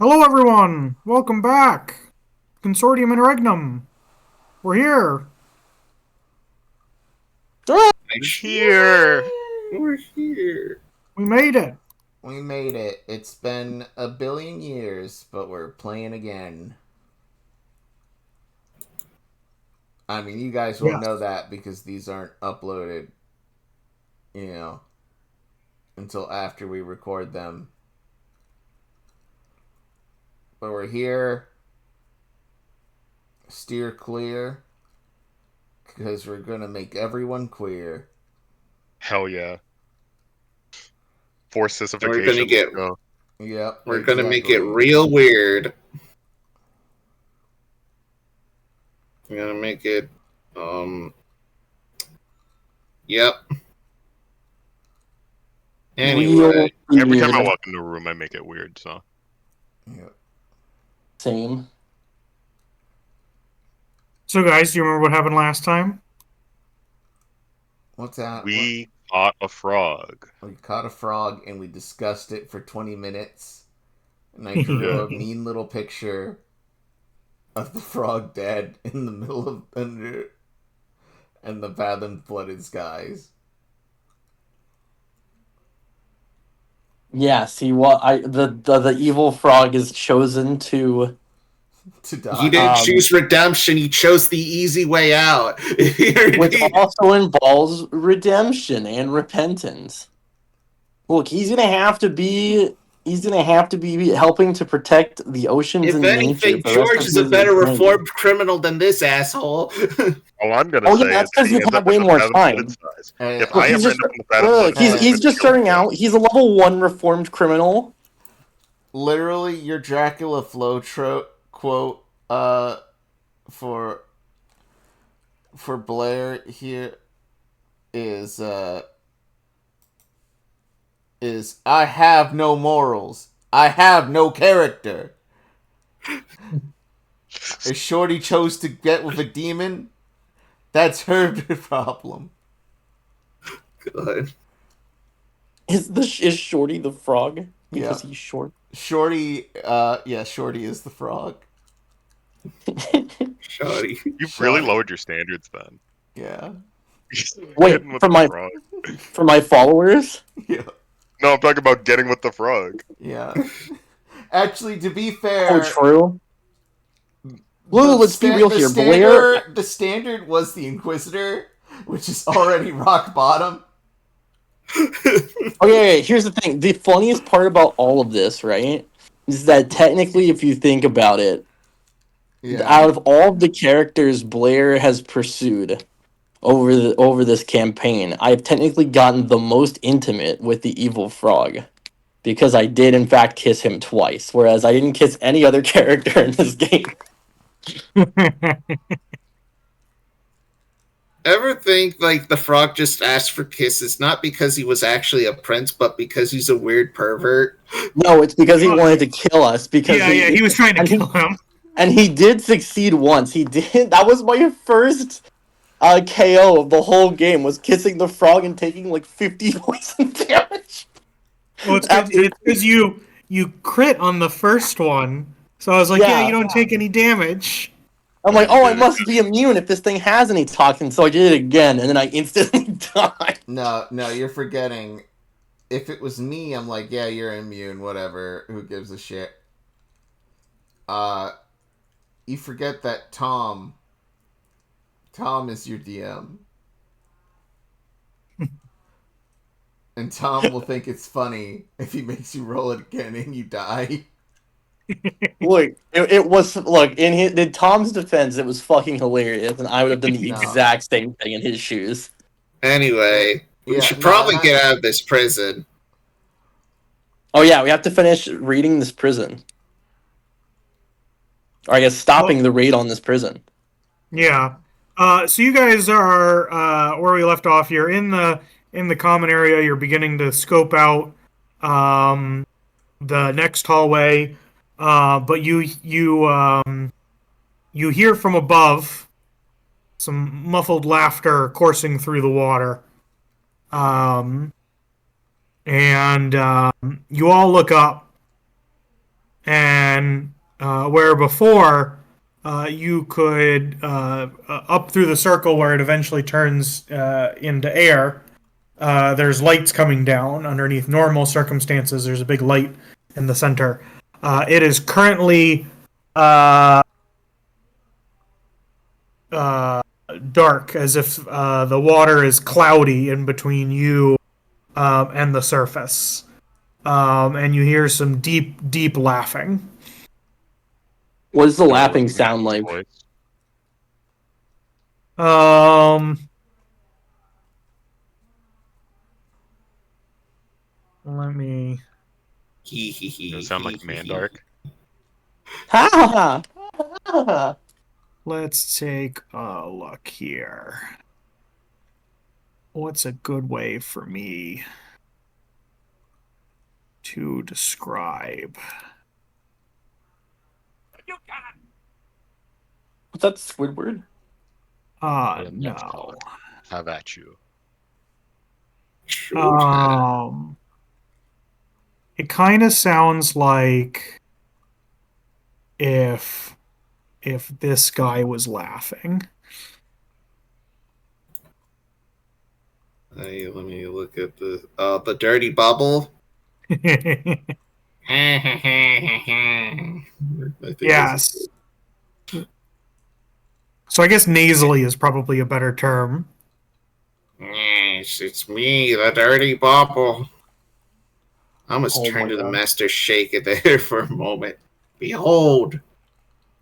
Hello, everyone. Welcome back. Consortium Interregnum. We're here. We're here. We're here. We made it. We made it. It's been a billion years, but we're playing again. I mean, you guys won't Yes. know that because these aren't uploaded, you know, until after we record them. But we're here. Steer clear. Because we're gonna make everyone queer. Hell yeah. Force We're gonna sissification. get. Let's go. Yep. We're gonna make it exactly. real weird. We're gonna make it. Yep. Anyway, Every time I weird. walk into a room, I make it weird, so. Yep. Same. So, guys, do you remember what happened last time? What's that? We caught a frog. We caught a frog and we discussed it for 20 minutes. And I drew a mean little picture of the frog dead in the middle of thunder and the fathom flooded skies. Yeah. See what the evil frog is chosen to. To die. he didn't choose redemption. He chose the easy way out. Which also involves redemption and repentance. Look, he's gonna have to be. He's gonna have to be helping to protect the oceans If and nature. anything, for the rest George of is a his better eternity. reformed criminal than this asshole. All I'm gonna Oh say yeah, that's is because he you've ends had up in way the more fathom time. flooded skies. Hey, If Look, I he's ever just end up in the fathom look. flooded skies, He's just starting out. He's a level 1 reformed criminal. literally your Dracula flow quote for Blair here is I have no morals. I have no character. If Shorty chose to get with a demon, that's her problem. Good. Is Shorty the frog because Yeah. he's short? Shorty Shorty is the frog. Shoddy. You've really Shoddy. lowered your standards then. Yeah. Wait, Getting with for the my frog. for my followers. Yeah. No, I'm talking about getting with the frog. Yeah. Actually, to be Oh, fair, true. Lulu, let's be real here. Blair. The standard was the Inquisitor, which is already rock bottom. Okay, here's the thing. The funniest part about all of this, right, is that technically, if you think about it, out of all of the characters Blair has pursued over this campaign, I've technically gotten the most intimate with the evil frog. Because I did, in fact, kiss him twice, whereas I didn't kiss any other character in this game. Ever think like the frog just asked for kisses not because he was actually a prince, but because he's a weird pervert? No, it's because he wanted to kill us. Because he was trying to kill him. And he did succeed once. He did. That was my first KO of the whole game. Was kissing the frog and taking like 50 poison damage. Well, it's because you crit on the first one. So I was like, yeah, you don't take any damage. I'm like, oh, I must be immune if this thing has any toxins. So I did it again, and then I instantly died. No, you're forgetting. If it was me, I'm like, yeah, you're immune, whatever. Who gives a shit? You forget that Tom is your DM. And Tom will think it's funny if he makes you roll it again and you die. Look, it was look in Tom's defense, it was fucking hilarious, and I would have done the exact same thing in his shoes. Anyway, we should probably get out of this prison. Oh yeah, we have to finish reading this prison, or I guess stopping the raid on this prison. Yeah. So you guys are where we left off. You're in the common area. You're beginning to scope out the next hallway, but you hear from above some muffled laughter coursing through the water, and you all look up, And where before you could up through the circle where it eventually turns into air. There's lights coming down underneath normal circumstances. There's a big light in the center. It is currently dark, as if the water is cloudy in between you and the surface. And you hear some deep, deep laughing. What does the Can I laughing listen to sound his like? voice? Let me. Does it sound like Mandark? Ha ha! Let's take a look here. What's a good way for me to describe? What's that Squidward? No. Have at you. It kind of sounds like if this guy was laughing. Hey, let me look at the dirty bubble. I think Yes. So I guess nasally is probably a better term. Yes, it's me, the dirty bubble. I almost Oh turned my to the God. master shaker there for a moment. Behold,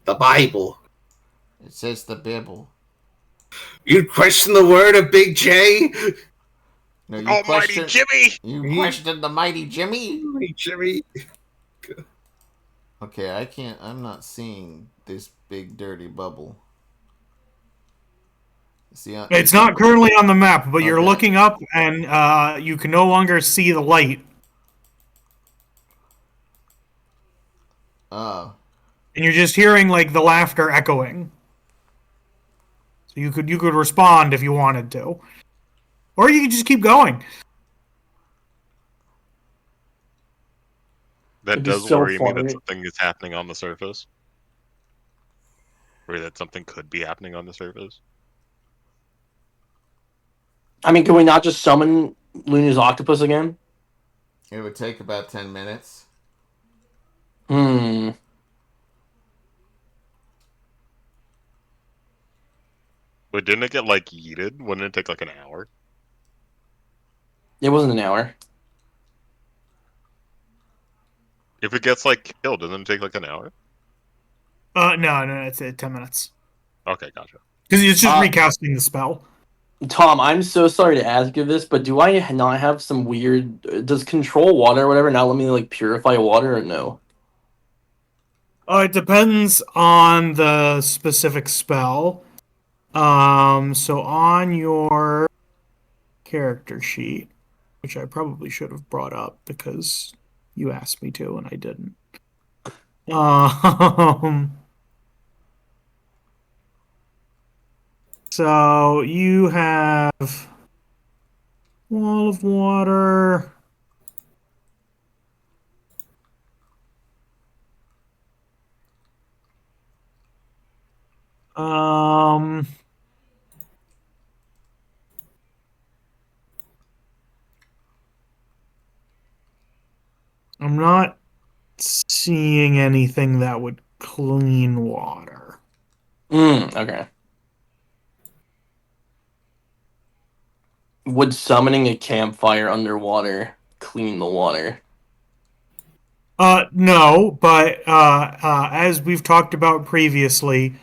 the Bible. It says the Bible. You question the word of Big J? No, you Almighty question. Jimmy! You questioned the mighty Jimmy. Hey, Jimmy. Okay, I can't. I'm not seeing this big dirty bubble. See, It's not currently on the map, but you're Okay. looking up and you can no longer see the light. Oh. And you're just hearing like the laughter echoing. So you could respond if you wanted to. Or you could just keep going. That It'd be does so worry me that funny. something is happening on the surface. Or that something could be happening on the surface. I mean, can we not just summon Luna's octopus again? It would take about 10 minutes. Hmm. But didn't it get, like, yeeted? Wouldn't it take, like, an hour? It wasn't an hour. If it gets, like, killed, doesn't it take, like, an hour? No, it's 10 minutes. Okay, gotcha. Because it's just recasting the spell. Tom, I'm so sorry to ask you this, but do I not have some weird... Does control water or whatever not let me, like, purify water or no? It depends on the specific spell. So on your character sheet, which I probably should have brought up because you asked me to and I didn't. So you have wall of water. I'm not seeing anything that would clean water. Okay. Would summoning a campfire underwater clean the water? No, but as we've talked about previously,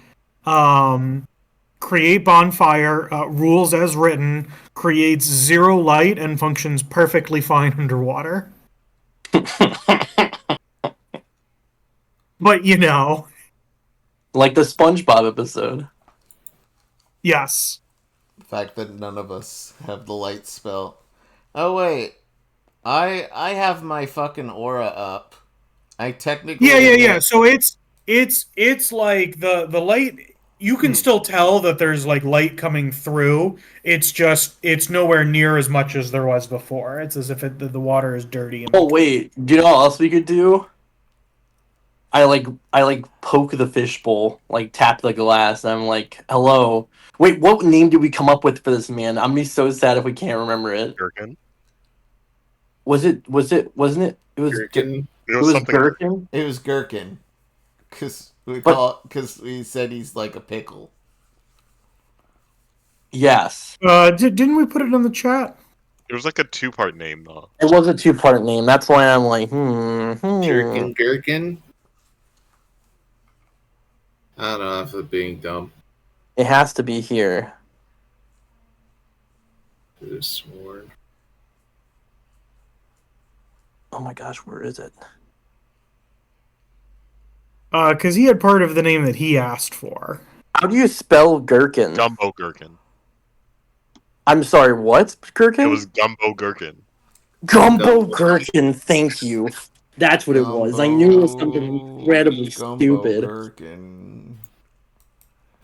create bonfire rules as written, creates 0 light and functions perfectly fine underwater. But Like the SpongeBob episode. yes. The fact that none of us have the light spell. Oh wait, I have my fucking aura up. I technically Yeah. So it's like the light. You can still tell that there's like light coming through. It's nowhere near as much as there was before. It's as if the water is dirty. Oh wait, do you know what else we could do? I poke the fishbowl, like tap the glass, and I'm like, "Hello." Wait, what name did we come up with for this man? I'm gonna be so sad if we can't remember it. Gherkin. Wasn't it? Gherkin. It It was was something. Gherkin. It was Gherkin. Because But we said he's like a pickle. yes, Didn't we put it in the chat? It was like a 2-part name though. it was a 2-part name. That's why I'm like, Gherkin. I don't know if it's being dumb. It has to be here. Could have sworn. Oh my gosh, where is it? Because he had part of the name that he asked for. How do you spell gherkin? Gumbo Gherkin. I'm sorry, what? Gherkin? It was Gumbo Gherkin. Gumbo gherkin, thank you. That's what it was. I knew it was something incredibly stupid. Gherkin.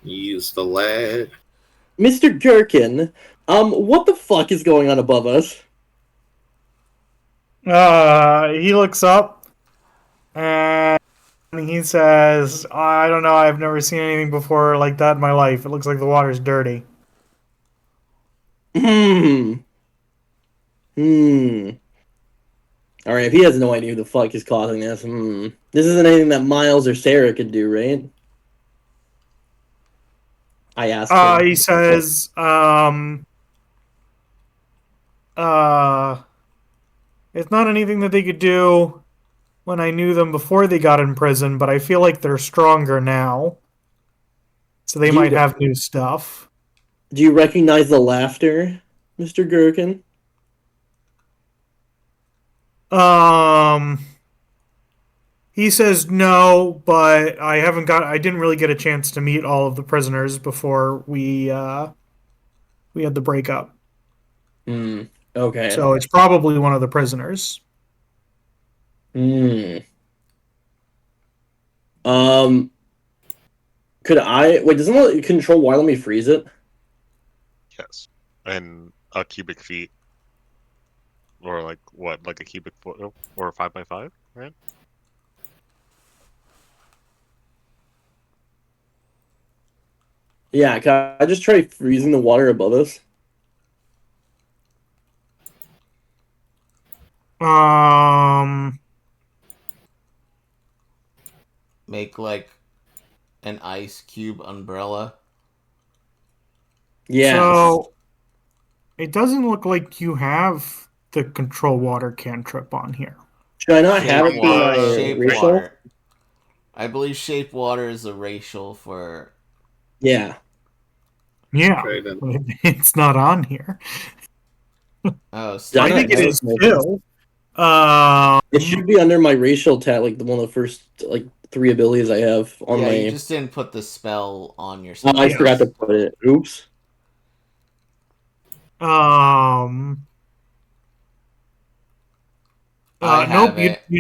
Use the lad. Mr. Gherkin, what the fuck is going on above us? He looks up and he says, "I don't know. I've never seen anything before like that in my life. It looks like the water's dirty." Alright, if he has no idea who the fuck is causing this, This isn't anything that Miles or Sarah could do, right? I asked him. He says, it's not anything that they could do when I knew them before they got in prison, but I feel like they're stronger now. So they might have new stuff. Do you recognize the laughter, Mr. Gherkin? He says no, but I didn't really get a chance to meet all of the prisoners before we had the breakup. Okay. So it's probably one of the prisoners. Could I wait? Doesn't it control water let me freeze it? Yes. And a cubic feet. Or like what? Like a cubic foot or a 5x5, right? Yeah, can I just try freezing the water above us? Make like an ice cube umbrella. Yeah. So it doesn't look like you have the control water cantrip on here. Should I not have it Shape through my shape racial? water. I believe shape water is a racial for. Yeah. Yeah, Triton. it's not on here. Oh, I I think it is too. It should be under my racial tab, like the one of the first 3 abilities I have on yeah, my. you just didn't put the spell on your spell. Oh, I forgot to put it. Oops.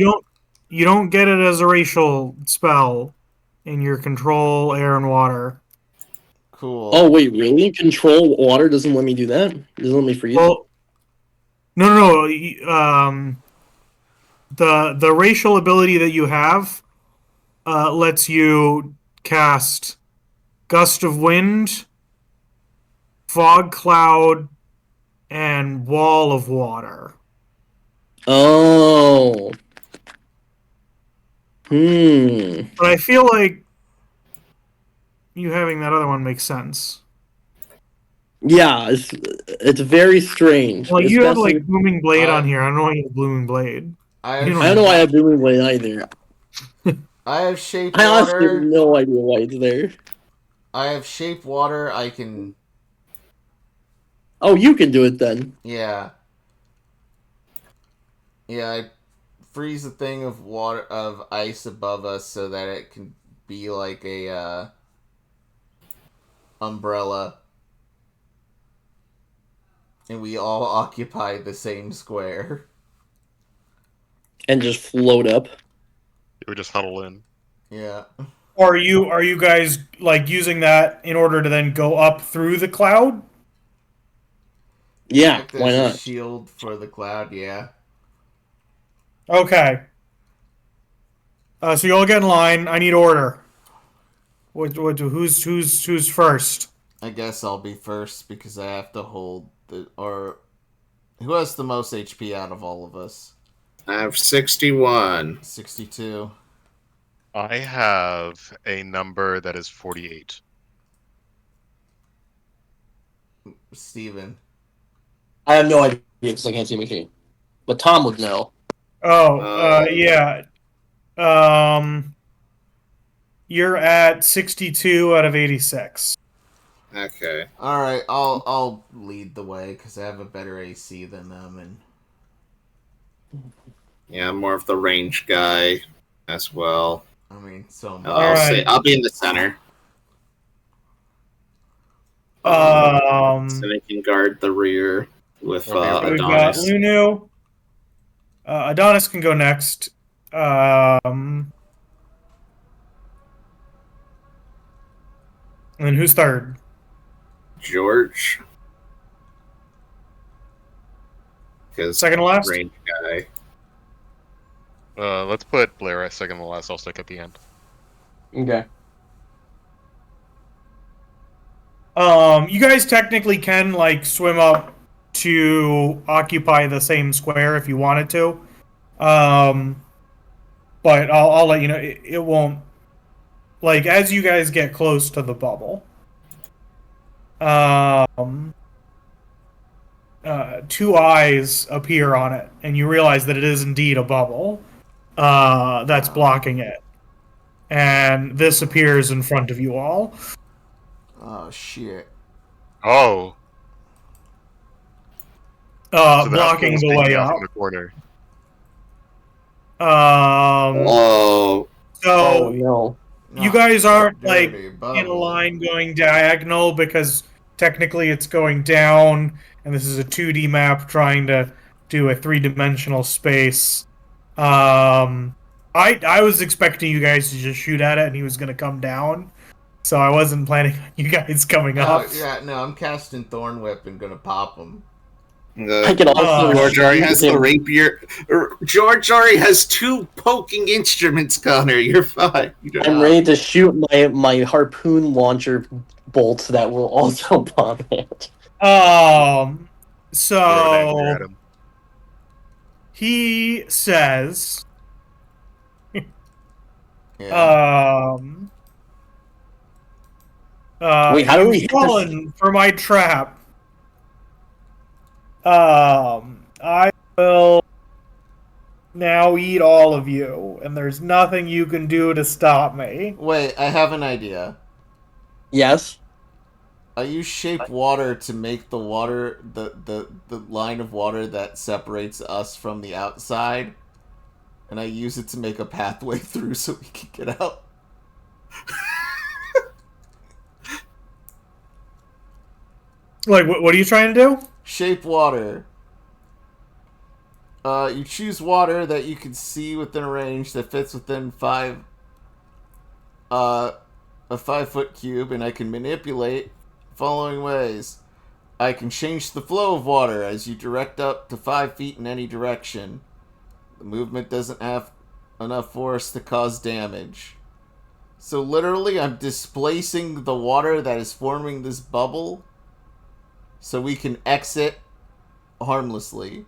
Nope. You don't get it as a racial spell in your control air and water. Cool. Oh wait, really? Control water doesn't let me do that? Doesn't let me freeze? Well, no. The racial ability that you have lets you cast Gust of Wind, Fog Cloud, and Wall of Water. Oh. But I feel like you having that other one makes sense. Yeah, it's very strange. Well, you had especially- like Booming Blade on here. I don't know why you have Booming Blade. I You don't know why I have Booming Blade either. I have shape I honestly have water. no idea why it's there. I have shape water. I can. Oh, you can do it then. Yeah. Yeah, I freeze a thing of water of ice above us so that it can be like a umbrella, and we all occupy the same square. And just float up. You would just huddle in. Yeah. Or are you guys like using that in order to then go up through the cloud? Yeah, If there's why a not? shield for the cloud, yeah. Okay. So you all get in line. I need order. Who's first? I guess I'll be first because I have to hold the... Or... Who has the most HP out of all of us? I have 61. 62. I have a number that is 48. Steven. I have no idea because I can't see my machine. But Tom would know. Yeah. You're at 62 out of 86. Okay. All right, I'll lead the way because I have a better AC than them, and Yeah, I'm more of the range guy as well. I mean, so am I. I'll be in the center. So they can guard the rear with we've got Adonis. Lunu. Adonis can go next. And who's third? George. Second to last? Range guy. Let's put Blair at second to last. I'll stick at the end. Okay. You guys technically can like swim up to occupy the same square if you wanted to. But I'll let you know it won't. Like as you guys get close to the bubble, two eyes appear on it, and you realize that it is indeed a bubble that's blocking it. And this appears in front of you all. Oh shit! Oh. So Blocking the way up. In the corner. Oh. So no. you guys aren't like Dirty in bubble. a line going diagonal because technically it's going down, and this is a 2D map trying to do a 3-dimensional space. I was expecting you guys to just shoot at it, and he was going to come down. So I wasn't planning on you guys coming up. Yeah, no, I'm casting Thorn Whip and gonna pop him. I can also George already has shoot the him. rapier. George already has 2 poking instruments, Connor. You're fine. I'm ready to shoot my harpoon launcher bolts that will also bomb it. So he says, Yeah. Wait, how do we you've fallen for my trap. I will now eat all of you, and there's nothing you can do to stop me. Wait, I have an idea. Yes. I use shape water to make the water the line of water that separates us from the outside, and I use it to make a pathway through so we can get out. Like, what are you trying to do? Shape water. You choose water that you can see within a range that fits within a 5-foot cube, and I can manipulate following ways. I can change the flow of water as you direct up to 5 feet in any direction. The movement doesn't have enough force to cause damage. So literally, I'm displacing the water that is forming this bubble so we can exit harmlessly.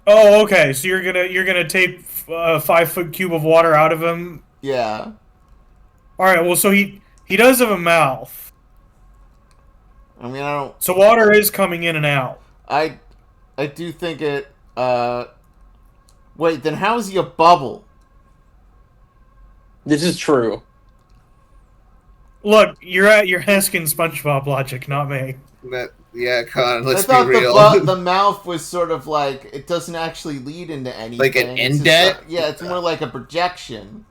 Oh, okay. So you're gonna take a 5-foot cube of water out of him. Yeah. All right. Well, so he does have a mouth. I mean, I don't... So water is coming in and out. I do think it... Wait, then how is he a bubble? This is true. Look, you're asking SpongeBob logic, not me. Yeah, Connor, let's I thought be real. the mouth was sort of like... It doesn't actually lead into anything. Like an It's just indent? yeah, it's more like a projection.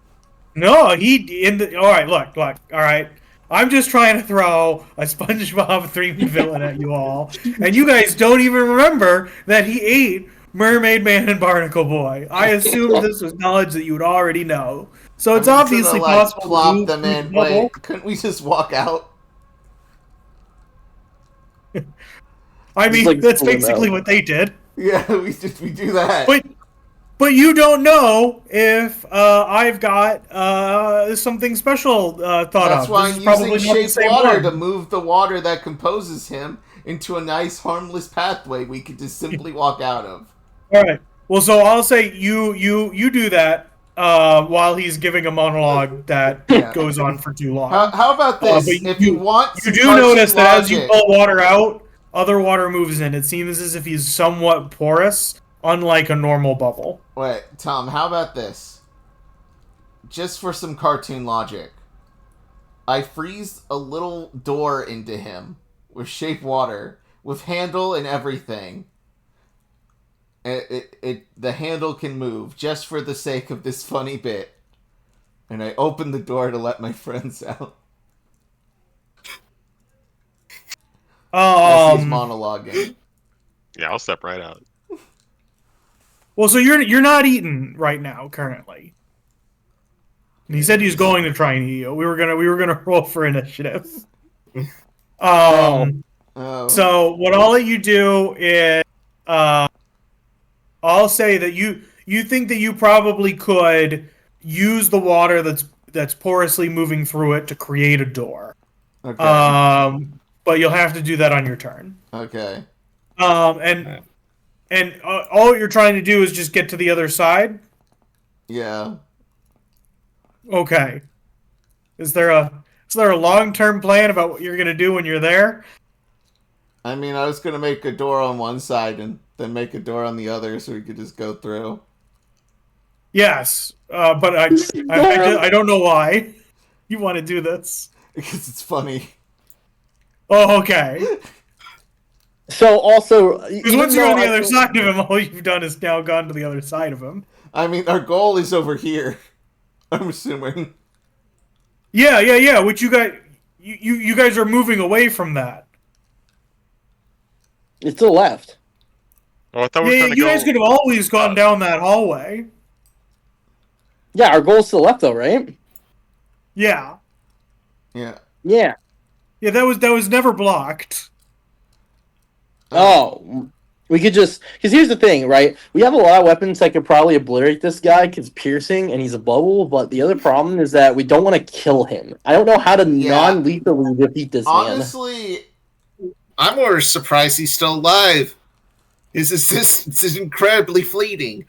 No, all right, look. All right. I'm just trying to throw a SpongeBob 3D villain at you all, and you guys don't even remember that he ate Mermaid Man and Barnacle Boy. I assumed this was knowledge that you would already know. So it's obviously possible to plop move them through in. the bubble. Wait, couldn't we just walk out? I mean, like that's pull him basically out. what they did. Yeah, we do that. But But you don't know if I've got something special thought That's of. why This I'm is probably using not the shape same water to one. move the water that composes him into a nice, harmless pathway we could just simply walk out of. All right. Well, so I'll say you do that while he's giving a monologue that Yeah. goes on for too long. How about But this? If you want you some do cartoon notice that as you logic, pull water out, other water moves in. It seems as if he's somewhat porous, unlike a normal bubble. wait, Tom, how about this? Just for some cartoon logic, I freeze a little door into him with shape water, with handle and everything. The handle can move just for the sake of this funny bit. And I open the door to let my friends out. As he's monologuing. Yeah, I'll step right out. Well, so you're not eating right now currently. And he said he's going to try and eat you. We were gonna roll for initiative. Oh. So what I'll let you do is I'll say that you think that you probably could use the water that's porously moving through it to create a door. Okay. But you'll have to do that on your turn. Okay. And all you're trying to do is just get to the other side. Yeah. Okay. Is there a long-term plan about what you're gonna do when you're there? I mean, I was gonna make a door on one side and then make a door on the other so we could just go through. Yes, but I don't know why you want to do this. Because it's funny. Oh, okay. So also, Because once you're on the other side of him, all you've done is now gone to the other side of him. I mean, our goal is over here. I'm assuming. Yeah. Which you guys are moving away from that. it's to the left. Oh, I thought we were trying to You go. guys could have always gone down that hallway. Yeah, our goal's to the left, though, right? Yeah. Yeah. Yeah. Yeah, that was never blocked. Oh, we could just because here's the thing, right? We have a lot of weapons that could probably obliterate this guy because piercing and he's a bubble. But the other problem is that we don't want to kill him. I don't know how to non-lethally defeat this man. Honestly, I'm more surprised he's still alive. His existence is incredibly fleeting.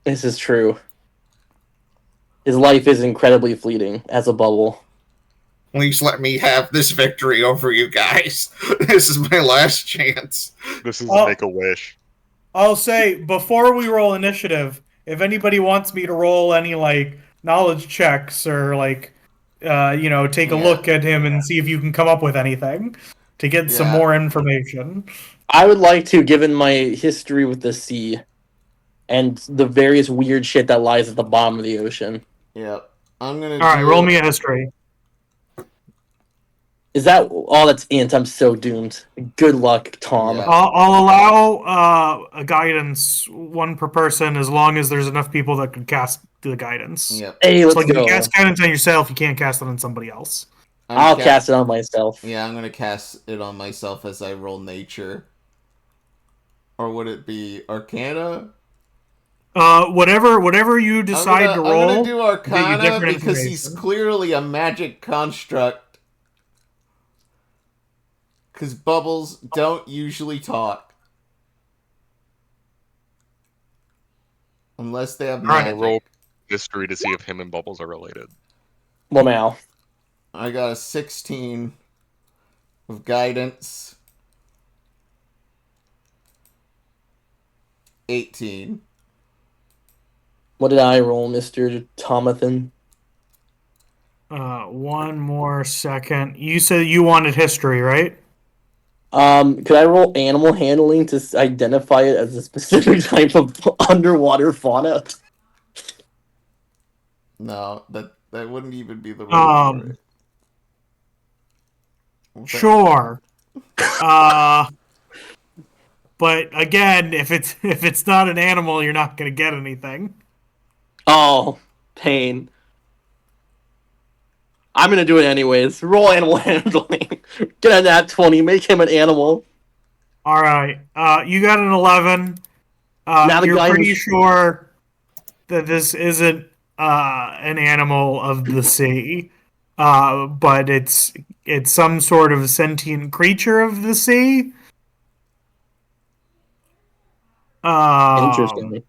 This is true. His life is incredibly fleeting as a bubble. Please let me have this victory over you guys. This is my last chance. This is make a wish. I'll say before we roll initiative, if anybody wants me to roll any like knowledge checks or like take a look at him and see if you can come up with anything to get some more information. I would like to, given my history with the sea and the various weird shit that lies at the bottom of the ocean. Yep. I'm gonna. All right, roll me a history. Is that that's int? I'm so doomed. Good luck, Tom. Yeah. I'll allow a guidance, one per person, as long as there's enough people that can cast the guidance. Yep. Hey, let's go. You can cast guidance on yourself. You can't cast it on somebody else. I'll cast it on myself. Yeah, I'm gonna cast it on myself as I roll nature. Or would it be Arcana? Whatever you decide to roll. I'm gonna do Arcana because he's clearly a magic construct. Because bubbles don't usually talk. Unless they have magic. I'll roll history to see if him and Bubbles are related. Well, now. I got a 16 with guidance. 18. What did I roll, Mr. Tomathan? One more second. You said you wanted history, right? Could I roll animal handling to identify it as a specific type of underwater fauna? No, that wouldn't even be the roll for it. Sure. But again, if it's not an animal, you're not gonna get anything. Oh, pain. I'm gonna do it anyways. Roll animal handling. Get a nat 20. Make him an animal. All right. You got an 11. Now the You're guy pretty who's- sure that this isn't an animal of the sea, but it's some sort of sentient creature of the sea. Interesting.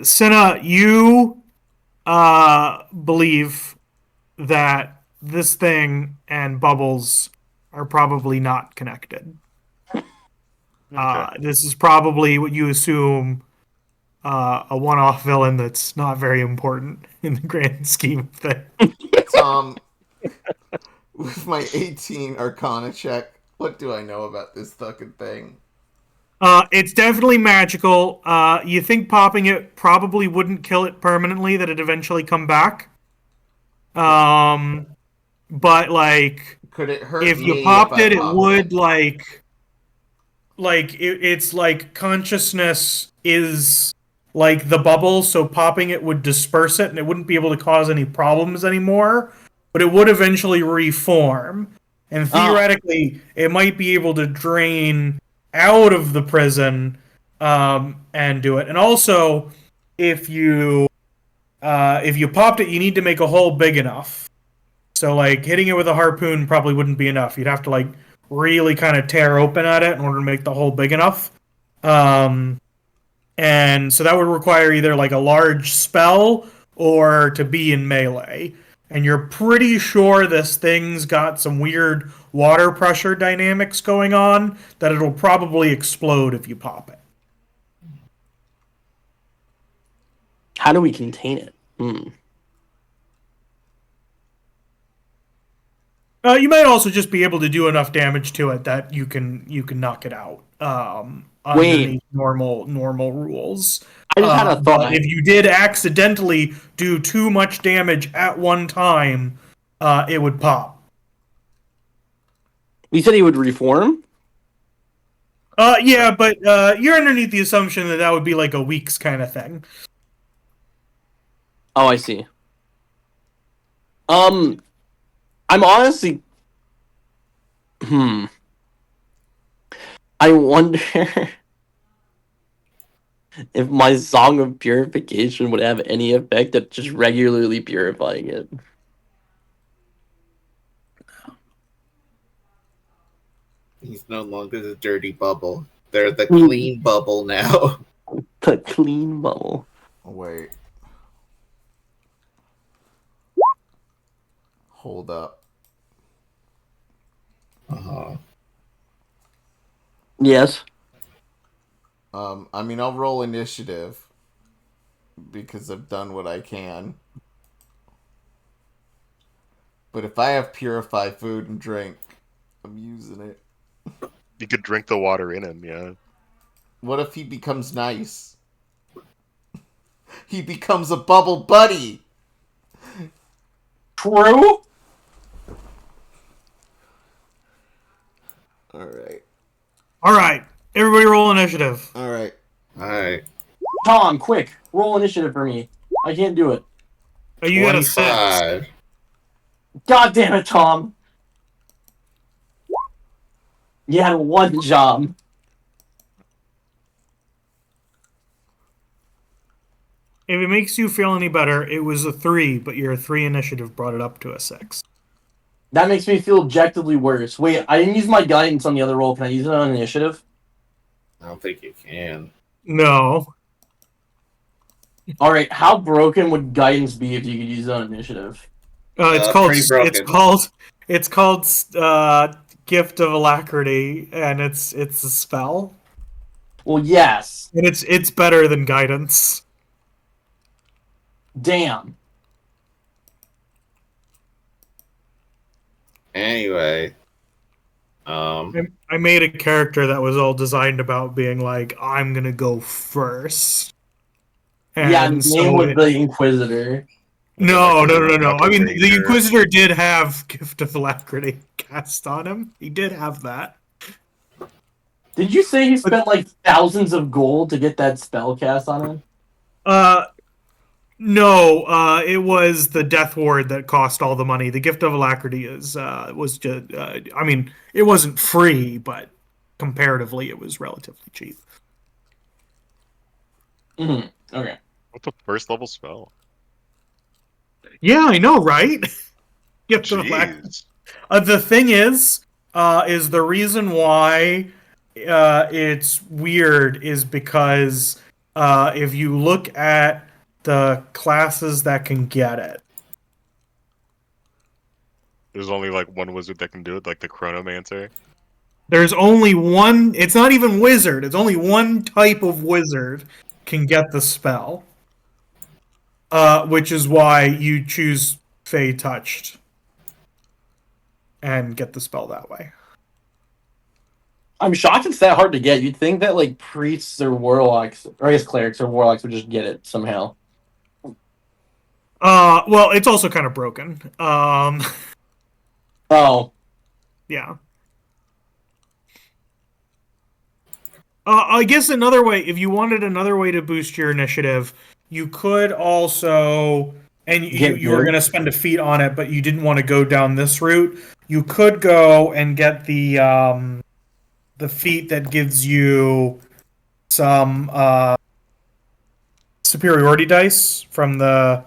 Cinna, you believe that this thing and Bubbles are probably not connected. This is probably what you assume a one-off villain that's not very important in the grand scheme of things. Tom, with my 18 Arcana check, what do I know about this fucking thing? It's definitely magical. You think popping it probably wouldn't kill it permanently, that it'd eventually come back. But like, Could it hurt if me you popped I it, it popped would it's like consciousness is like the bubble, so popping it would disperse it, and it wouldn't be able to cause any problems anymore. But it would eventually reform, and theoretically, it might be able to drain out of the prison and do it. And also, if you popped it, you need to make a hole big enough. So like hitting it with a harpoon probably wouldn't be enough. You'd have to like really kind of tear open at it in order to make the hole big enough. And so that would require either like a large spell or to be in melee. And you're pretty sure this thing's got some weird water pressure dynamics going on that it'll probably explode if you pop it. How do we contain it? You might also just be able to do enough damage to it that you can knock it out. Underneath normal rules. I just had a thought. But if you did accidentally do too much damage at one time, it would pop. We said he would reform? Yeah, but you're underneath the assumption that that would be like a week's kind of thing. Oh, I see. I'm honestly... I wonder if my Song of Purification would have any effect of just regularly purifying it. He's no longer the dirty bubble. They're the clean bubble now. The clean bubble. Wait. Hold up. Yes. I mean, I'll roll initiative because I've done what I can. But if I have purify food and drink, I'm using it. You could drink the water in him, yeah. What if he becomes nice? He becomes a bubble buddy! True? Alright. Everybody roll initiative. Alright. Alright. Tom, quick, roll initiative for me. I can't do it. Oh, you got a 6. 25. God damn it, Tom. You had one job. If it makes you feel any better, it was a 3, but your 3 initiative brought it up to a 6. That makes me feel objectively worse. Wait, I didn't use my guidance on the other roll. Can I use it on initiative? I don't think you can. No. Alright, how broken would guidance be if you could use it on initiative? Pretty broken. It's called Gift of Alacrity, and it's a spell. Well, yes. And it's better than guidance. Damn. Anyway. I made a character that was all designed about being like, I'm gonna go first. And Yeah, his name was the Inquisitor. No. I mean, the Ranger. Inquisitor did have Gift of Alacrity cast on him. He did have that. Did you say he spent like thousands of gold to get that spell cast on him? No, it was the Death Ward that cost all the money. The Gift of Alacrity was just, I mean, it wasn't free, but comparatively, it was relatively cheap. Okay. What's a first level spell? Yeah, I know, right? You have to Jeez. the thing is the reason why it's weird is because if you look at the classes that can get it, There's only like one wizard that can do it, like the Chronomancer. there's only one. It's not even wizard. It's only one type of wizard can get the spell, which is why you choose Fey Touched and get the spell that way. I'm shocked it's that hard to get. You'd think that like priests or warlocks, or I guess clerics or warlocks would just get it somehow. Well, it's also kind of broken. Oh, Yeah. I guess another way, if you wanted another way to boost your initiative, you could also, and you were going to spend a feat on it, but you didn't want to go down this route. You could go and get the feat that gives you some superiority dice from the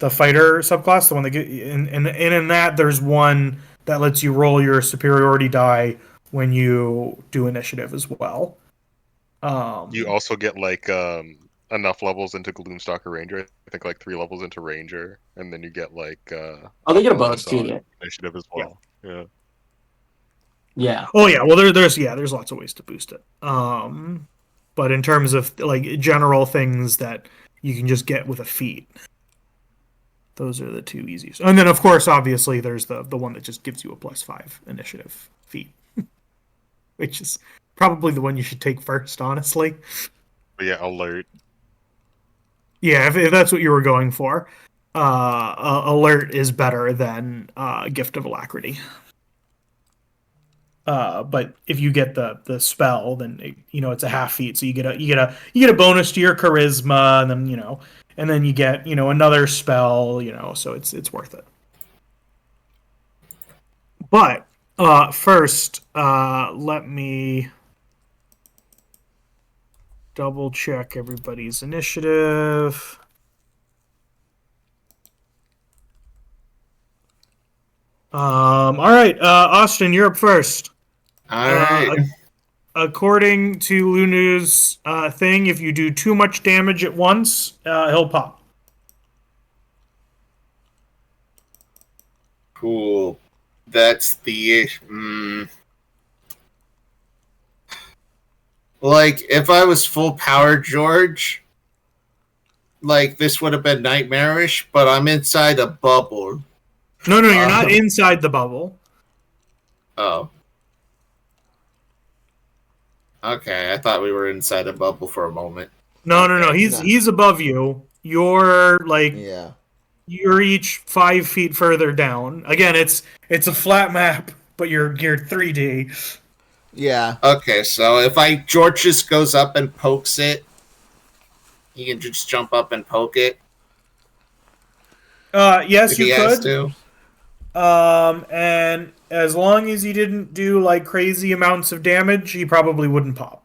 fighter subclass, the one that get, and in that there's one that lets you roll your superiority die when you do initiative as well. You also get like enough levels into Gloomstalker Ranger. I think like 3 levels into Ranger, and then you get like they get a bonus too. Yeah. initiative as well. Yeah. Yeah. Oh yeah. Well, there's lots of ways to boost it. But in terms of like general things that you can just get with a feat, those are the two easiest. And then of course, obviously, there's the one that just gives you a +5 initiative feat, which is probably the one you should take first, honestly. But yeah, alert. Yeah, if that's what you were going for, alert is better than gift of alacrity. But if you get the spell, then it's a half feat, so you get a bonus to your charisma, and then you get another spell, so it's worth it. But first, let me double check everybody's initiative. All right, Austin, you're up first. All right. According to Lunu's thing, if you do too much damage at once, he'll pop. Cool. That's the like if I was full power George, like this would have been nightmarish, but I'm inside a bubble. No, you're not inside the bubble. Oh. Okay, I thought we were inside a bubble for a moment. No. He's above you. You're like Yeah. You're each 5 feet further down. Again, it's a flat map, but you're 3D. Yeah. Okay, so if George just goes up and pokes it, he can just jump up and poke it. Yes, if you he could. has to. And as long as he didn't do like crazy amounts of damage, he probably wouldn't pop.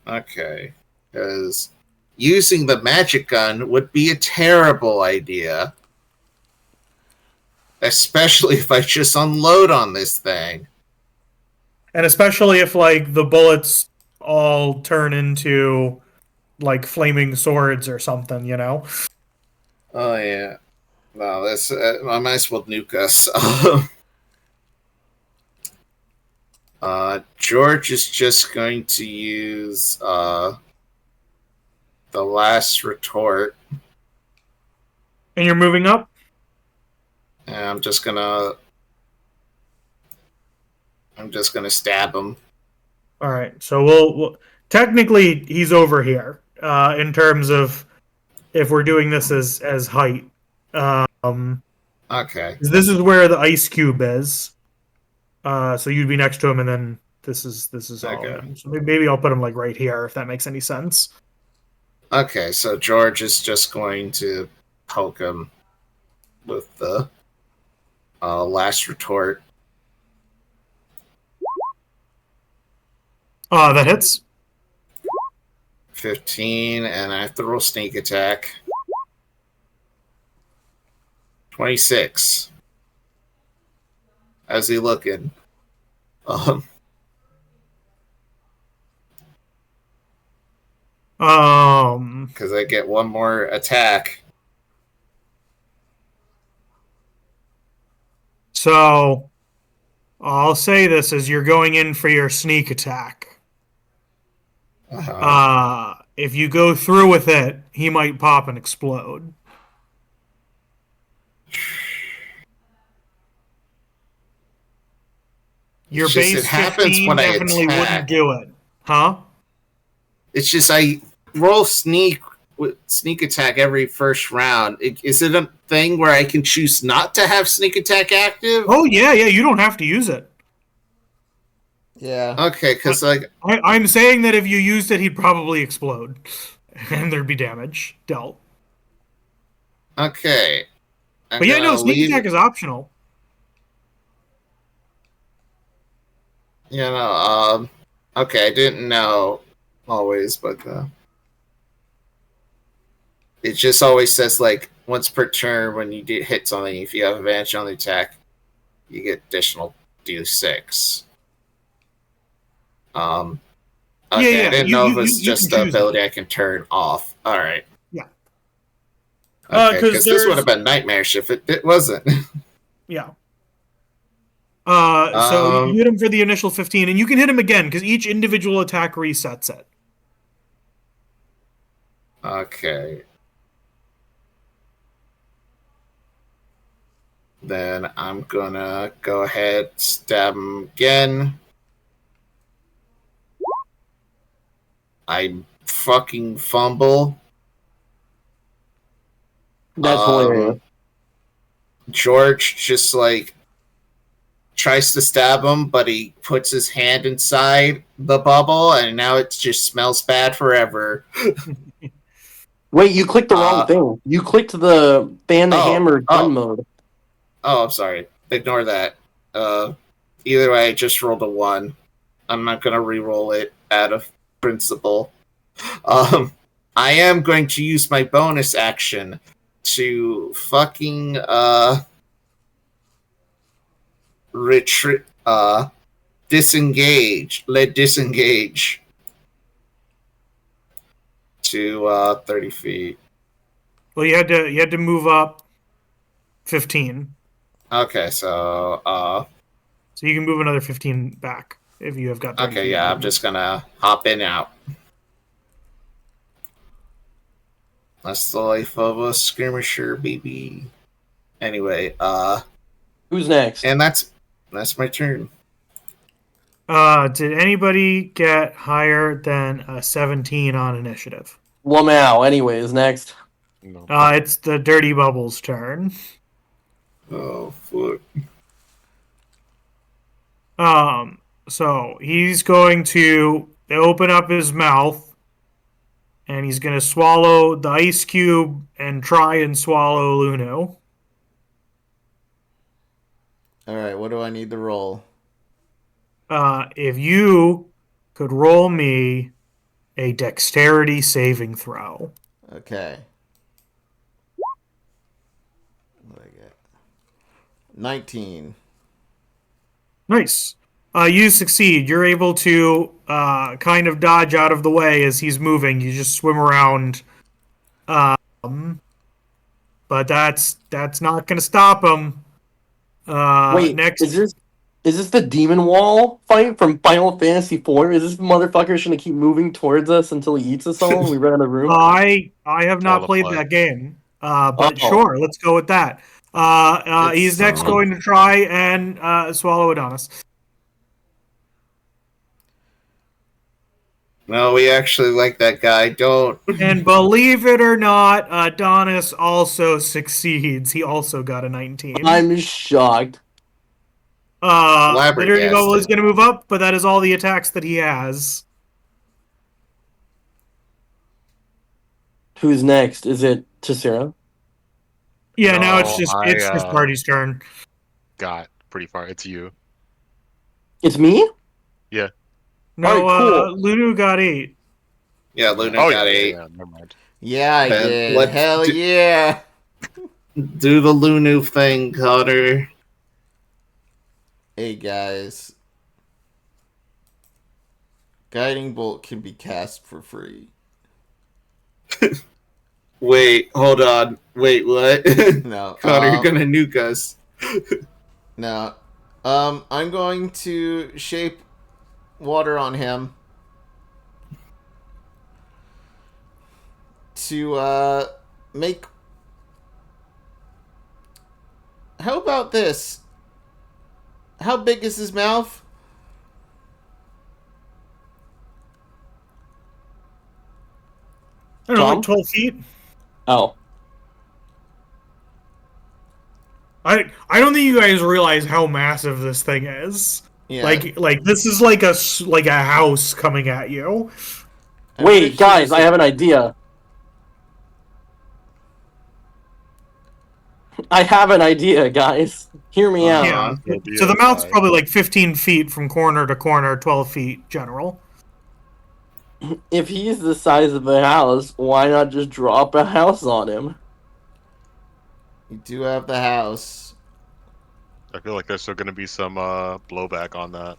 Okay, because using the magic gun would be a terrible idea. Especially if I just unload on this thing. And especially if like the bullets all turn into like flaming swords or something, Oh yeah. Well, that's I might as well nuke us. George is just going to use the last retort. And you're moving up? And I'm just gonna stab him. All right. So we'll technically he's over here in terms of if we're doing this as height. Okay. This is where the ice cube is. So you'd be next to him, and then this is all. Okay. So maybe I'll put him like right here if that makes any sense. Okay, so George is just going to poke him with the last retort. That hits. 15, and I have to roll sneak attack. 26. How's he looking? Because I get one more attack. So, I'll say this as you're going in for your sneak attack. If you go through with it, he might pop and explode. Your It's just, base it happens 15 when I definitely attack. wouldn't do it. Huh? It's just I roll sneak attack every first round. Is it a thing where I can choose not to have sneak attack active? Oh, yeah, you don't have to use it. Yeah. Okay, because like I'm saying that if you used it, he'd probably explode. And there'd be damage dealt. okay. But yeah, no, sneak attack is optional. Okay, I didn't know always, but it just always says like once per turn when you hit something, if you have advantage on the attack, you get additional d6. Okay, Yeah. I didn't know if You it's just can the choose ability I can turn off. All right. Yeah. Okay, 'cause because this would have been nightmarish if it wasn't. Yeah. So you hit him for the initial 15, and you can hit him again because each individual attack resets it. Okay. Then I'm gonna go ahead, stab him again. I fucking fumble. That's hilarious. George just like tries to stab him, but he puts his hand inside the bubble, and now it just smells bad forever. Wait, you clicked the wrong thing. You clicked the fan the hammer gun mode. Oh, I'm sorry. Ignore that. Either way, I just rolled a 1. I'm not gonna re-roll it out of principle. I am going to use my bonus action to fucking retreat, disengage to 30 feet. Well, you had to move up 15. Okay, so So you can move another 15 back if you have got 30 okay, feet. yeah, I'm just gonna hop in and out. That's the life of a skirmisher, baby. Anyway, who's next? And that's my turn. Did anybody get higher than a 17 on initiative? Lamau, anyways, next. No. It's the Dirty Bubbles' turn. Oh, fuck. So he's going to open up his mouth, and he's going to swallow the ice cube and try and swallow Lunu. All right, what do I need to roll? If you could roll me a dexterity saving throw. Okay. What do I get? 19. Nice. You succeed. You're able to kind of dodge out of the way as he's moving. You just swim around. But that's not going to stop him. Wait, next. Is this the demon wall fight from Final Fantasy IV? Is this motherfucker going to keep moving towards us until he eats us all and we run out of room? I have not played that game. But sure, let's go with that. He's next going to try and swallow Adonis. No, we actually like that guy. Don't. And believe it or not, Adonis also succeeds. He also got a 19. I'm shocked. The Dirty Bubble is going to move up, but that is all the attacks that he has. Who's next? Is it Tasura? Yeah, now it's just Party's turn. Got pretty far. It's you. It's me? Yeah. No, All right, cool. Lunu got 8. Yeah, Luna Oh got yeah, 8. yeah. Never mind. Yeah, I And did. let's Hell do- yeah. Do the Lunu thing, Connor. Hey guys. Guiding Bolt can be cast for free. Wait, hold on. Wait, what? No. Connor, you're gonna nuke us. No. I'm going to shape water on him. To, make... How about this? How big is his mouth? I don't know, Tom? like 12 feet. Oh. I don't think you guys realize how massive this thing is. Yeah. Like this is like a house coming at you. I'm Wait, pretty sure guys, this I have an idea. I have an idea, guys. Hear me out. Yeah. Maybe So the a mouth's five. probably like 15 feet from corner to corner, 12 feet general. If he's the size of a house, why not just drop a house on him? You do have the house. I feel like there's still gonna be some blowback on that.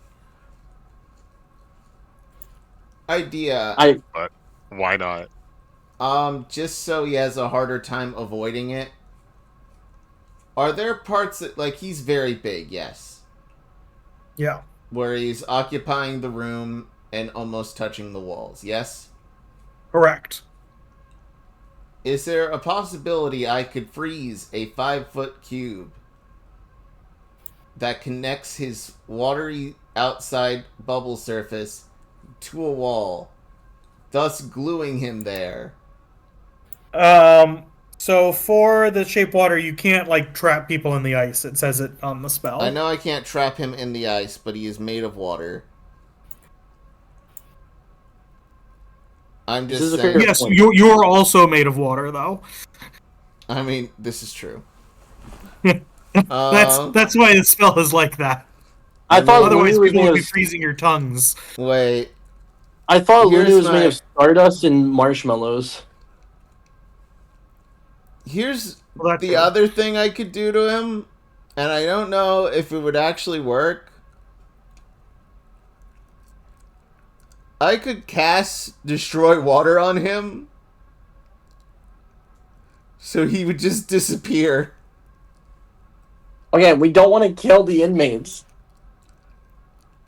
Idea. Why not? Just so he has a harder time avoiding it. Are there parts that, like, he's very big, yes. Yeah. Where he's occupying the room and almost touching the walls, yes? Correct. Is there a possibility I could freeze a 5-foot cube that connects his watery outside bubble surface to a wall, thus gluing him there? So for the shape water, you can't like trap people in the ice. It says it on the spell. I know I can't trap him in the ice, but he is made of water. I'm This just is a saying. fair- Yes, you're also made of water, though. I mean, this is true. That's why the spell is like that. I thought Otherwise, Lunu was people made would be of. freezing your tongues. Wait. I thought Here's Lunu was my- made of stardust and marshmallows. Here's Well, that's the good. other thing I could do to him, and I don't know if it would actually work. I could cast Destroy Water on him, so he would just disappear. Okay, we don't want to kill the inmates.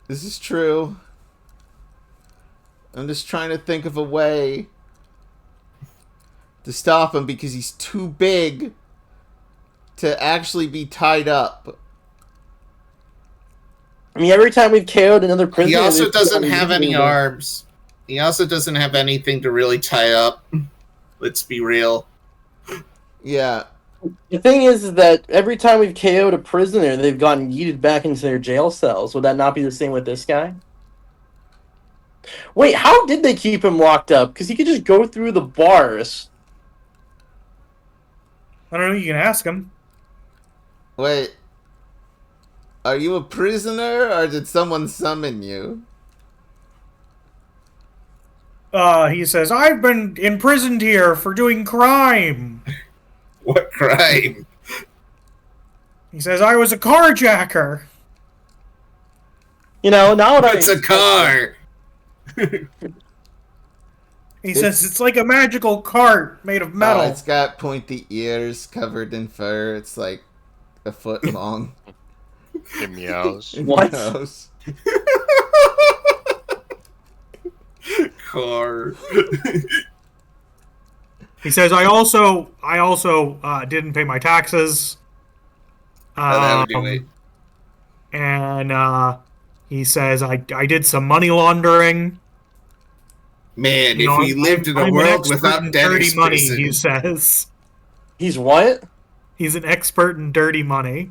This is true. I'm just trying to think of a way to stop him because he's too big to actually be tied up. I mean, every time we've KO'd another prisoner, He also they've doesn't gotten have any easier. arms. He also doesn't have anything to really tie up. Let's be real. Yeah. The thing is that every time we've KO'd a prisoner, they've gotten yeeted back into their jail cells. Would that not be the same with this guy? Wait, how did they keep him locked up? Because he could just go through the bars. I don't know. You can ask him. Wait. Are you a prisoner or did someone summon you? He says, "I've been imprisoned here for doing crime." What crime? He says, "I was a carjacker." You know, now that It's a car. He says, "It's like a magical cart made of metal." It's got pointy ears covered in fur. It's like a foot long. It meows. It What? meows. Car. He says, "I also didn't pay my taxes." That would do it. And he says, I did some money laundering. Man, You if know, we lived in a I'm an world expert without in dirty debtors money, prison. he says. he's what? He's an expert in dirty money.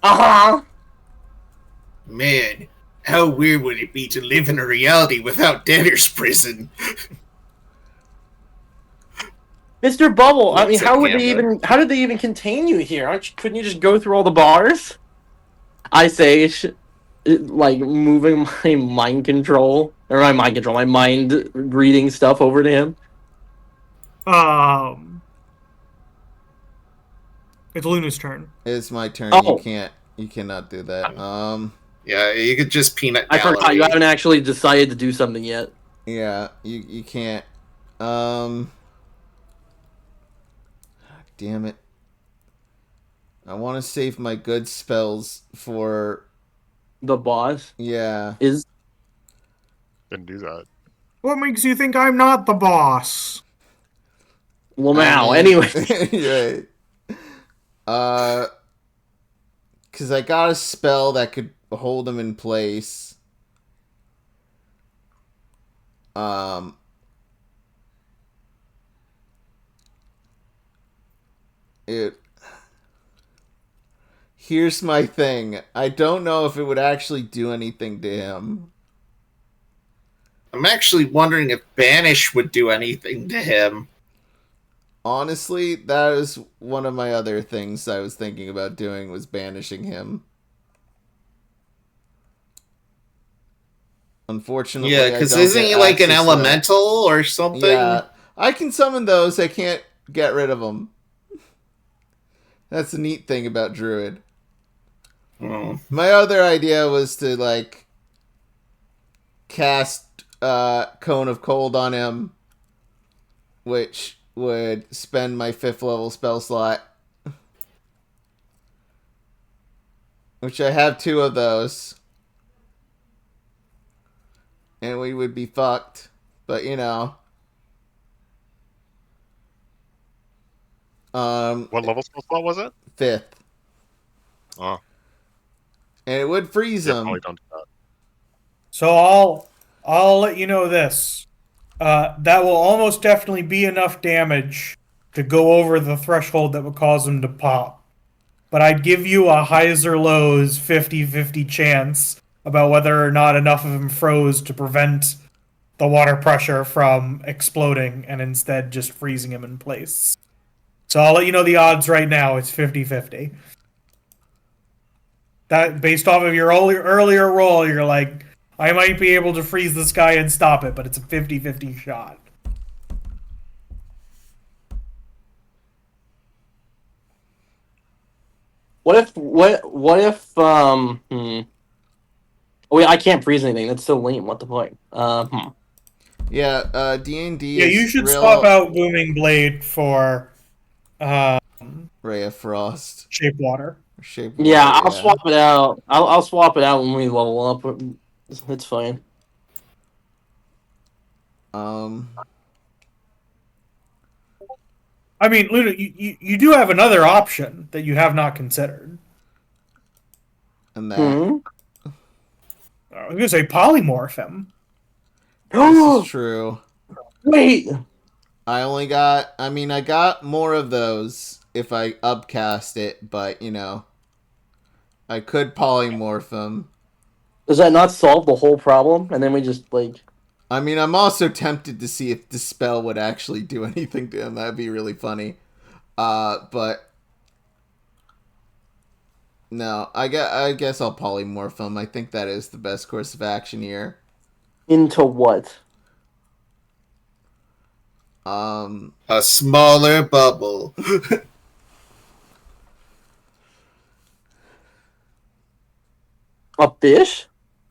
Uh-huh. Man, how weird would it be to live in a reality without debtors prison? Mr. Bubble, I mean, Looks at how did they even contain you here? Couldn't you just go through all the bars? I say, moving my mind control or my mind reading stuff over to him? It's Luna's turn. It's my turn. Oh. You cannot do that. Yeah, you could just peanut I gallery. forgot you haven't actually decided to do something yet. Yeah, you can't. Damn it. I want to save my good spells for The boss yeah. is. Didn't do that. What makes you think I'm not the boss? Well, now, anyway. Right. Because I got a spell that could hold him in place. Here's my thing. I don't know if it would actually do anything to him. I'm actually wondering if Banish would do anything to him. Honestly, that is one of my other things I was thinking about doing, was banishing him. Unfortunately, Yeah, because isn't he like an elemental or something? Yeah, I can summon those. I can't get rid of them. That's the neat thing about druid. My other idea was to like cast Cone of Cold on him, which would spend my 5th level spell slot, which I have 2 of those, and we would be fucked. But you know, What level spell slot was it? 5th. Oh, And it would freeze yeah, him. probably don't do that. So I'll let you know this. That will almost definitely be enough damage to go over the threshold that would cause him to pop. But I'd give you a highs or lows 50-50 chance about whether or not enough of him froze to prevent the water pressure from exploding and instead just freezing him in place. So I'll let you know the odds right now. It's 50-50. That based off of your earlier roll, you're like, I might be able to freeze this guy and stop it, but it's a 50-50 shot. What if Oh wait, I can't freeze anything. That's so lame. What the fuck? Yeah, D&D Yeah, is you should real swap out Booming Blade for Ray of Frost. Shape Water. Shape Yeah, Water, I'll swap it out. I'll swap it out when we level up. It's fine. I mean, Luna, you do have another option that you have not considered. And that. I was gonna say polymorph him. This is true. Wait. I got more of those if I upcast it, but, you know, I could polymorph him. Does that not solve the whole problem? And then we just, like... I mean, I'm also tempted to see if the spell would actually do anything to him. That'd be really funny. But... No, I guess I'll polymorph him. I think that is the best course of action here. Into what? A smaller bubble. A fish?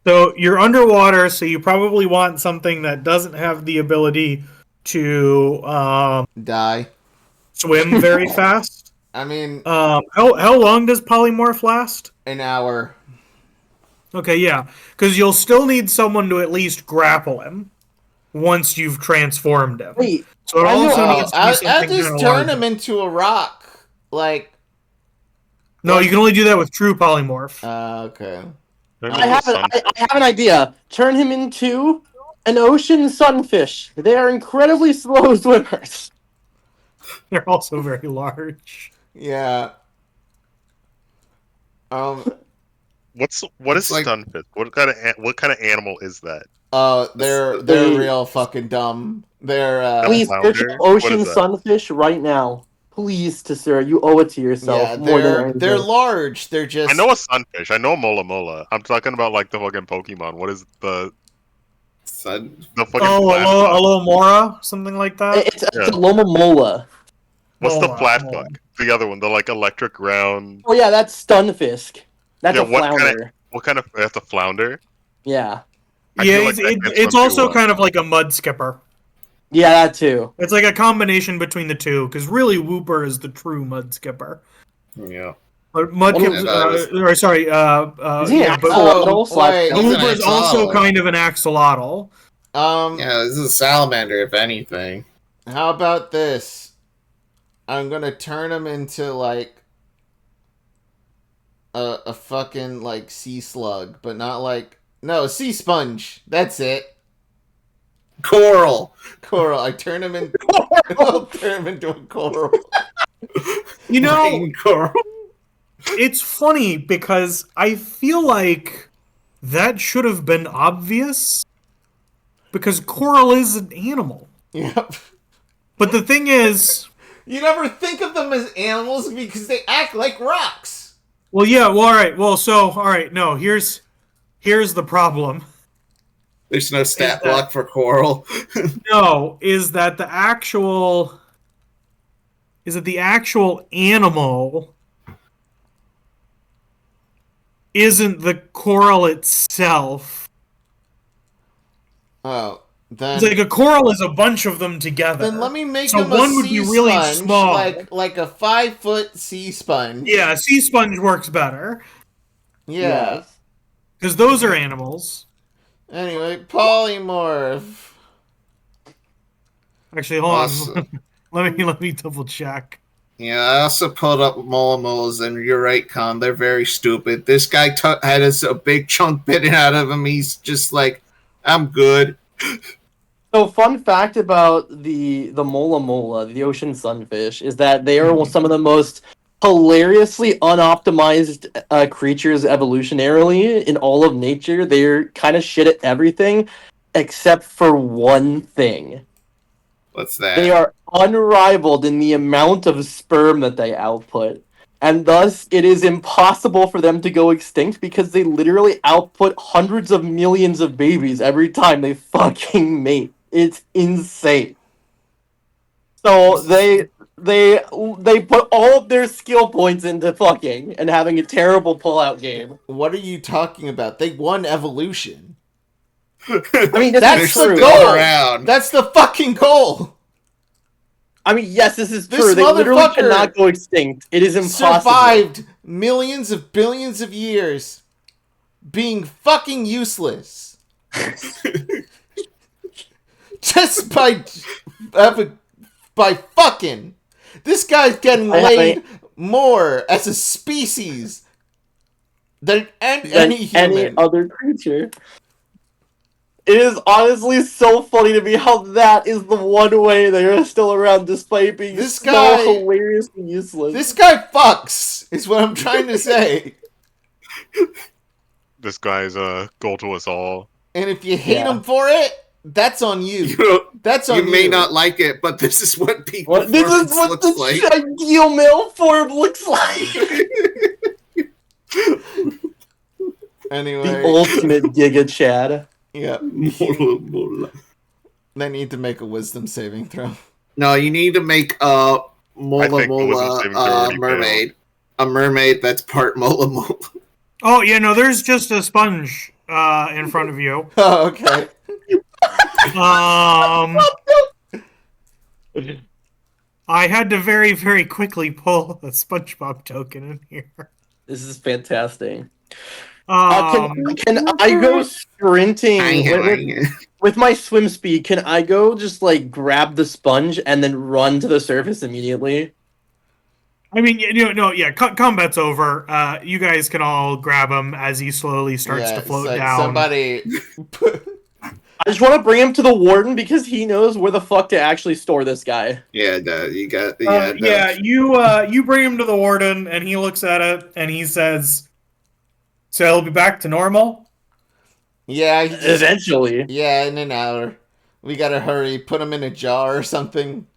So you're underwater, so you probably want something that doesn't have the ability to Die. swim very fast. I mean, how long does polymorph last? an hour. Okay, yeah, because you'll still need someone to at least grapple him once you've transformed him. Wait, so it also needs to be I'll something just kinda turn larger. him into a rock. Like... No, you can only do that with true polymorph. Okay. I have an idea. Turn him into an ocean sunfish. They are incredibly slow swimmers. They're also very large. Yeah. What is like- stunfish? What kind of animal is that? They're real fucking dumb. They're Please search flounder? up What ocean is that? sunfish right now. please, Tasura, you owe it to yourself Yeah, more than they're anything. large. They're just. I know a sunfish. I know Mola Mola. I'm talking about like the fucking Pokemon. What is the fucking flat bug? Alomora, something like that. It's Yeah. a Loma Mola. What's the Mola, flat Mola. bug? The other one, the like electric round. Oh yeah, that's Stunfisk. That's Yeah, a flounder. What kind of? That's a flounder. Yeah. I Yeah, feel like that can't it's swim too also well. kind of like a mud skipper. Yeah, that too. It's like a combination between the two, because really Wooper is the true mud skipper. Yeah. But Mudkip, Is he an but axolotl slash wait, skeleton? he's an Wooper is also axolotl. kind of an axolotl. Yeah, this is a salamander, if anything. How about this? I'm gonna turn him into like a fucking like sea slug, but not like a sea sponge. That's it. Coral. Coral. I turn him in. I'll turn him into a coral. You know, Rain coral. it's funny because I feel like that should have been obvious because coral is an animal. Yep. But the thing is, You never think of them as animals because they act like rocks. well, yeah, well, all right, no, here's the problem. There's no stat Is that- block for coral. No, is that the actual animal isn't the coral itself. Oh, then. It's like a coral is a bunch of them together. Then let me make So him a one would sea be really sponge, small. like a 5-foot sea sponge. Yeah, sea sponge works better Yeah. because those are animals. Anyway, polymorph. Actually, hold Awesome. on. let me double check. Yeah, I also pulled up Molamolas, and you're right, Con. They're very stupid. This guy had a big chunk bitten out of him. He's just like, I'm good. So, fun fact about the Mola Mola, the ocean sunfish, is that they are some of the most hilariously unoptimized creatures evolutionarily in all of nature. They're kind of shit at everything, except for one thing. What's that? They are unrivaled in the amount of sperm that they output. And thus, it is impossible for them to go extinct because they literally output hundreds of millions of babies every time they fucking mate. It's insane. So they put all of their skill points into fucking and having a terrible pullout game. What are you talking about? They won evolution. I mean, That's that's the true. goal. Around. That's the fucking goal. I mean, yes, this is This true. They literally motherfucker cannot go extinct. It is impossible. Survived millions of billions of years being fucking useless. Just by fucking. This guy's getting laid more as a species than any human. Any other creature. It is honestly so funny to me how that is the one way they are still around despite being This so guy- hilariously useless. This guy fucks, is what I'm trying to say. This guy's a goal to us all. And if you hate Yeah. him for it, that's on you. You That's on you. may not like it, but this is what peak This is performance what looks the like. ideal male form looks like. Anyway. The ultimate Giga Chad. Yeah. Mola, mola. They need to make a wisdom saving throw. No, you need to make a Mola think the wisdom Mola saving throw already mermaid. A mermaid that's part Mola Mola. Oh yeah, no, there's just a sponge in front of you. Oh, okay. I had to very, very quickly pull a SpongeBob token in here. This is fantastic. Um, Can I go sprinting with my swim speed? Can I go just like grab the sponge and then run to the surface immediately? I mean, no, yeah, combat's over. You guys can all grab him as he slowly starts to float down. Somebody. I just want to bring him to the warden because he knows where the fuck to actually store this guy. Yeah, you got. You bring him to the warden, and he looks at it, and he says, "So he'll be back to normal." Yeah, Eventually. Yeah, in an hour. We gotta hurry. Put him in a jar or something.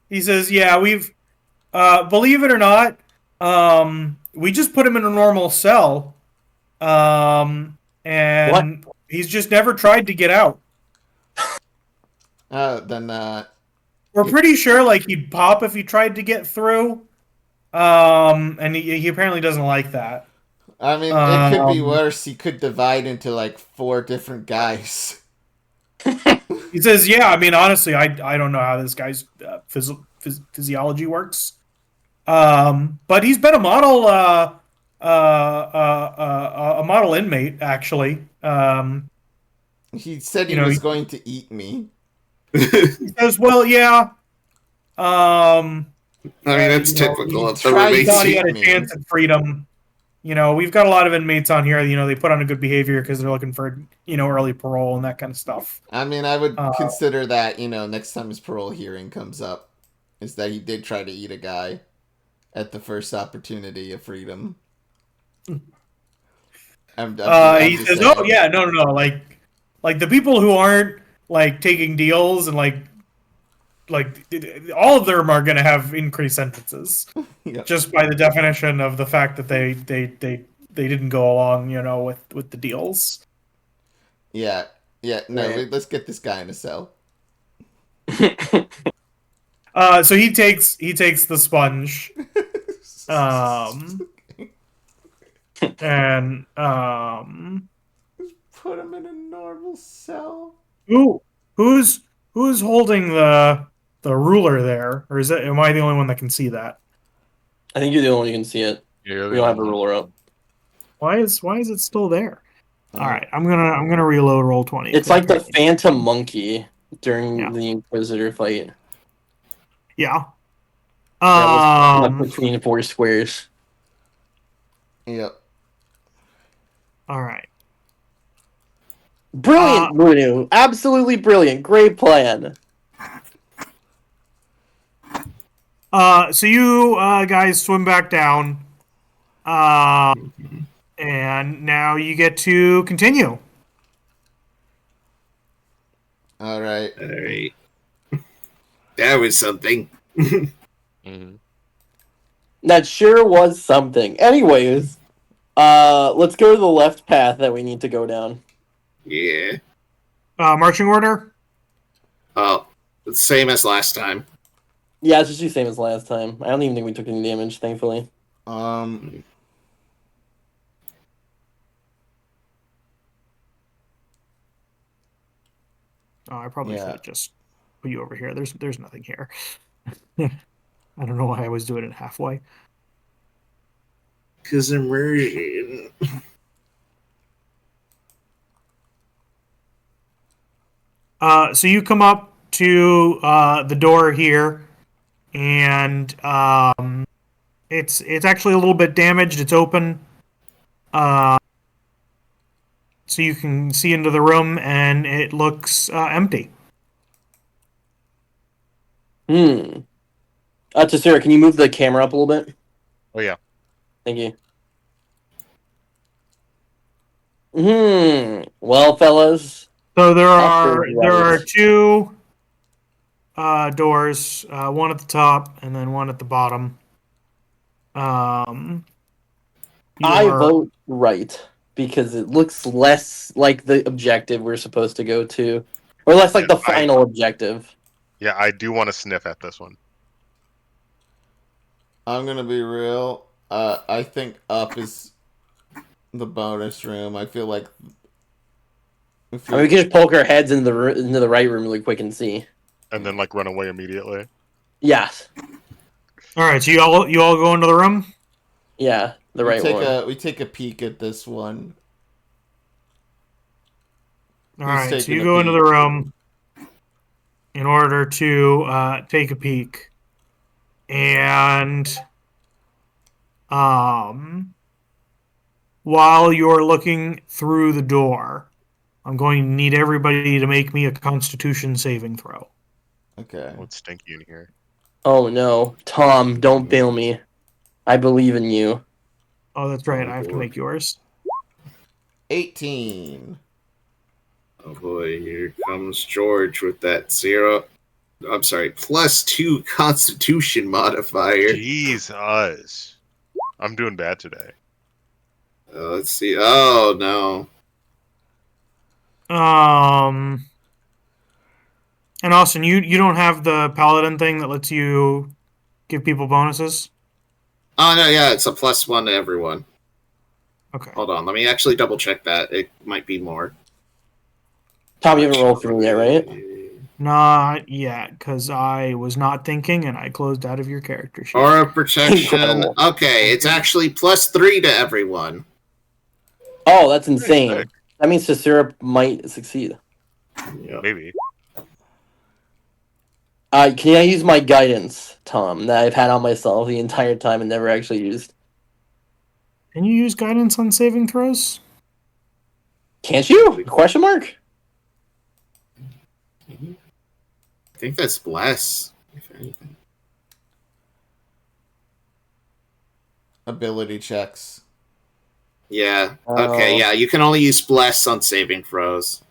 He says, "Yeah, Believe it or not, we just put him in a normal cell, and he's just never tried to get out. Then We're pretty sure like he'd pop if he tried to get through, and he apparently doesn't like that. I mean, it could be worse. He could divide into like 4 different guys. He says, "Yeah, I mean, honestly, I don't know how this guy's physiology works, but he's been a model inmate actually. He said he was going to eat me. He says, well, yeah. I mean, that's typical of the He thought he had a me. chance at freedom. We've got a lot of inmates on here. They put on a good behavior because they're looking for early parole and that kind of stuff. I mean, I would consider that next time his parole hearing comes up, is that he did try to eat a guy at the first opportunity of freedom. He says, "Oh yeah, no, like the people who aren't like taking deals and like all of them are going to have increased sentences, Yep. just by the definition of the fact that they didn't go along, with the deals." Yeah. No, let's get this guy in a cell. So he takes the sponge, and put him in a normal cell. who's holding the ruler there, or am I the only one that can see that? I think you're the only one who can see it. We don't have the ruler up. Why is it still there? All right, I'm gonna reload roll 20. It's like the phantom monkey during the Inquisitor fight. Yeah. Between 4 squares. Yep. All right. Brilliant, Lunu. Absolutely brilliant. Great plan. So you guys swim back down, and now you get to continue. All right. That was something. Mm-hmm. That sure was something. Anyways, let's go to the left path that we need to go down. Yeah. Marching order? Oh, the same as last time. Yeah, it's just the same as last time. I don't even think we took any damage, thankfully. Oh, I probably should just put you over here. There's nothing here. I don't know why I was doing it halfway. Because immersion. So you come up to the door here, and it's actually a little bit damaged. It's open, so you can see into the room, and it looks empty. Tasura, can you move the camera up a little bit? Oh yeah. Thank you. Well, fellas. So there are 2 doors, one at the top and then one at the bottom. I vote right because it looks less like the objective we're supposed to go to, or less like the final objective. Yeah, I do want to sniff at this one. I'm gonna be real. I think up is the bonus room. I feel like. We can just poke our heads into the right room really quick and see. And then run away immediately. Yes. All right, so you all go into the room. Yeah, the right one. We take a peek at this one. All right, so you go into the room in order to take a peek, and while you're looking through the door, I'm going to need everybody to make me a Constitution saving throw. Okay. What's stinky in here? Oh no, Tom! Don't fail me. I believe in you. Oh, that's right. I have to make yours. 18. Oh boy, here comes George with that 0. I'm sorry, +2 Constitution modifier. Jesus. I'm doing bad today. Let's see. Oh no. And Austin, you don't have the paladin thing that lets you give people bonuses? Oh no, yeah, it's a +1 to everyone. Okay. Hold on, let me actually double check that. It might be more. Tom, you haven't rolled for me yet, right? Not yet, because I was not thinking and I closed out of your character sheet. Aura protection. Incredible. Okay, it's actually +3 to everyone. Oh, that's insane. Sick. That means Tasura might succeed. Yeah. Maybe. Can I use my guidance, Tom, that I've had on myself the entire time and never actually used? Can you use guidance on saving throws? Can't you? Question mark? I think that's bless, if anything. Ability checks. Yeah. Okay, yeah, you can only use bless on saving throws.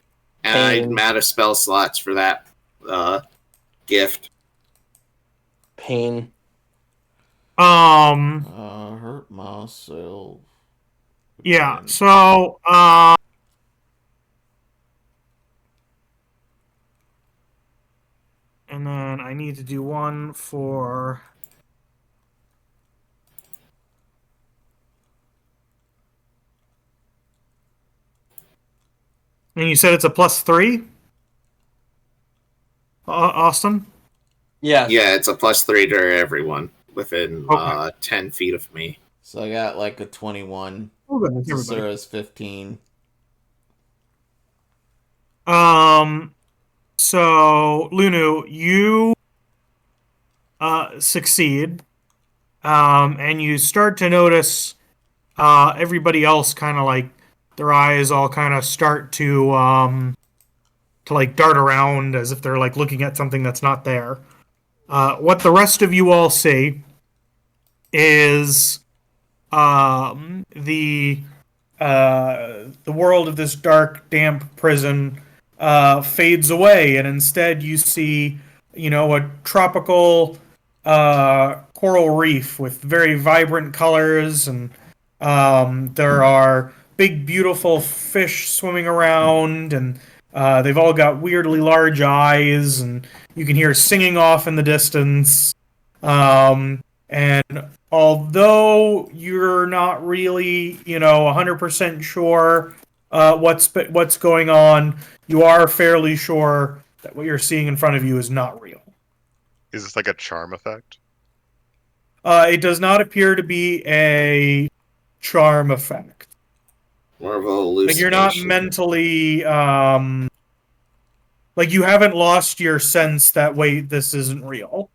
And I'm out of spell slots for that gift. Pain. Hurt myself. Yeah, Again. so and then I need to do one for and you said it's a +3? Austin? Yeah. Yeah, it's a +3 to everyone within Okay. 10 feet of me. So I got like a 21. Oh, goodness, everybody. Tasura's 15. So Lunu, you succeed, and you start to notice everybody else kind of like their eyes all kind of start to like dart around as if they're like looking at something that's not there. What the rest of you all see is the world of this dark, damp prison fades away, and instead you see, a tropical coral reef with very vibrant colors, and there are big, beautiful fish swimming around, and they've all got weirdly large eyes, and you can hear singing off in the distance. And although you're not really, 100% sure what's going on, you are fairly sure that what you're seeing in front of you is not real. Is this like a charm effect? It does not appear to be a charm effect. More of a Like hallucination. you're not mentally, like you haven't lost your sense that wait, this isn't real.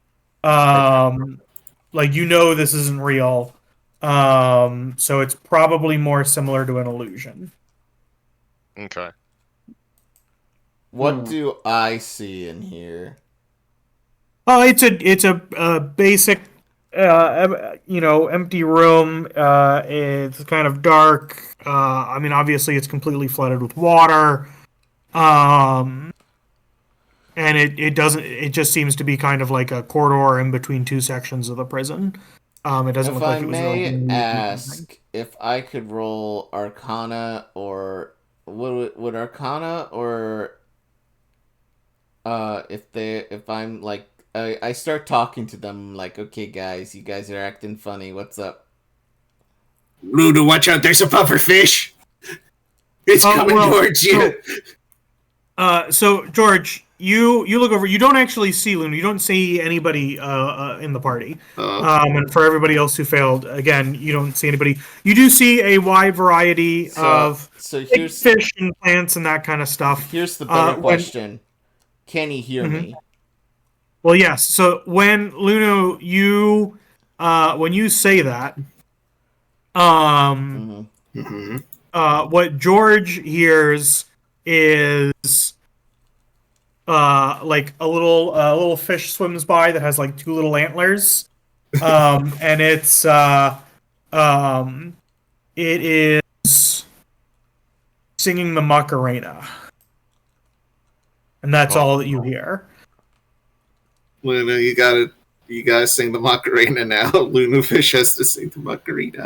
Like this isn't real. So it's probably more similar to an illusion. Okay. What do I see in here? It's a basic, empty room. It's kind of dark. Obviously it's completely flooded with water. And it doesn't. It just seems to be kind of like a corridor in between two sections of the prison. It doesn't If look I like it was may really ask, if I could roll Arcana or would Arcana or if I'm like I start talking to them like, okay guys, you guys are acting funny. What's up? Luna, watch out! There's a puffer fish. It's coming towards you. So George, you look over. You don't actually see Luna. You don't see anybody in the party. And for everybody else who failed, again, you don't see anybody. You do see a wide variety of here's fish and plants and that kind of stuff. Here's the better question: can he hear me? Well, yes. So when Luna, when you say that, what George hears is like a little fish swims by that has like two little antlers, and it is singing the Macarena, and that's all that you hear. Luna, you gotta sing the Macarena now. Lunu Fish has to sing the Macarena.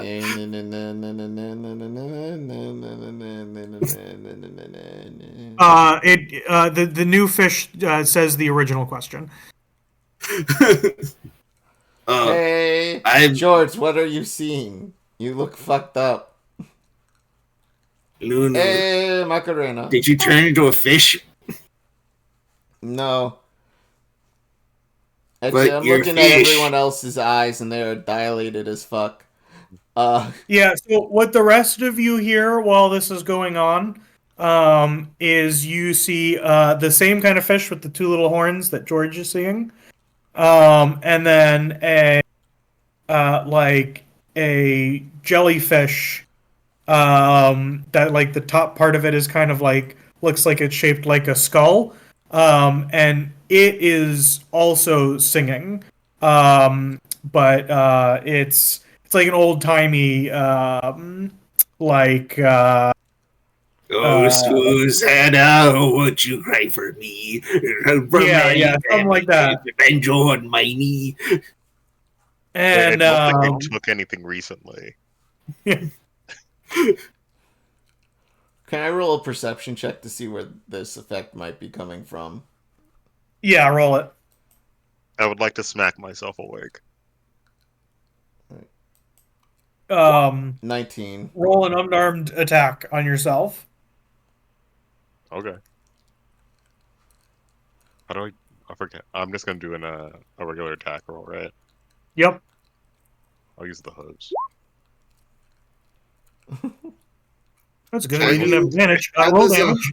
The new fish says the original question. Hey, George, what are you seeing? You look fucked up. Lunu, Hey, Macarena. did you turn into a fish? No. But Actually, I'm you're looking at fish. everyone else's eyes, and they are dilated as fuck. Yeah, so what the rest of you hear while this is going on is you see the same kind of fish with the two little horns that George is seeing. And then like a jellyfish that like the top part of it is kind of like looks like it's shaped like a skull. And it is also singing. But it's like an old timey like Susanna, won't you cry for me? yeah, something like that. Revenge on my knee. And I don't think they took anything recently. Can I roll a perception check to see where this effect might be coming from? yeah, roll it. I would like to smack myself awake. 19. Roll an unarmed attack on yourself. Okay. How do I forget. I'm just gonna do a regular attack roll, right? Yep. I'll use the hose. That's good. You didn't have advantage. Roll damage.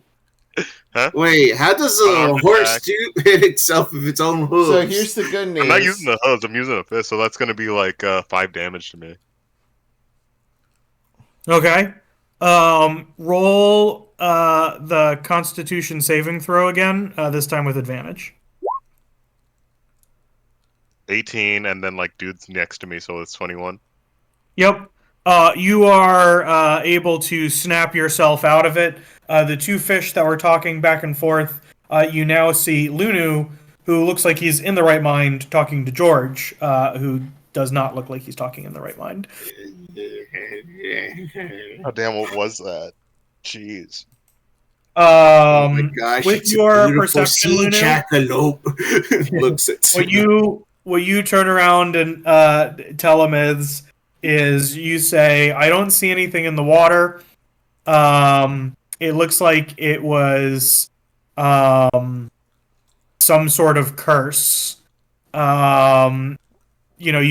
Huh? Wait, how does a Unarmed horse attack. hit itself with its own hooves? So here's the good news. I'm not using the hose, I'm using a fist, so that's gonna be like 5 damage to me. Okay. Roll the Constitution saving throw again. This time with advantage. 18, and then like dude's next to me, so it's 21. Yep. You are able to snap yourself out of it. The two fish that were talking back and forth, you now see Lunu, who looks like he's in the right mind, talking to George, who does not look like he's talking in the right mind. Oh damn, what was that? Jeez. Oh my gosh, with it's your a beautiful perception, sea Lunu, jackalope. Looks at what you turn around and tell him is you say, I don't see anything in the water. It looks like it was some sort of curse. You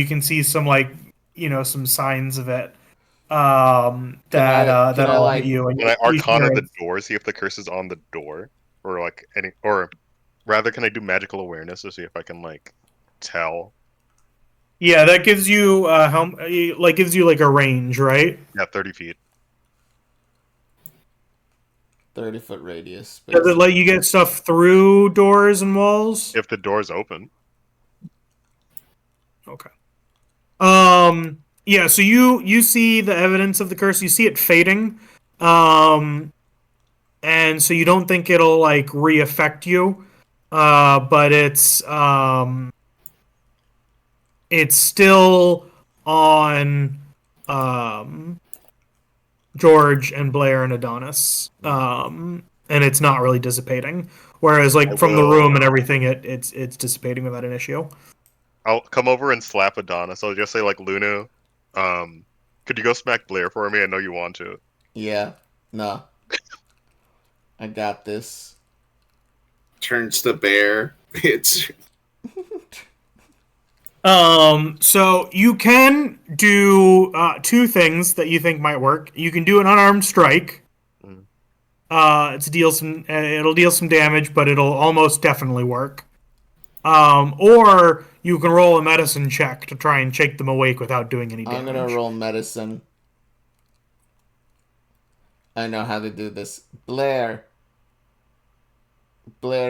can see some some signs of it. That'll hit you. Can I Arcana the door, see if the curse is on the door, or like any, or rather, can I do magical awareness to see if I can like tell? Yeah, that gives you gives you like a range, right? Yeah, 30 feet. 30-foot radius. Does it let you get stuff through doors and walls? If the door's open. Okay. Yeah, so you see the evidence of the curse, you see it fading. And so you don't think it'll like re-affect you. But it's still on George and Blair and Adonis. And it's not really dissipating. Whereas like from the room and everything it's dissipating without an issue. I'll come over and slap Adonis. I'll just say like, Lunu, could you go smack Blair for me? I know you want to. Yeah. No. I got this. Turns to bear. It's so you can do two things that you think might work. You can do an unarmed strike. It'll deal some damage, but it'll almost definitely work. Or you can roll a medicine check to try and shake them awake without doing any damage. I'm gonna roll medicine. I know how to do this. Blair,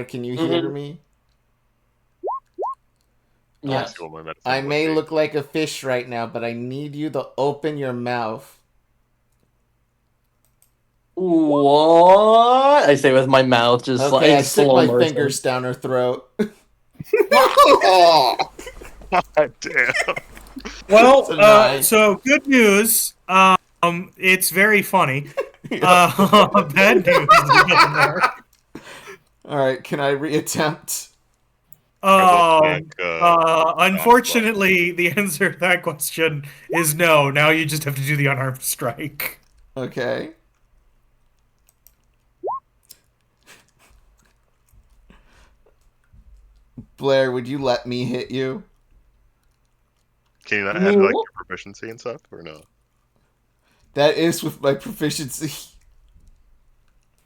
can you hear me? Yes. I may look like a fish right now, but I need you to open your mouth. What? I say with my mouth just Okay, I like stick slow my motion. fingers down her throat. Oh, God damn. Well, It's a 9. so good news. It's very funny. Bad news is getting there. Alright, can I reattempt? I will smack, Unfortunately, the answer to that question is no. Now you just have to do the unarmed strike. Okay. Blair, would you let me hit you? Can you not You add mean like what? your proficiency and stuff, or no? That is with my proficiency.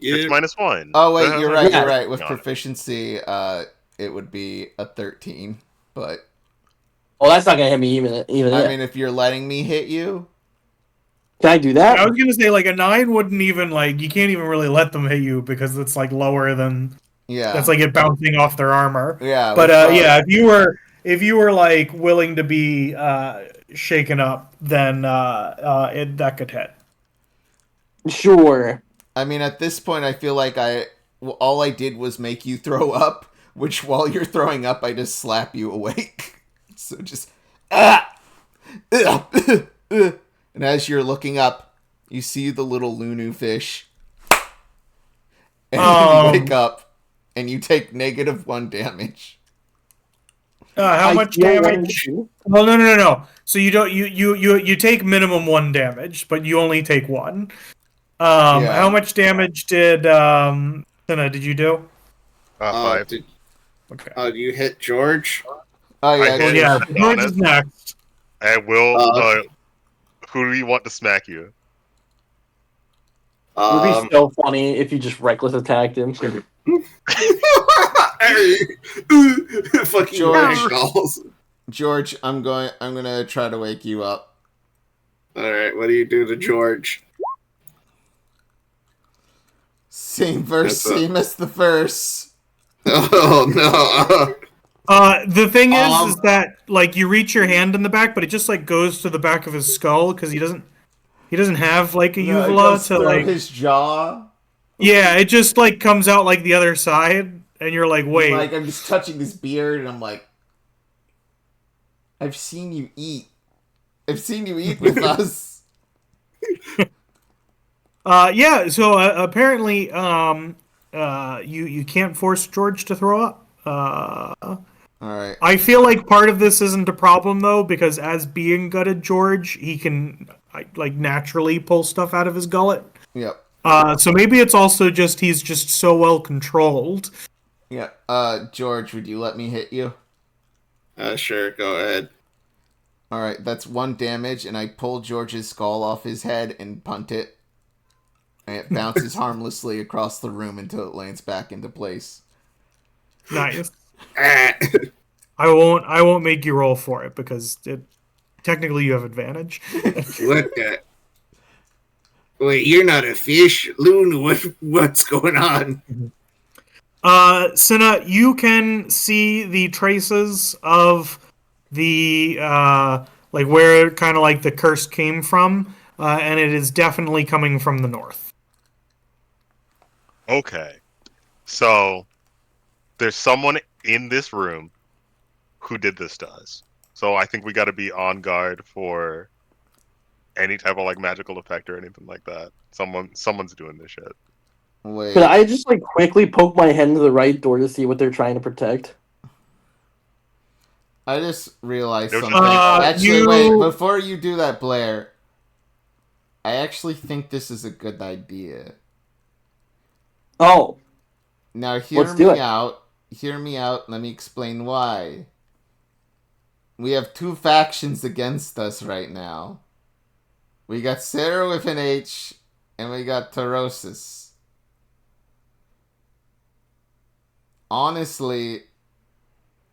It's -1. Oh wait, That you're has, right. like, You're right. With on it. proficiency, it would be a 13. But Oh, that's not gonna hit me even. I Yet. mean, if you're letting me hit you, Can I do I that? was gonna say like a 9 wouldn't even like you can't even really let them hit you because it's like lower than yeah, that's like it bouncing off their armor. yeah. But with, yeah, if you were like willing to be shaken up, then that could hit. Sure. I mean, at this point, I feel like all I did was make you throw up. Which, while you're throwing up, I just slap you awake. So just and as you're looking up, you see the little Lunu fish, and you wake up, and you take -1 damage. How I much feel damage? like- Well, no. So you don't you take minimum 1 damage, but you only take 1. Yeah. How much damage did Cinna, did you do? 5. Okay. you hit George? Oh yeah, I hit Yeah, Adonis. George is next. I will. Uh, Who do you want to smack you? It would be so funny if you just reckless attacked him. Fucking George. ragdolls. George, I'm gonna try to wake you up. Alright, what do you do to George? Same verse, That's same as the verse. Oh no. The thing Um, is that like you reach your hand in the back, but it just like goes to the back of his skull because he doesn't have like a No, it uvula goes to through like. his jaw. Yeah, it just like comes out like the other side, and you're like, wait. Like I'm just touching his beard, and I'm like, I've seen you eat. I've seen you eat with us. Yeah. So apparently, you can't force George to throw up. All right. I feel like part of this isn't a problem though, because as being gutted George, he can like naturally pull stuff out of his gullet. Yep. So maybe it's also just he's just so well controlled. Yep. George, would you let me hit you? Sure, go ahead. All right. That's 1 damage, and I pull George's skull off his head and punt it. And it bounces harmlessly across the room until it lands back into place. Nice. Ah. I won't make you roll for it because technically you have advantage. What the? Wait, you're not a fish, Loon. What's going on? Cinna, you can see the traces of the like where kind of like the curse came from, and it is definitely coming from the north. Okay. So there's someone in this room who did this to us. So I think we got to be on guard for any type of like magical effect or anything like that. Someone's doing this shit. Wait. Could I just like quickly poke my head into the right door to see what they're trying to protect? I just realized It was something. just- Actually, wait. Before you do that, Blair, I actually think this is a good idea. Oh, Now, hear Let's do me it. out. Hear me out. Let me explain why. We have 2 factions against us right now. We got Sarah with an H, and we got Taurosis. Honestly,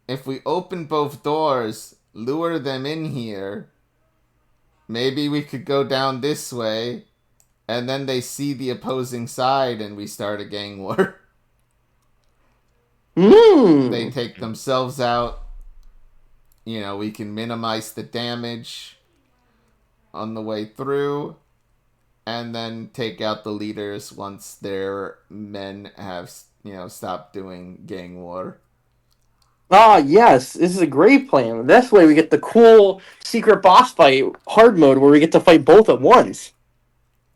if we open both doors, lure them in here, maybe we could go down this way, and then they see the opposing side, and we start a gang war. They take themselves out. You know, we can minimize the damage on the way through, and then take out the leaders once their men have, stopped doing gang war. Ah, yes, this is a great plan. This way we get the cool secret boss fight hard mode where we get to fight both at once.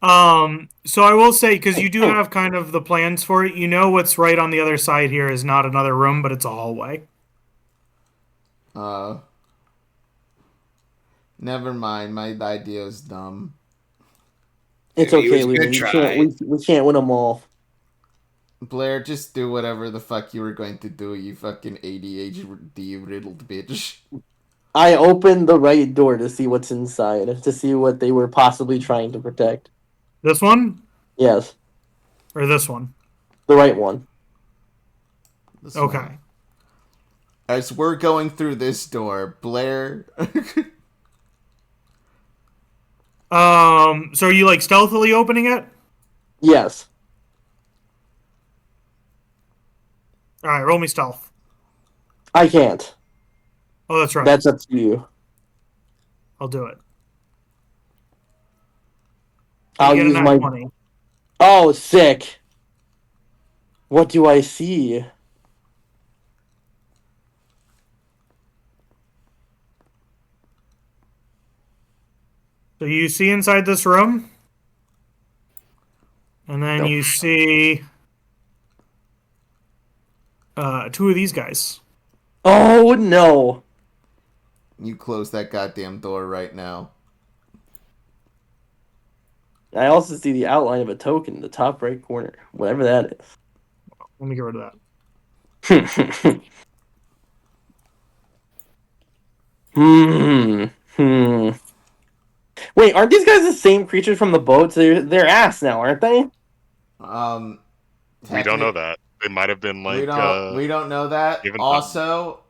So I will say, because you do have kind of the plans for it, you know what's right on the other side here is not another room, but it's a hallway. Never mind. My idea is dumb. It's Maybe it okay, was a good we try. we can't win them all. Blair, just do whatever the fuck you were going to do, you fucking ADHD riddled bitch. I opened the right door to see what's inside, to see what they were possibly trying to protect. This one? Yes, Or this one? the right one. This Okay. one. As we're going through this door, Blair... So are you like stealthily opening it? Yes. Alright, roll me stealth. I can't. Oh, that's right. That's up to you. I'll do it. I'll You get a use nat my... 20. Oh, sick. What do I see? So you see inside this room, and then Nope. you see two of these guys. Oh, no. You close that goddamn door right now. I also see the outline of a token in the top right corner, whatever that Let me get rid of that. is. Wait, aren't these guys the same creatures from the boats? They're ass now, aren't they? We don't know that. It might have been like we don't know that. even Also,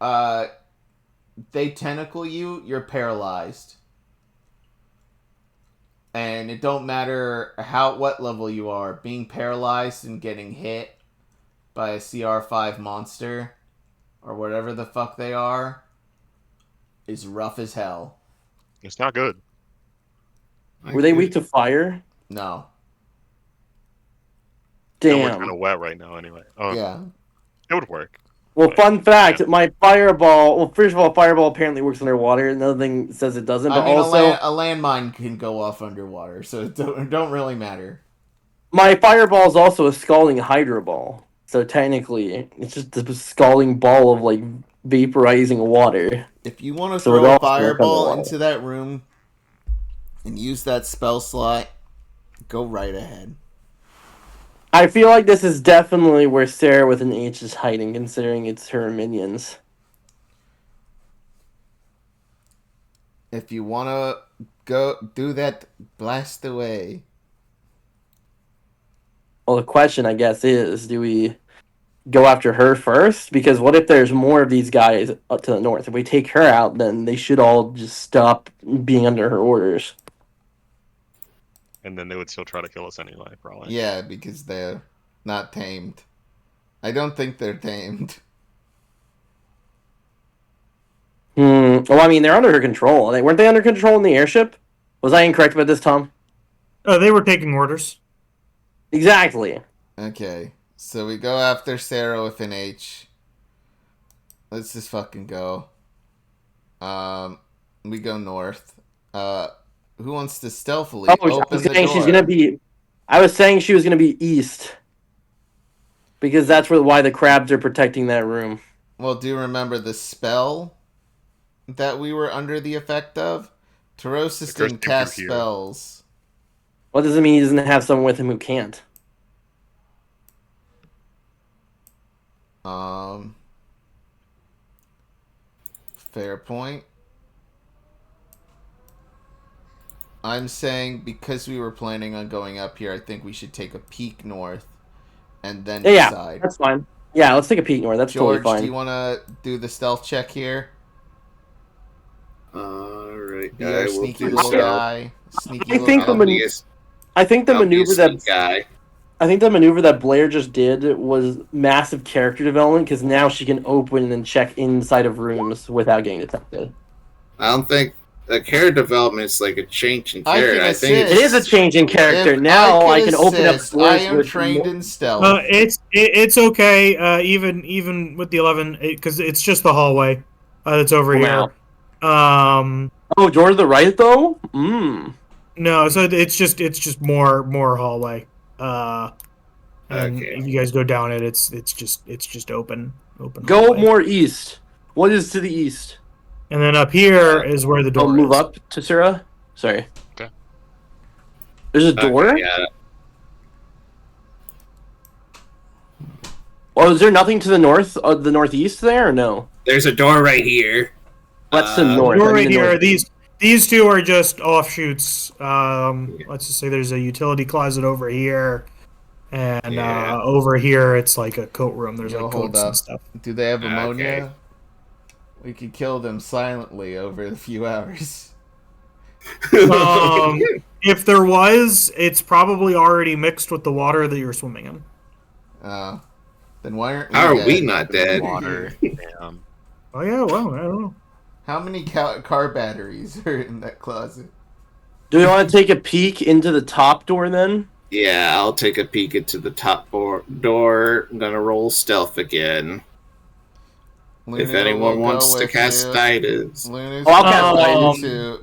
they tentacle you, you're paralyzed. And it don't matter what level you are, being paralyzed and getting hit by a CR5 monster or whatever the fuck they are is rough as hell. It's not good. Were they weak to fire? No. And we're Damn. kind of wet right now anyway. Oh, Yeah. it would work. Well, fun fact, Yeah. my fireball... Well, first of all, fireball apparently works underwater. Another thing says it doesn't, but I mean, also... a landmine can go off underwater, so it don't really matter. My fireball is also a scalding hydro ball. So technically, it's just a scalding ball of, like, vaporizing water. If you want to So it throw a also works fireball underwater. into that room and use that spell slot, go right ahead. I feel like this is definitely where Sarah with an H is hiding, considering it's her minions. If you want to go do that, blast away. Well, the question, I guess, is, do we go after her first? Because what if there's more of these guys up to the north? If we take her out, then they should all just stop being under her orders. And then they would still try to kill us anyway, probably. Yeah, because they're not tamed. I don't think they're tamed. Well, I mean, they're under her control. Weren't they under control in the airship? Was I incorrect about this, Tom? They were taking orders. Exactly. Okay, so we go after Sarah with an H. Let's just fucking go. We go north. Who wants to stealthily open the door? I was saying she was gonna be east. Because that's why the crabs are protecting that room. Well, do you remember the spell that we were under the effect of? Tarosis didn't cast spells. What does it mean he doesn't have someone with him who can't? Fair point. I'm saying because we were planning on going up here, I think we should take a peek north and then decide. Yeah, that's fine. Yeah, let's take a peek north. That's George, totally fine. do you want to do the stealth check here? Alright, Be our sneaky little guy. Sneaky I think little the guy. I think the maneuver that guy. I think the maneuver that Blair just did was massive character development because now she can open and check inside of rooms without getting detected. I don't think the character development is like a change in I character. can I think assist. It is a change in character. If Now I can open up assist, doors I am with trained more- in stealth. It's okay. Even with the 11, because it's just the hallway that's over Wow. here. Oh, door to the right though. No, so it's just more hallway. And Okay. if you guys go down it, it's just open Go hallway. more east. What is to the east? And then up here is where the door Oh, move is. up, Tasura. Sorry. Okay. There's a door. Yeah. Oh, is there nothing to the north, the northeast there, or no? There's a door right here. That's the north. Door I mean right the here. northeast. These two are just offshoots. Let's just say there's a utility closet over here, and Yeah. over here it's like a coat room. There's Yo, like hold coats up. and stuff. Do they have ammonia? Okay. We could kill them silently over a few hours. If there was, it's probably already mixed with the water that you're swimming in. Then why aren't we How are dead? we not dead? Water. Damn. Oh yeah, well, I don't know. How many car batteries are in that closet? Do we want to take a peek into the top door then? Yeah, I'll take a peek into the top door. I'm gonna roll stealth again. Luna If anyone will wants go to with cast you. guidance. Luna's Oh, I'll cast going guidance.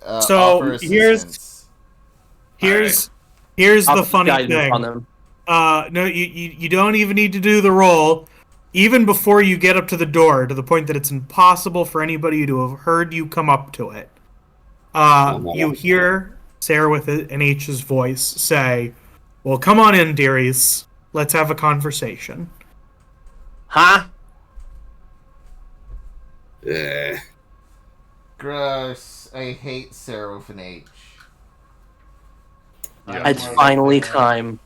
to So, offer here's- assistance. Here's I'll the put funny guidance thing. on them. No, you don't even need to do the roll. Even before you get up to the door, to the point that it's impossible for anybody to have heard you come up to it, you hear Sarah with an H's voice say, "Well, come on in, dearies. Let's have a conversation." Huh? Gross. I hate Sarah with an H. Yeah. It's finally time.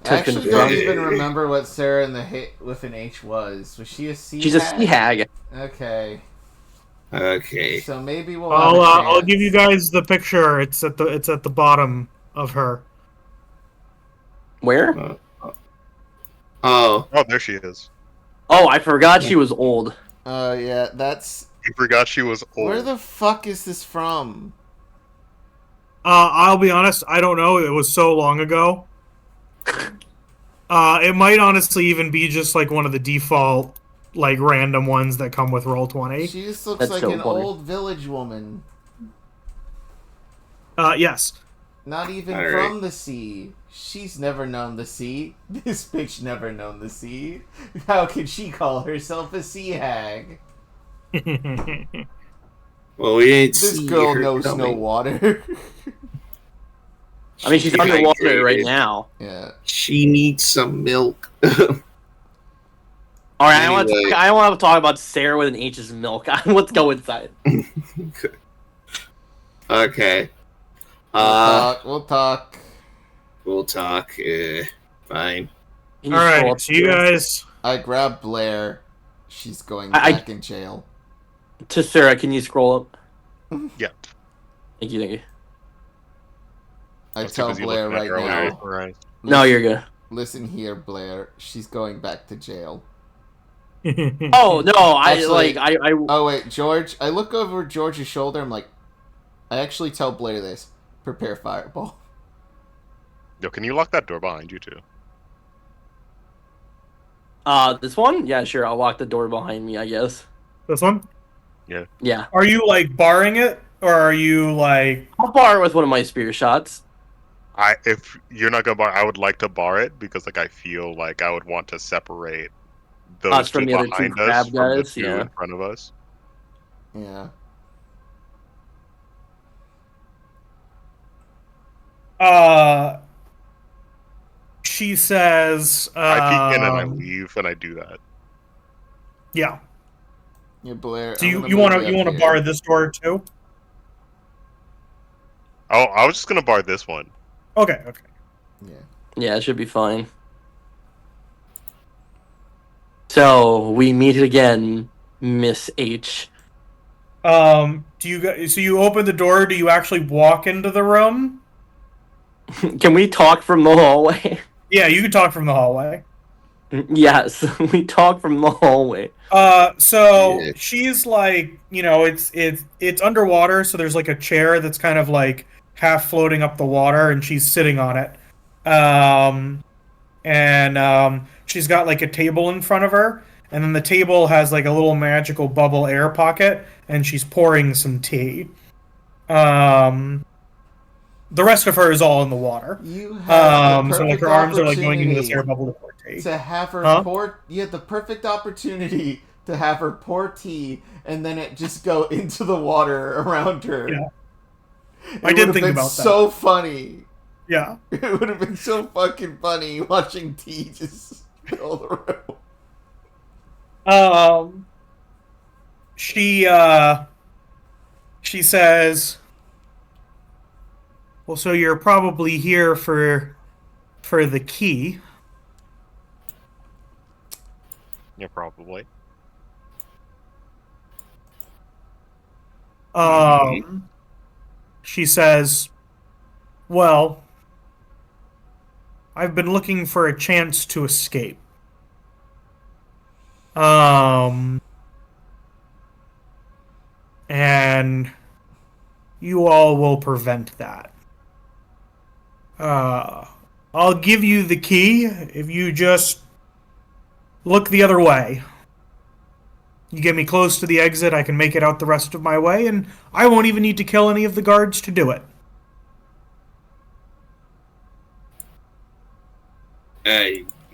I actually confirm. don't even remember what Sarah in the with an H was. Was she a sea She's a hag? sea hag. Okay. Okay. So maybe we'll have a I'll chance. give you guys the picture. It's at the bottom of her. Where? Oh, Oh, there she is. Oh, I forgot she was old. Yeah, that's... You forgot she was old. Where the fuck is this from? I'll be honest, I don't know. It was so long ago. It might honestly even be just like one of the default, like random ones that come with Roll20. She just looks That's like so an funny. old village woman. Yes. Not even Alright. from the sea. She's never known the sea. This bitch never known the sea. How could she call herself a sea hag? well, we didn't This see girl her knows no coming. water. I mean, she's underwater right now. Yeah. She needs some milk. All right, Anyway. I want to talk about Sarah with an H's milk. Let's go inside. Okay. We'll talk. We'll talk. Fine. Can All you scroll right, up so you to- guys. I grab Blair. She's going I- back in jail. to Sarah. Can you scroll up? Yeah. Thank you. Thank you. I was too tell busy Blair looking at right her now. eyes. No, you're good. Listen here, Blair. She's going back to jail. Oh no, Actually- I Oh wait, George. I look over George's shoulder. I'm like, I actually tell Blair this. Prepare fireball. Yo, can you lock that door behind you too? this one? Yeah, sure. I'll lock the door behind me, I guess. This one? Yeah. Are you like barring it, or are you like? I'll bar it with one of my spear shots. If you're not gonna bar, I would like to bar it because like I feel like I would want to separate those Us two from the other two behind crab us from the guys, two yeah. in front of us. Yeah. She says. I peek in and I leave, and I do that. Yeah. Yeah, Blair. So I'm you gonna want move to up here. bar this door too? Oh, I was just gonna bar this one. Okay. Okay. Yeah. Yeah, it should be fine. So we meet again, Miss H. Do you guys? So you open the door. Do you actually walk into the room? Can we talk from the hallway? Yeah, you can talk from the hallway. Yes, we talk from the hallway. So Yeah. she's like, it's underwater, so there's like a chair that's kind of like half floating up the water, and she's sitting on it. And she's got like a table in front of her, and then the table has like a little magical bubble air pocket, and she's pouring some tea. Um, the rest of her is all in the water. You had the So like perfect her arms are like going into this opportunity air bubble to pour tea. to have her Huh? pour. You had the perfect opportunity to have her pour tea and then it just go into the water around her. Yeah. It I did would have think been about so funny. Yeah. It would have been so fucking funny watching tea just fill the room. She says, "Well, so you're probably here for the key." Yeah, probably. She says, "Well, I've been looking for a chance to escape. And you all will prevent that. I'll give you the key if you just look the other way. You get me close to the exit, I can make it out the rest of my way, and I won't even need to kill any of the guards to do it."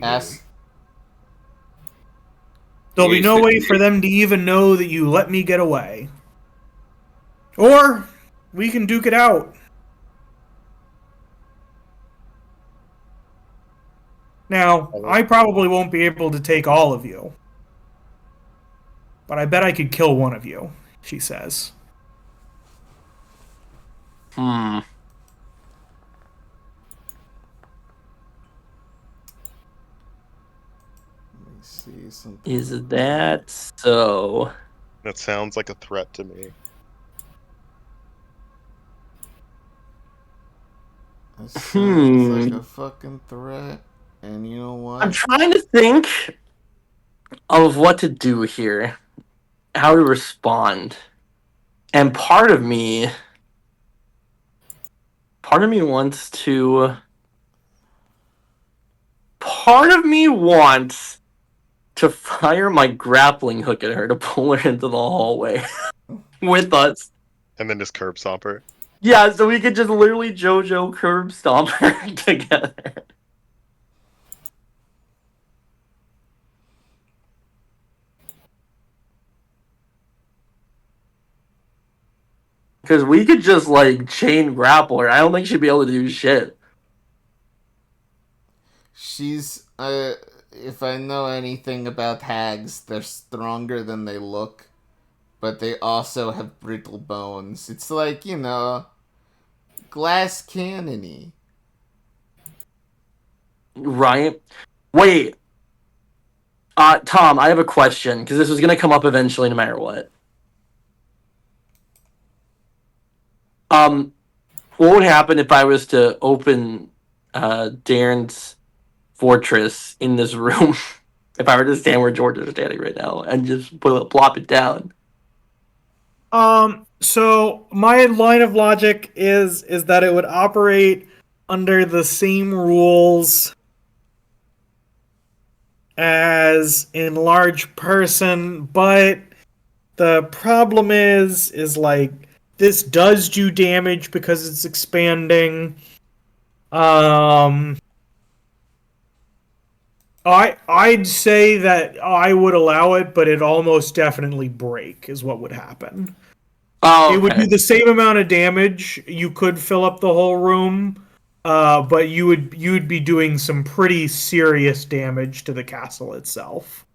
Ask. There'll be no way for them to even know that you let me get away. Or we can duke it out. Now, I probably won't be able to take all of you. But I bet I could kill one of you, she says. Hmm. Let me see something. Is that so? That sounds like a threat to me. That sounds like a fucking threat. And you know what? I'm trying to think of what to do here, how to respond, and part of me wants to. Part of me wants to fire my grappling hook at her to pull her into the hallway with us. And then just curb stomp her. Yeah, so we could just literally JoJo curb stomp her together. Because we could just, like, chain grapple her. I don't think she'd be able to do shit. She's, if I know anything about hags, they're stronger than they look, but they also have brittle bones. It's like, glass cannon-y. Right? Wait. Tom, I have a question, because this was going to come up eventually no matter what. What would happen if I was to open Darren's fortress in this room? If I were to stand where George is standing right now and just plop it down? So my line of logic is that it would operate under the same rules as enlarge person, but the problem is like this does do damage because it's expanding. I'd say that I would allow it, but it'd almost definitely break is what would happen. Oh, okay. It would do the same amount of damage. You could fill up the whole room, but you'd be doing some pretty serious damage to the castle itself.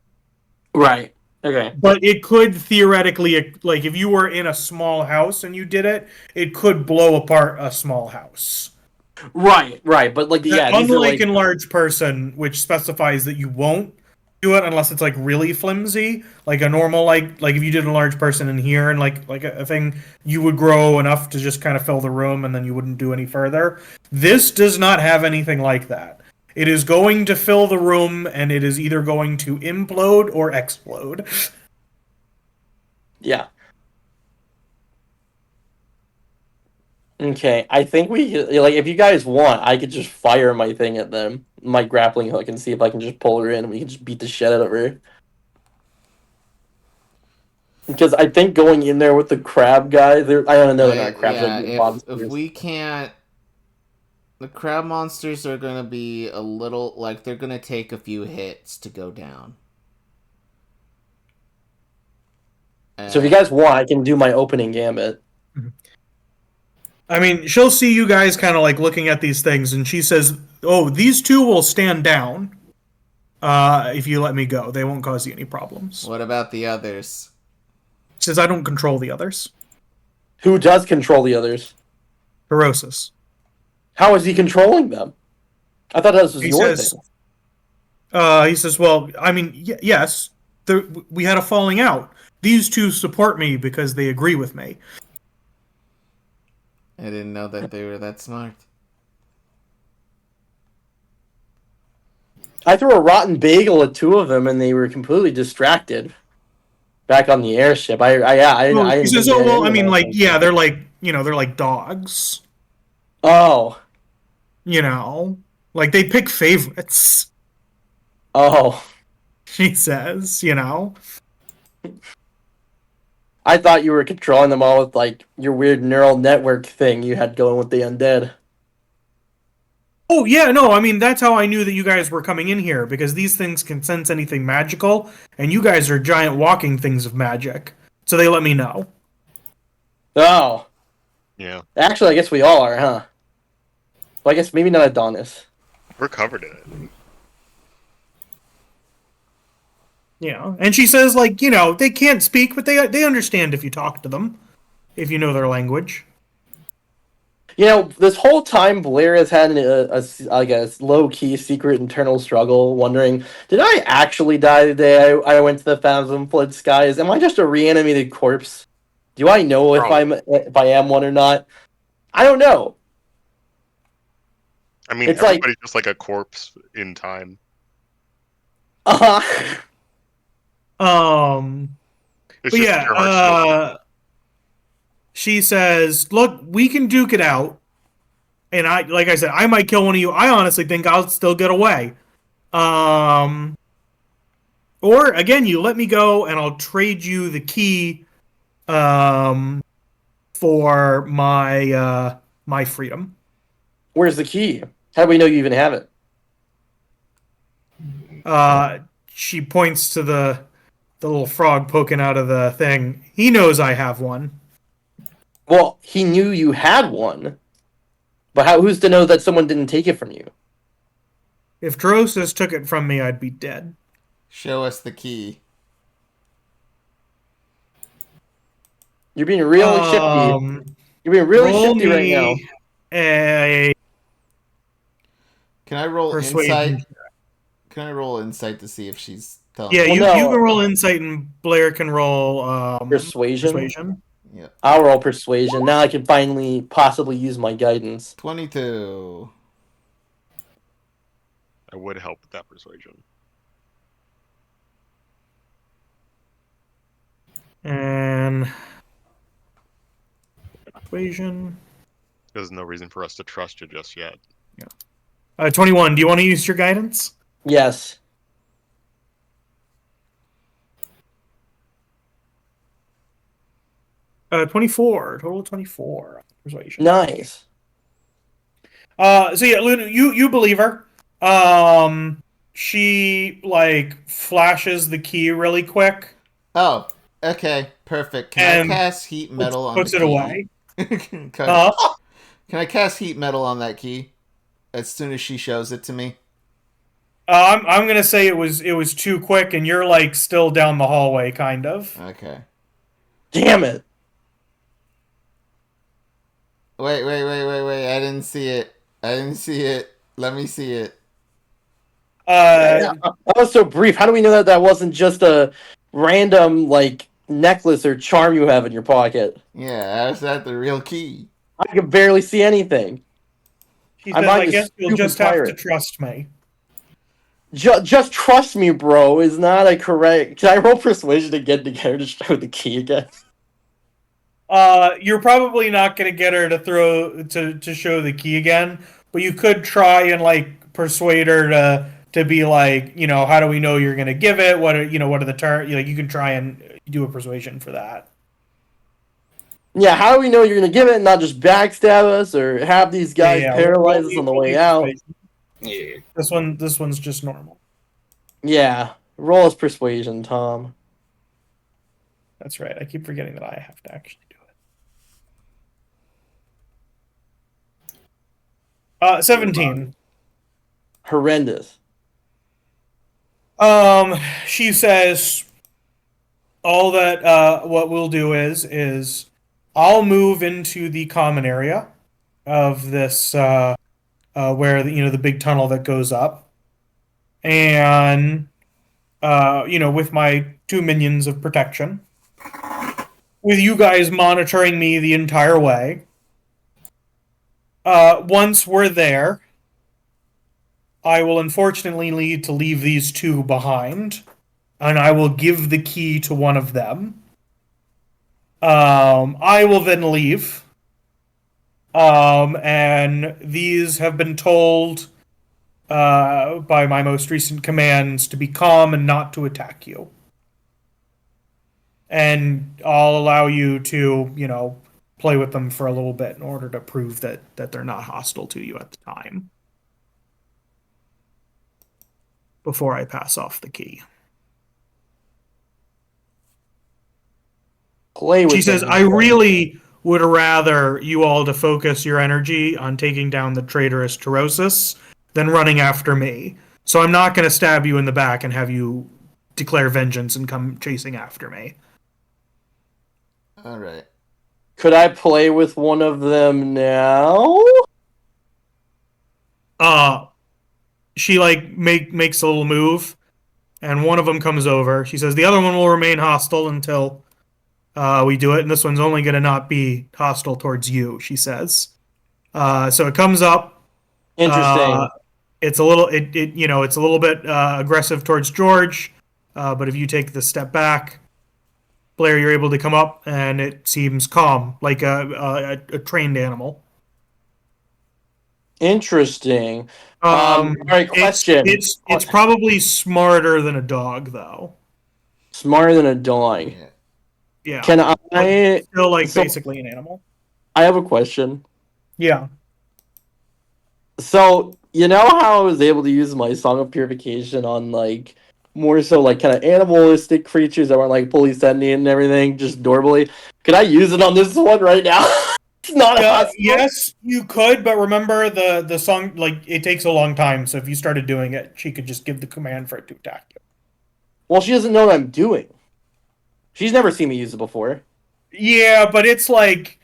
Right. Okay. But it could theoretically, like, if you were in a small house and you did it, it could blow apart a small house. Right. But, like, yeah. Unlike enlarged person, which specifies that you won't do it unless it's, like, really flimsy. Like a normal, like if you did a large person in here and, like a thing, you would grow enough to just kind of fill the room and then you wouldn't do any further. This does not have anything like that. It is going to fill the room, and it is either going to implode or explode. Yeah. Okay, I think if you guys want, I could just fire my thing at them, my grappling hook, and see if I can just pull her in, and we can just beat the shit out of her. Because I think going in there with the crab guy, I don't know, they're not crabs. If we can't, the crab monsters are gonna be a little they're gonna take a few hits to go down. So if you guys want, I can do my opening gambit. I mean, she'll see you guys kind of looking at these things, and she says, "Oh, these two will stand down if you let me go. They won't cause you any problems." What about the others? Says, "I don't control the others." Who does control the others? Herosis. How is he controlling them? I thought that was your thing. He says, "Well, I mean, yes, we had a falling out. These two support me because they agree with me." I didn't know that they were that smart. I threw a rotten bagel at two of them, and they were completely distracted. Back on the airship, I He says, "Oh well, I mean, they're they're like dogs. Oh, they pick favorites." Oh, she says, I thought you were controlling them all with your weird neural network thing you had going with the undead. Oh, yeah, no, I mean, that's how I knew that you guys were coming in here, because these things can sense anything magical, and you guys are giant walking things of magic. So they let me know. Oh. Yeah. Actually, I guess we all are, huh? Well, I guess maybe not Adonis. We're covered in it. Yeah, and she says, they can't speak, but they understand if you talk to them, if you know their language. This whole time Blair has had a low-key secret internal struggle, wondering, did I actually die the day I went to the Phantom Flood Skies? Am I just a reanimated corpse? Do I know if I am one or not? I don't know. I mean, everybody's just like a corpse in time. Uh-huh. It's just she says, "Look, we can duke it out, and like I said, I might kill one of you. I honestly think I'll still get away. Or again, you let me go, and I'll trade you the key, for my freedom." Where's the key? How do we know you even have it? She points to the little frog poking out of the thing. He knows I have one. Well, he knew you had one, but who's to know that someone didn't take it from you? If Drosis took it from me, I'd be dead. Show us the key. You're being really shifty. You're being really shifty right now. Can I roll persuasion. insight? Can I roll insight to see if she's telling me? You can roll insight, and Blair can roll persuasion. Yeah. I'll roll persuasion. Now I can finally possibly use my guidance. 22. I would help with that persuasion. And persuasion. There's no reason for us to trust you just yet. Yeah. 21. Do you want to use your guidance? Yes. 24. Total 24. Persuasion. Nice. So yeah, Lunu, you believe her. She flashes the key really quick. Oh, okay, perfect. Can I cast heat metal on the key? Puts it away. Can I cast heat metal on that key as soon as she shows it to me? I'm gonna say it was too quick, and you're still down the hallway, kind of. Okay. Damn it! Wait! I didn't see it. Let me see it. That was so brief. How do we know that wasn't just a random necklace or charm you have in your pocket? Yeah, how's that the real key? I can barely see anything. She says, "I guess you'll just have to trust me." Just trust me, bro, is not a correct... Can I roll persuasion to get together to show the key again? You're probably not going to get her to show the key again, but you could try and like persuade her to be like, how do we know you're going to give it? What are the terms? You can try and do a persuasion for that. Yeah, how do we know you're going to give it and not just backstab us or have these guys paralyze us on the way out? Yeah. This one's just normal. Yeah, roll as persuasion, Tom. That's right. I keep forgetting that I have to actually do it. 17. Horrendous. She says, all that what we'll do is I'll move into the common area of this where the big tunnel that goes up, and with my 2 minions of protection, with you guys monitoring me the entire way. Once we're there, I will unfortunately need to leave these 2 behind, and I will give the key to one of them. I will then leave. And these have been told by my most recent commands to be calm and not to attack you. And I'll allow you to, play with them for a little bit in order to prove that they're not hostile to you at the time. Before I pass off the key. She says, I really would rather you all to focus your energy on taking down the traitorous Tyrosus than running after me. So I'm not going to stab you in the back and have you declare vengeance and come chasing after me. All right. Could I play with one of them now? She makes a little move, and one of them comes over. She says the other one will remain hostile until we do it, and this one's only going to not be hostile towards you, she says. So it comes up. Interesting. It's a little it's a little bit aggressive towards George, but if you take the step back, Blair, you're able to come up, and it seems calm, like a trained animal. Interesting. All right, question. It's probably smarter than a dog, though. Smarter than a dog. Yeah. Can I still basically an animal? I have a question. Yeah. So you know how I was able to use my Song of Purification on more so kind of animalistic creatures that weren't fully sentient and everything, just normally? Could I use it on this one right now? It's not yes, you could, but remember the song, it takes a long time, so if you started doing it, she could just give the command for it to attack you. Well, she doesn't know what I'm doing. She's never seen me use it before. Yeah, but it's like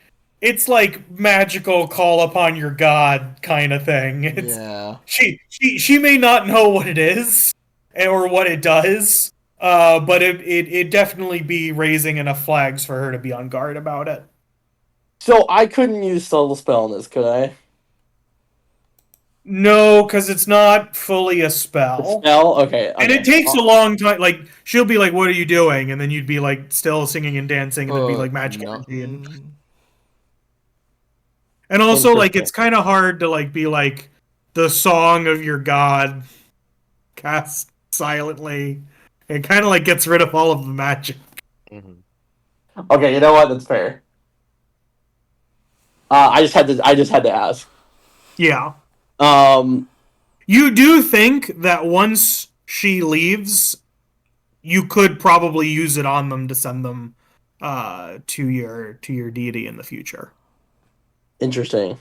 magical call upon your god kind of thing. Yeah. She may not know what it is or what it does, but it definitely be raising enough flags for her to be on guard about it. So I couldn't use Subtle Spell on this, could I? No, because it's not fully a spell. Okay. And it takes a long time. She'll be like, "What are you doing?" And then you'd be still singing and dancing, and it'd be magic energy. And also, it's kind of hard to be the song of your god cast silently. It kind of gets rid of all of the magic. Mm-hmm. Okay, you know what? That's fair. I just had to ask. Yeah. You do think that once she leaves, you could probably use it on them to send them to your deity in the future. Interesting.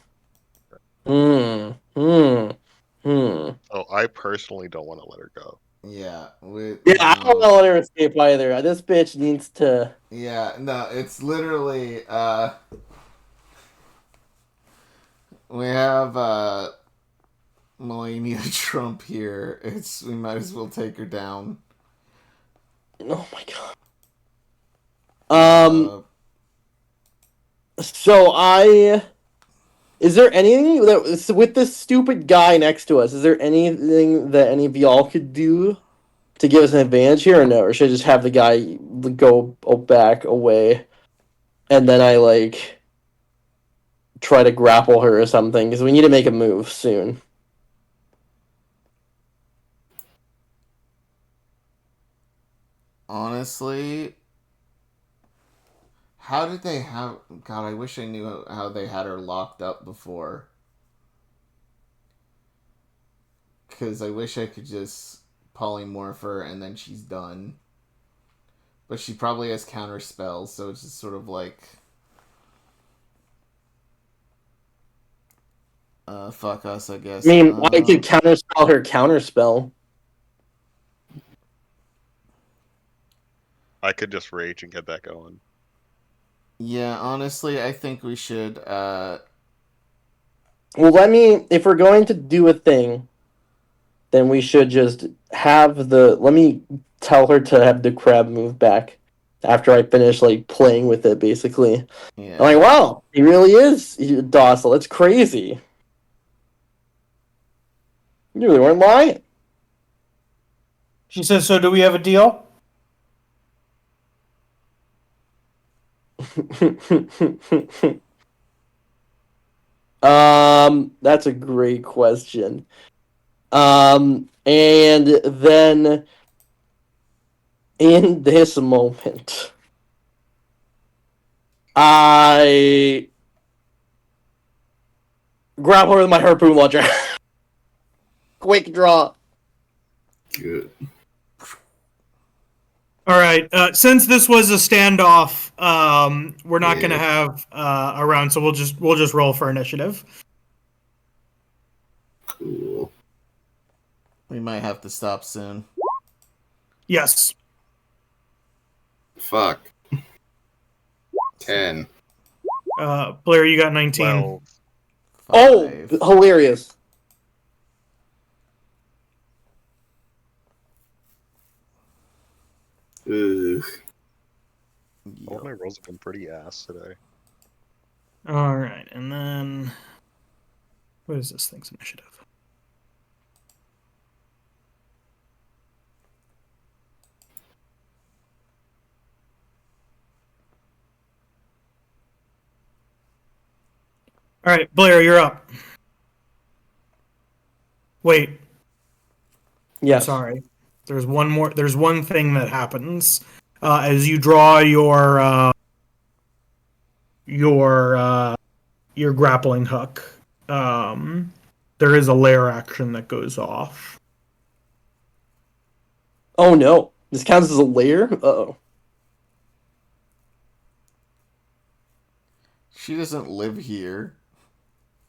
Oh, I personally don't want to let her go. Yeah. I don't want to let her escape either. This bitch needs to... Yeah, no, it's literally... we have Melania Trump here. We might as well take her down. Oh my god. So Is there anything that with this stupid guy next to us? Is there anything that any of y'all could do to give us an advantage here, or no? Or should I just have the guy go back away, and then I like try to grapple her or something? Because we need to make a move soon. Honestly, how did they have... God, I wish I knew how they had her locked up before. Because I wish I could just polymorph her and then she's done. But she probably has counter spells, so it's just sort of like... fuck us, I guess. I mean, I could counterspell her counterspell. I could just rage and get that going. Yeah, honestly, I think we should, Well, if we're going to do a thing, then we should just have let me tell her to have the crab move back after I finish, like, playing with it, basically. Yeah. I'm like, wow, he really is docile. That's crazy. You really weren't lying. She says, so do we have a deal? That's a great question. And then in this moment, I grapple her with my harpoon launcher. Quick draw. Good. All right. Since this was a standoff, we're not going to have a round, so we'll just roll for initiative. Cool. We might have to stop soon. Yes. Fuck. 10. Blair, you got 19. Well, Oh, hilarious. Ugh. all my rolls have been pretty ass today. All right, and then what is this thing's initiative? All right, Blair, you're up. Wait. Yes. Sorry. There's one more. There's one thing that happens as you draw your grappling hook. There is a lair action that goes off. Oh no. This counts as a layer? Uh-oh. She doesn't live here.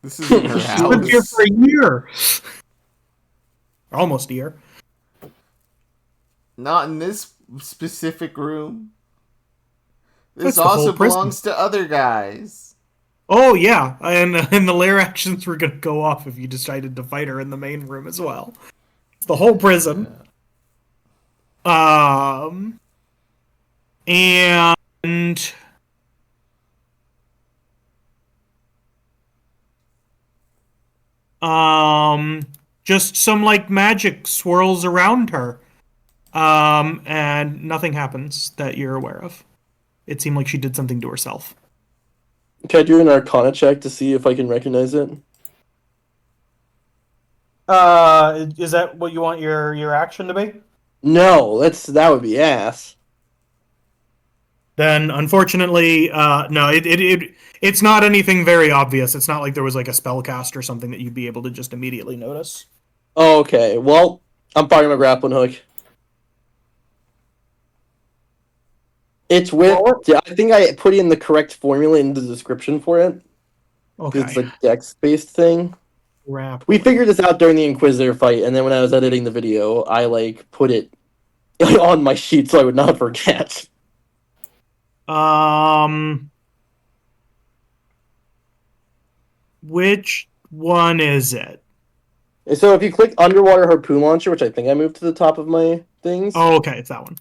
This isn't her She's been here house. for a year. Almost a year. Not in this specific room. This That's the whole also prison. belongs to other guys. Oh yeah, and the lair actions were gonna go off if you decided to fight her in the main room as well. It's the whole prison. And just some like magic swirls around her. And nothing happens that you're aware of. It seemed like she did something to herself. Can I do an Arcana check to see if I can recognize it? Is that what you want your action to be? No, that would be ass. Then, unfortunately, no. It's not anything very obvious. It's not like there was like a spell cast or something that you'd be able to just immediately notice. Oh, okay, well, I'm firing my grappling hook. It's with... I think I put in the correct formula in the description for it. Okay. It's a dex-based thing. Wrap. We figured this out during the Inquisitor fight, and then when I was editing the video, I, like, put it on my sheet so I would not forget. Which one is it? So if you click Underwater Harpoon Launcher, which I think I moved to the top of my things... Oh, okay, it's that one.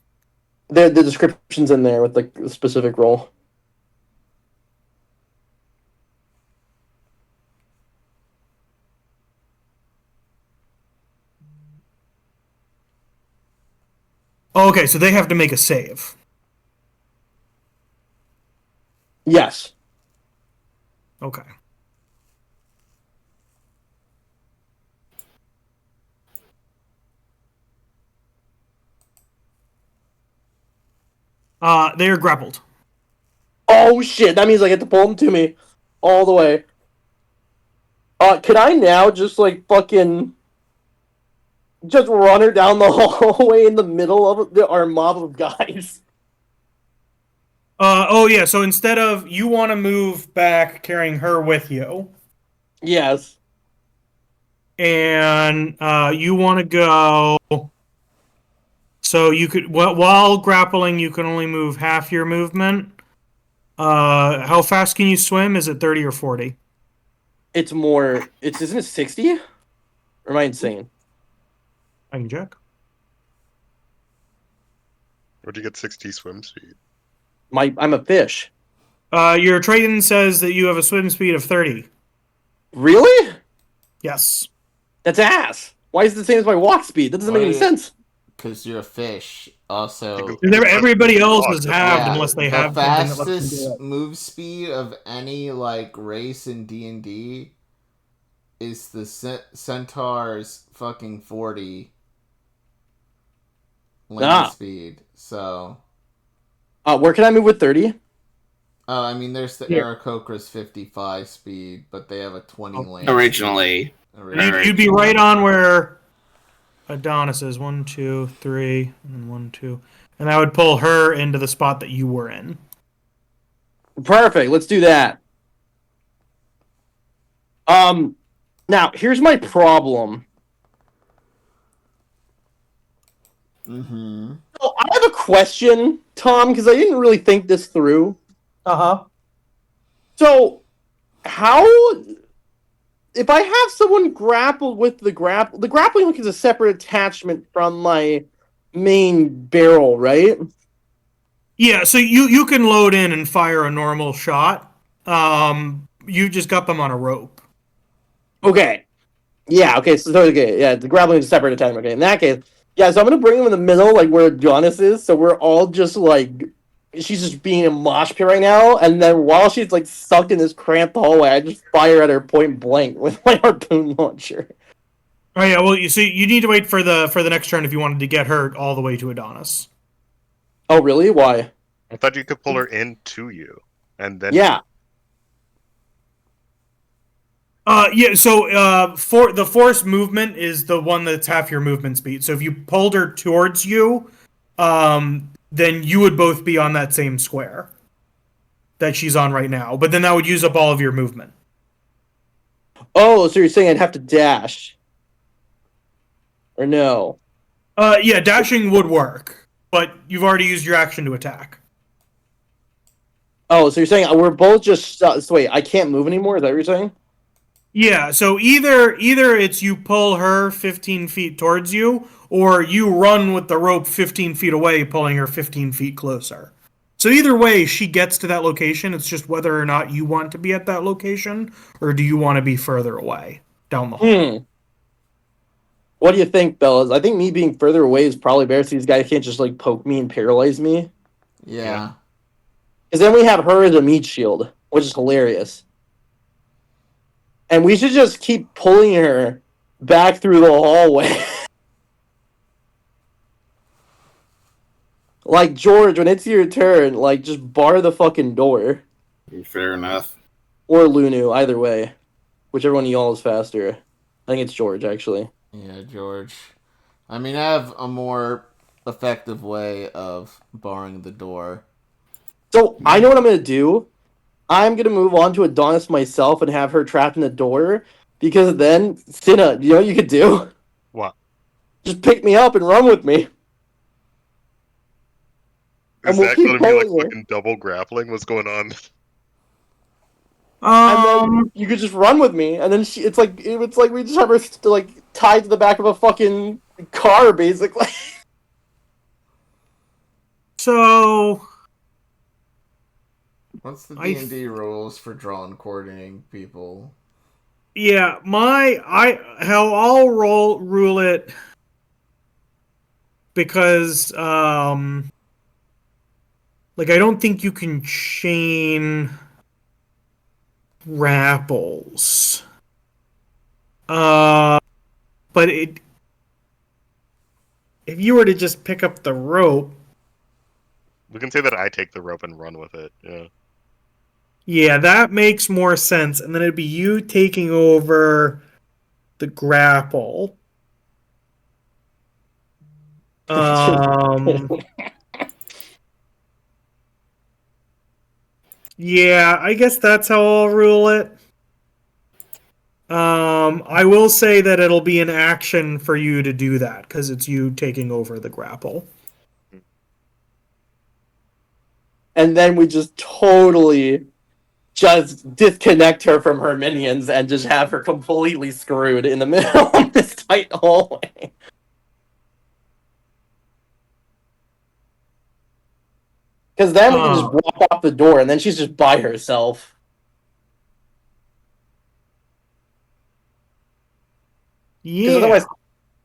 The description's in there with, like, the specific role. Oh, okay, so they have to make a save. Yes. Okay. They are grappled. Oh shit! That means I get to pull them to me all the way. Can I now just like fucking just run her down the hallway in the middle of our mob of guys? Oh yeah, so instead of you want to move back carrying her with you, Yes. and you want to go. So you could while grappling, you can only move half your movement. How fast can you swim? Is it 30 or 40? It's more. Isn't it 60? Or am I insane? I can check. Where'd you get 60 swim speed? I'm a fish. Your Triton says that you have a swim speed of 30. Really? Yes. That's ass. Why is it the same as my walk speed? That doesn't make any sense. Because you're a fish. Also, Everybody else is halved yeah, unless they the have something that lets them do fastest it. move speed of any like race in D&D is the centaur's fucking 40 land speed. So, where can I move with 30? I mean, there's the Aarakocra's 55 speed, but they have a 20 land originally. speed. You'd be right on where Adonis is. 1, 2, 3, and 1, 2. And that would pull her into the spot that you were in. Perfect. Let's do that. Now here's my problem. Mm-hmm. So I have a question, Tom, because I didn't really think this through. Uh-huh. So, how if I have someone grapple with the grappling hook is a separate attachment from my main barrel, right? Yeah, so you can load in and fire a normal shot. You just got them on a rope. Okay. Yeah, okay, so okay, yeah, the grappling is a separate attachment. Okay, in that case, yeah, so I'm gonna bring him in the middle, like where Jonas is, so we're all just like she's just being a mosh pit right now, and then while she's like stuck in this cramped hallway, I just fire at her point blank with my harpoon launcher. Oh yeah, well you see you need to wait for the next turn if you wanted to get her all the way to Adonis. Oh really? Why? I thought you could pull her into you, and then Yeah. Yeah, so for the force movement is the one that's half your movement speed. So if you pulled her towards you, then you would both be on that same square that she's on right now. But then that would use up all of your movement. Oh, so you're saying I'd have to dash? Or no? Yeah, dashing would work, but you've already used your action to attack. Oh, so you're saying we're both just so wait, I can't move anymore? Is that what you're saying? Yeah, so either it's you pull her 15 feet towards you, or you run with the rope 15 feet away, pulling her 15 feet closer. So either way, she gets to that location. It's just whether or not you want to be at that location, or do you want to be further away down the hall. What do you think, fellas? I think me being further away is probably better, so these guys can't just like poke me and paralyze me. Yeah. Because then we have her as a meat shield, which is hilarious. And we should just keep pulling her back through the hallway. Like, George, when it's your turn, like, just bar the fucking door. Fair enough. Or Lunu, either way. Whichever one of y'all is faster. I think it's George, actually. Yeah, George. I mean, I have a more effective way of barring the door. So, I know what I'm going to do. I'm going to move on to Adonis myself and have her trapped in the door. Because then, Cinna, you know what you could do? What? Just pick me up and run with me. Is we'll that keep going to be like pulling her. fucking double grappling? What's going on? And then you could just run with me, and then it's like we just have her like tied to the back of a fucking car, basically. So What's the D&D rules for draw and quartering people? yeah, how I'll rule it because like I don't think you can chain grapples. But if you were to just pick up the rope, We can say that I take the rope and run with it. Yeah. yeah, that makes more sense. And then it'd be you taking over the grapple. Yeah, I guess that's how I'll rule it. I will say that it'll be an action for you to do that because it's you taking over the grapple. And then we just totally just disconnect her from her minions and just have her completely screwed in the middle of this tight hallway. Because then we can just walk off the door and then she's just by herself. Yeah. Otherwise,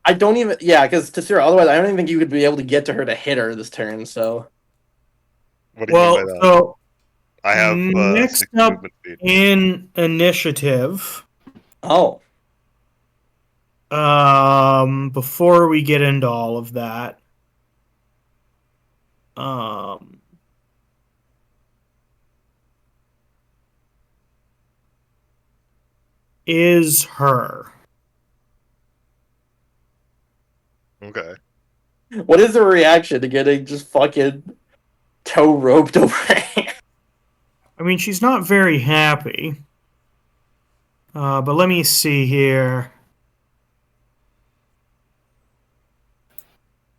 I don't even. Yeah, because Tasura, otherwise, I don't even think you would be able to get to her to hit her this turn, so. What do you mean by that? So I have next 6 up movement speed. in initiative. Oh. Before we get into all of that, is her. Okay. What is the reaction to getting just fucking toe roped over here? I mean, she's not very happy. But let me see here.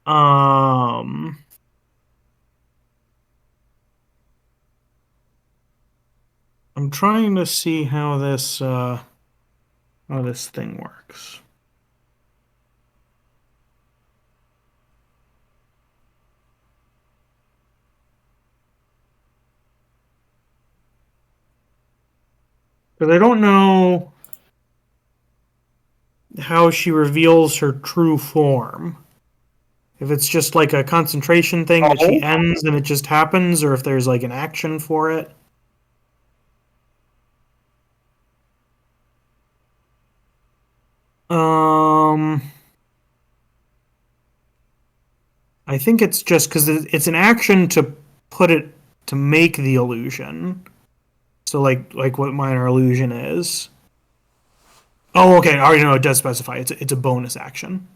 I'm trying to see how this thing works. Because I don't know how she reveals her true form. If it's just like a concentration thing that she ends and it just happens, or if there's like an action for it. I think it's just because it's an action to put it to make the illusion. So like what minor illusion is. Oh, okay. I already know it does specify. It's a bonus action.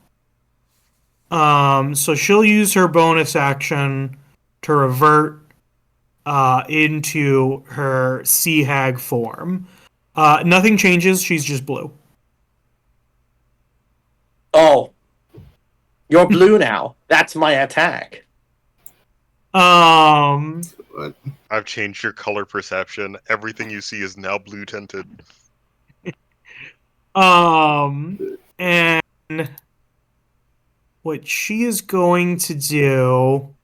So she'll use her bonus action to revert into her sea hag form. Nothing changes. She's just blue. Oh. You're blue now. That's my attack. I've changed your color perception. Everything you see is now blue tinted. And what she is going to do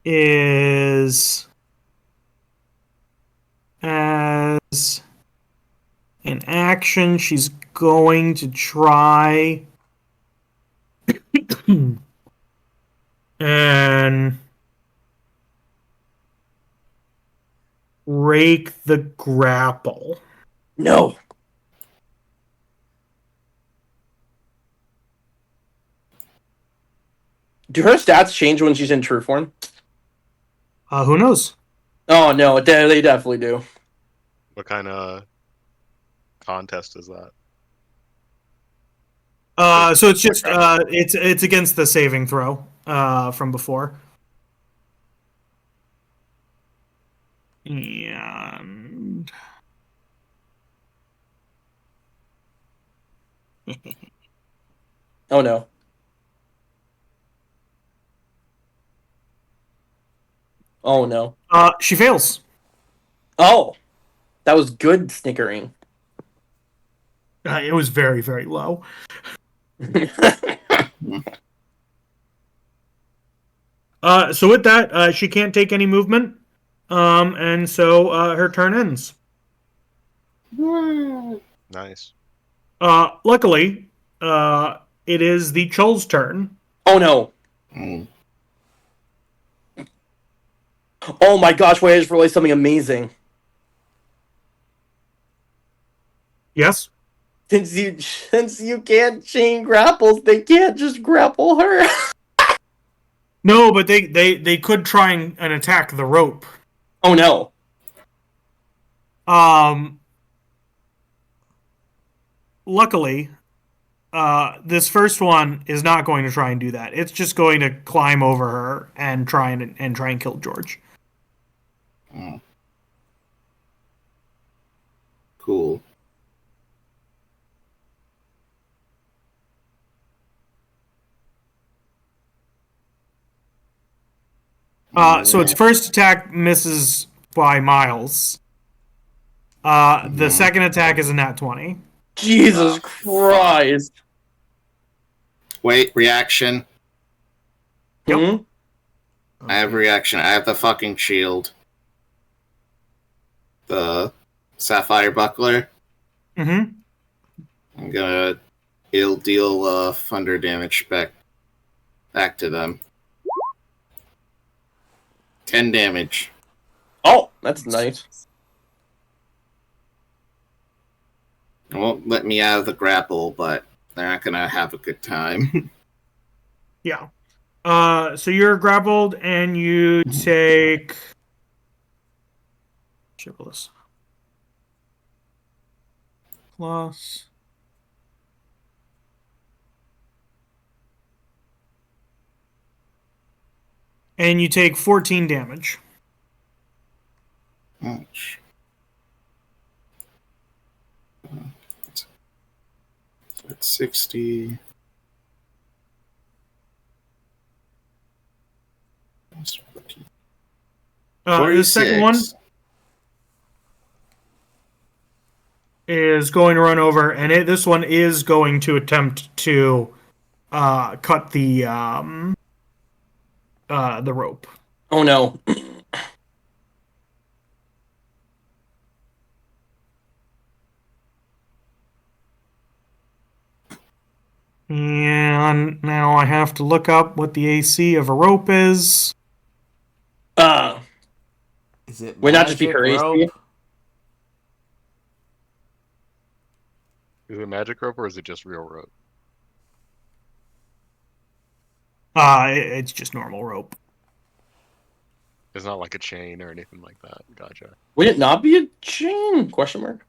is, as an action, she's going to try and break the grapple. No. Do her stats change when she's in true form? Who knows? Oh, no, they definitely do. What kind of contest is that? So it's just it's against the saving throw from before. And oh no. Oh no. She fails. Oh, that was good snickering. It was very, very low. So with that, she can't take any movement, and so her turn ends. Nice. Luckily, it is the Chull's turn. Oh no. Mm. Oh my gosh, wait, I just realized something amazing. Yes? Since you can't chain grapples, they can't just grapple her. No, but they could try and attack the rope. Oh no. Luckily, this first one is not going to try and do that. It's just going to climb over her and try and kill George. Mm. Cool. So its first attack misses by miles. The second attack is a nat 20. Jesus Christ. Wait, reaction. Yep. Hmm? I have reaction. I have the fucking shield. The sapphire buckler. Mm-hmm. I'm gonna it'll deal thunder damage back to them. 10 damage. Oh, that's nice. It won't let me out of the grapple, but they're not gonna have a good time. Yeah. So you're grappled and you take. Shibboleth. Plus. And you take 14 damage. Ouch. It's 60. The second one is going to run over, and this one is going to attempt to cut the rope. Oh no. And now I have to look up what the AC of a rope is. Is it would not just be her AC? rope? Is it magic rope or is it just real rope? It's just normal rope. It's not like a chain or anything like that. Gotcha. Would it not be a chain? Question mark.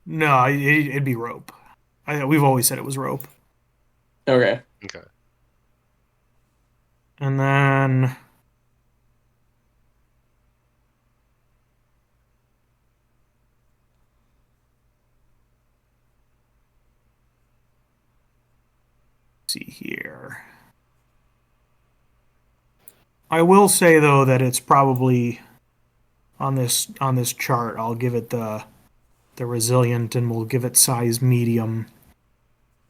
No, it'd be rope. We've always said it was rope. Okay. Okay. And then see here. I will say though that it's probably on this chart. I'll give it the resilient, and we'll give it size medium.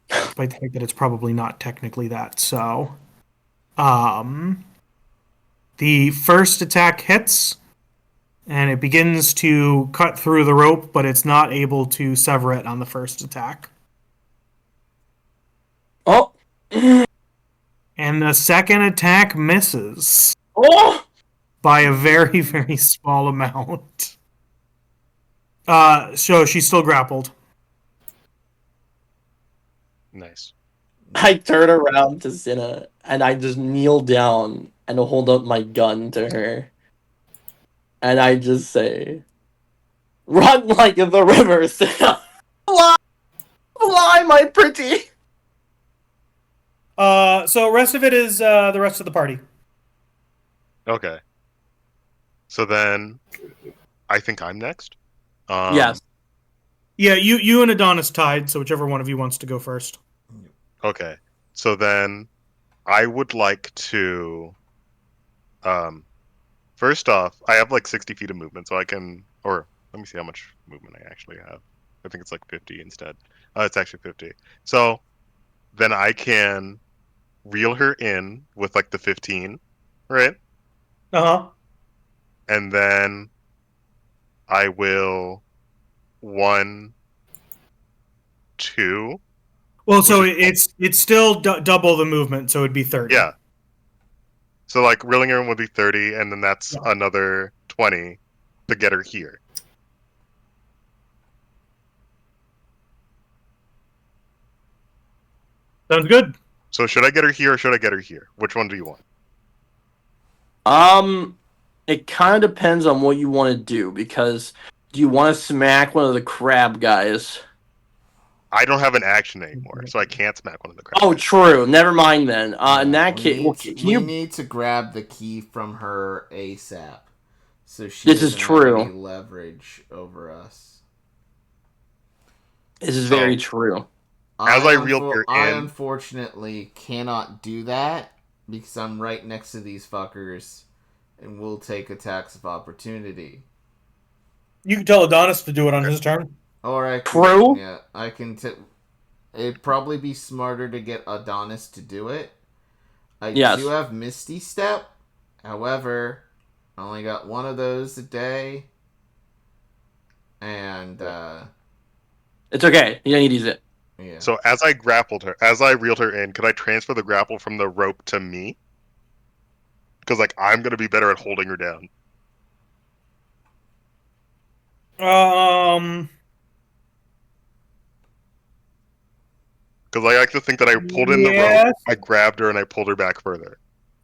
Despite the fact that it's probably not technically that. So, the first attack hits, and it begins to cut through the rope, but it's not able to sever it on the first attack. Oh. And the second attack misses Oh. by a very, very small amount. So she's still grappled. Nice. I turn around to Cinna and I just kneel down and hold up my gun to her. And I just say, "Run like the river, Cinna! Fly! Fly, my pretty!" So rest of it is the rest of the party. Okay. So then, I think I'm next. Yes. Yeah, you and Adonis tied, so whichever one of you wants to go first. Okay. So then, I would like to. First off, I have like 60 feet of movement, so I can. Or let me see how much movement I actually have. I think it's like 50 instead. It's actually 50. So then I can reel her in with like the 15, right? Uh-huh. and then I will 1, 2. Well, so Which it's still double the movement, so it'd be 30. Yeah. So like reeling her in would be 30, and then that's Yeah. another 20 to get her here. Sounds good. So should I get her here or should I get her here? Which one do you want? It kind of depends on what you want to do, because do you want to smack one of the crab guys? I don't have an action anymore, so I can't smack one of the crab Oh, guys. true. Never mind then. In that case, we need to grab the key from her ASAP, so she This is doesn't have true. any leverage over us. This is very true. As I reeled her I in, unfortunately cannot do that because I'm right next to these fuckers, and will take attacks of opportunity. You can tell Adonis to do it on his turn. Or I can, True. yeah, I can. It'd probably be smarter to get Adonis to do it. I do have Misty Step. However, I only got one of those a day. And, it's okay. You don't need to use it. Yeah. So as I reeled her in, could I transfer the grapple from the rope to me? Because like I'm gonna be better at holding her down. Because I like to think that I pulled in the rope, I grabbed her, and I pulled her back further.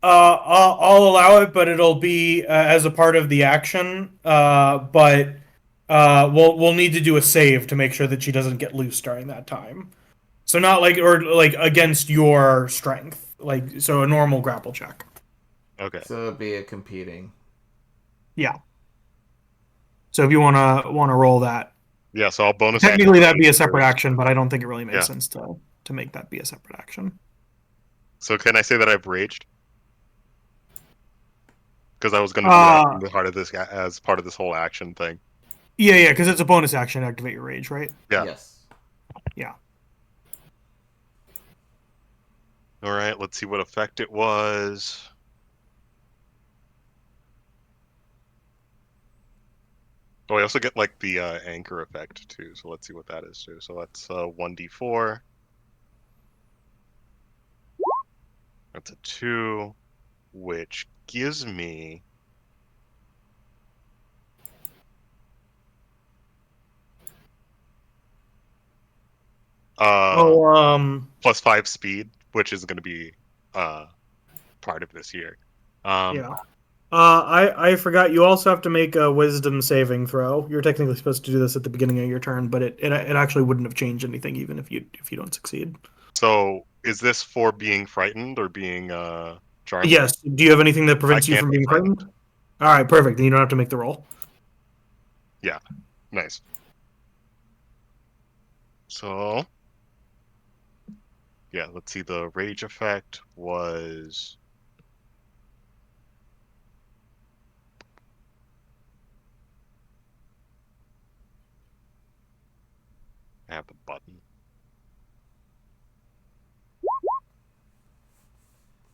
I'll allow it, but it'll be as a part of the action. But we'll need to do a save to make sure that she doesn't get loose during that time. So not like against your strength, so a normal grapple check. Okay. So it'd be a competing. Yeah. So if you wanna roll that. Yeah, so I'll bonus. Technically, that'd be a separate action, but I don't think it really makes sense to make that be a separate action. So can I say that I've raged? Because I was going to do that in the heart of this as part of this whole action thing. Yeah, because it's a bonus action to activate your rage, right? Yeah. Yes. Yeah. All right, let's see what effect it was. Oh, I also get like the anchor effect too, so let's see what that is too. So that's 1d4. That's a 2, which gives me +5 speed, which is going to be part of this here. Yeah. I forgot. You also have to make a wisdom saving throw. You're technically supposed to do this at the beginning of your turn, but it actually wouldn't have changed anything even if you don't succeed. So is this for being frightened or being charmed? Yes. Do you have anything that prevents you from being frightened? All right, perfect. Then you don't have to make the roll. Yeah. Nice. So yeah, let's see. The rage effect was I have the button.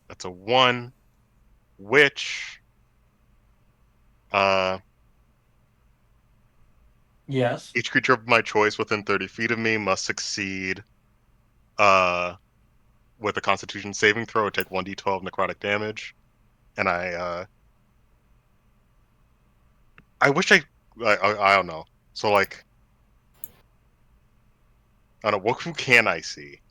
That's a 1, which yes. Each creature of my choice within 30 feet of me must succeed with a Constitution saving throw or take 1d12 necrotic damage. And I wish I don't know. So like I don't know, who can I see?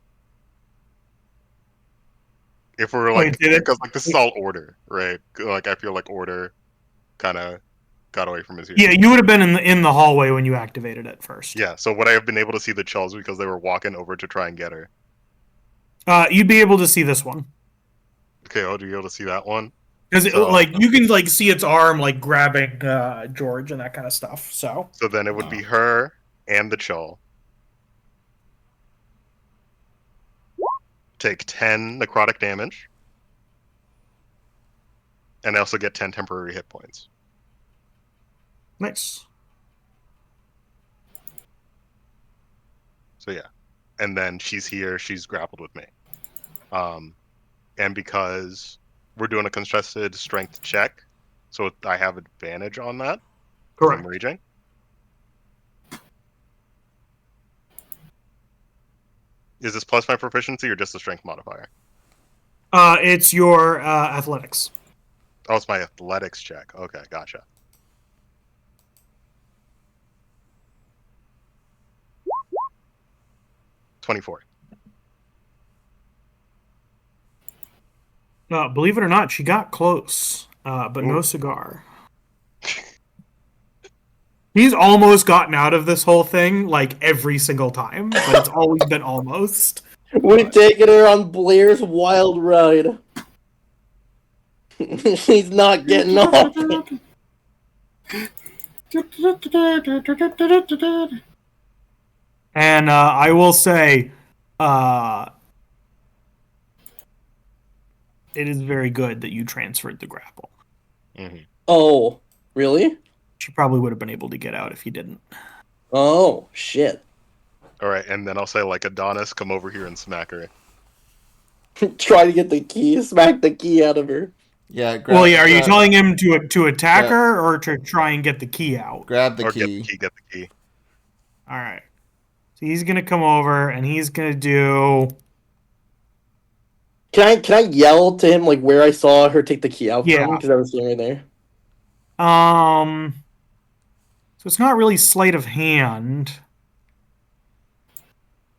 If we're like, because like this is all order, right? Like I feel like order kind of got away from us here. Yeah, you would have been in the hallway when you activated it first. Yeah, so would I have been able to see the Chulls because they were walking over to try and get her? You'd be able to see this one. Okay, I'll be able to see that one. Because you can see its arm grabbing George and that kind of stuff. So then it would be her and the Chull. Take 10 necrotic damage. And I also get 10 temporary hit points. Nice. So yeah. And then she's here, she's grappled with me. And because we're doing a contested strength check, So I have advantage on that. 'Cause Correct. I'm raging. Is this plus my proficiency or just the strength modifier? It's your athletics. Oh, it's my athletics check. Okay, gotcha. $24. Believe it or not, she got close, but no Ooh. cigar. He's almost gotten out of this whole thing like every single time, but it's always been almost. We're taking her on Blair's wild ride. She's not getting off. And I will say, it is very good that you transferred the grapple. Mm-hmm. Oh, really? She probably would have been able to get out if you didn't. Oh, shit. All right, and then I'll say, like, Adonis, come over here and smack her. Try to get the key, smack the key out of her. Yeah. Are you telling him to attack her or to try and get the key out? Grab the Or key. get the key. All right. So he's gonna come over and he's gonna do. Can I yell to him like where I saw her take the key out Yeah. from? Because I was standing right there. So it's not really sleight of hand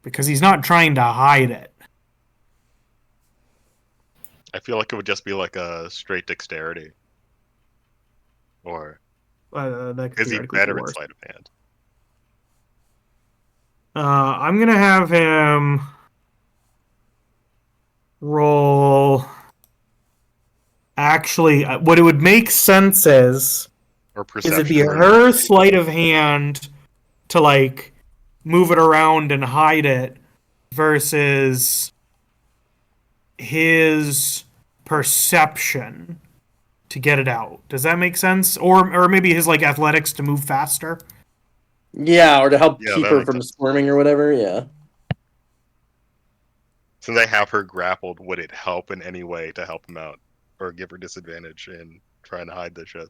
because he's not trying to hide it. I feel like it would just be like a straight dexterity. Or That could is he theoretically better be at worse. sleight of hand? I'm gonna have him roll. Actually, what it would make sense is Or it'd perception? be her sleight of hand to like move it around and hide it versus his perception to get it out. Does that make sense? Or maybe his like athletics to move faster. Yeah, or to help Yeah, keep that her makes from sense. squirming or whatever, yeah. Since I have her grappled, would it help in any way to help him out? Or give her disadvantage in trying to hide this shit?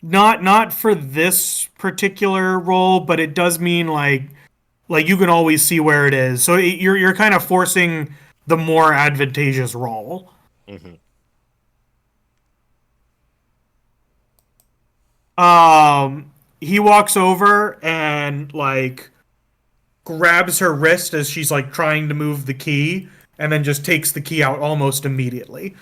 Not for this particular role, but it does mean like you can always see where it is. So you're kind of forcing the more advantageous role. Mm-hmm. He walks over and like grabs her wrist as she's like trying to move the key, and then just takes the key out almost immediately.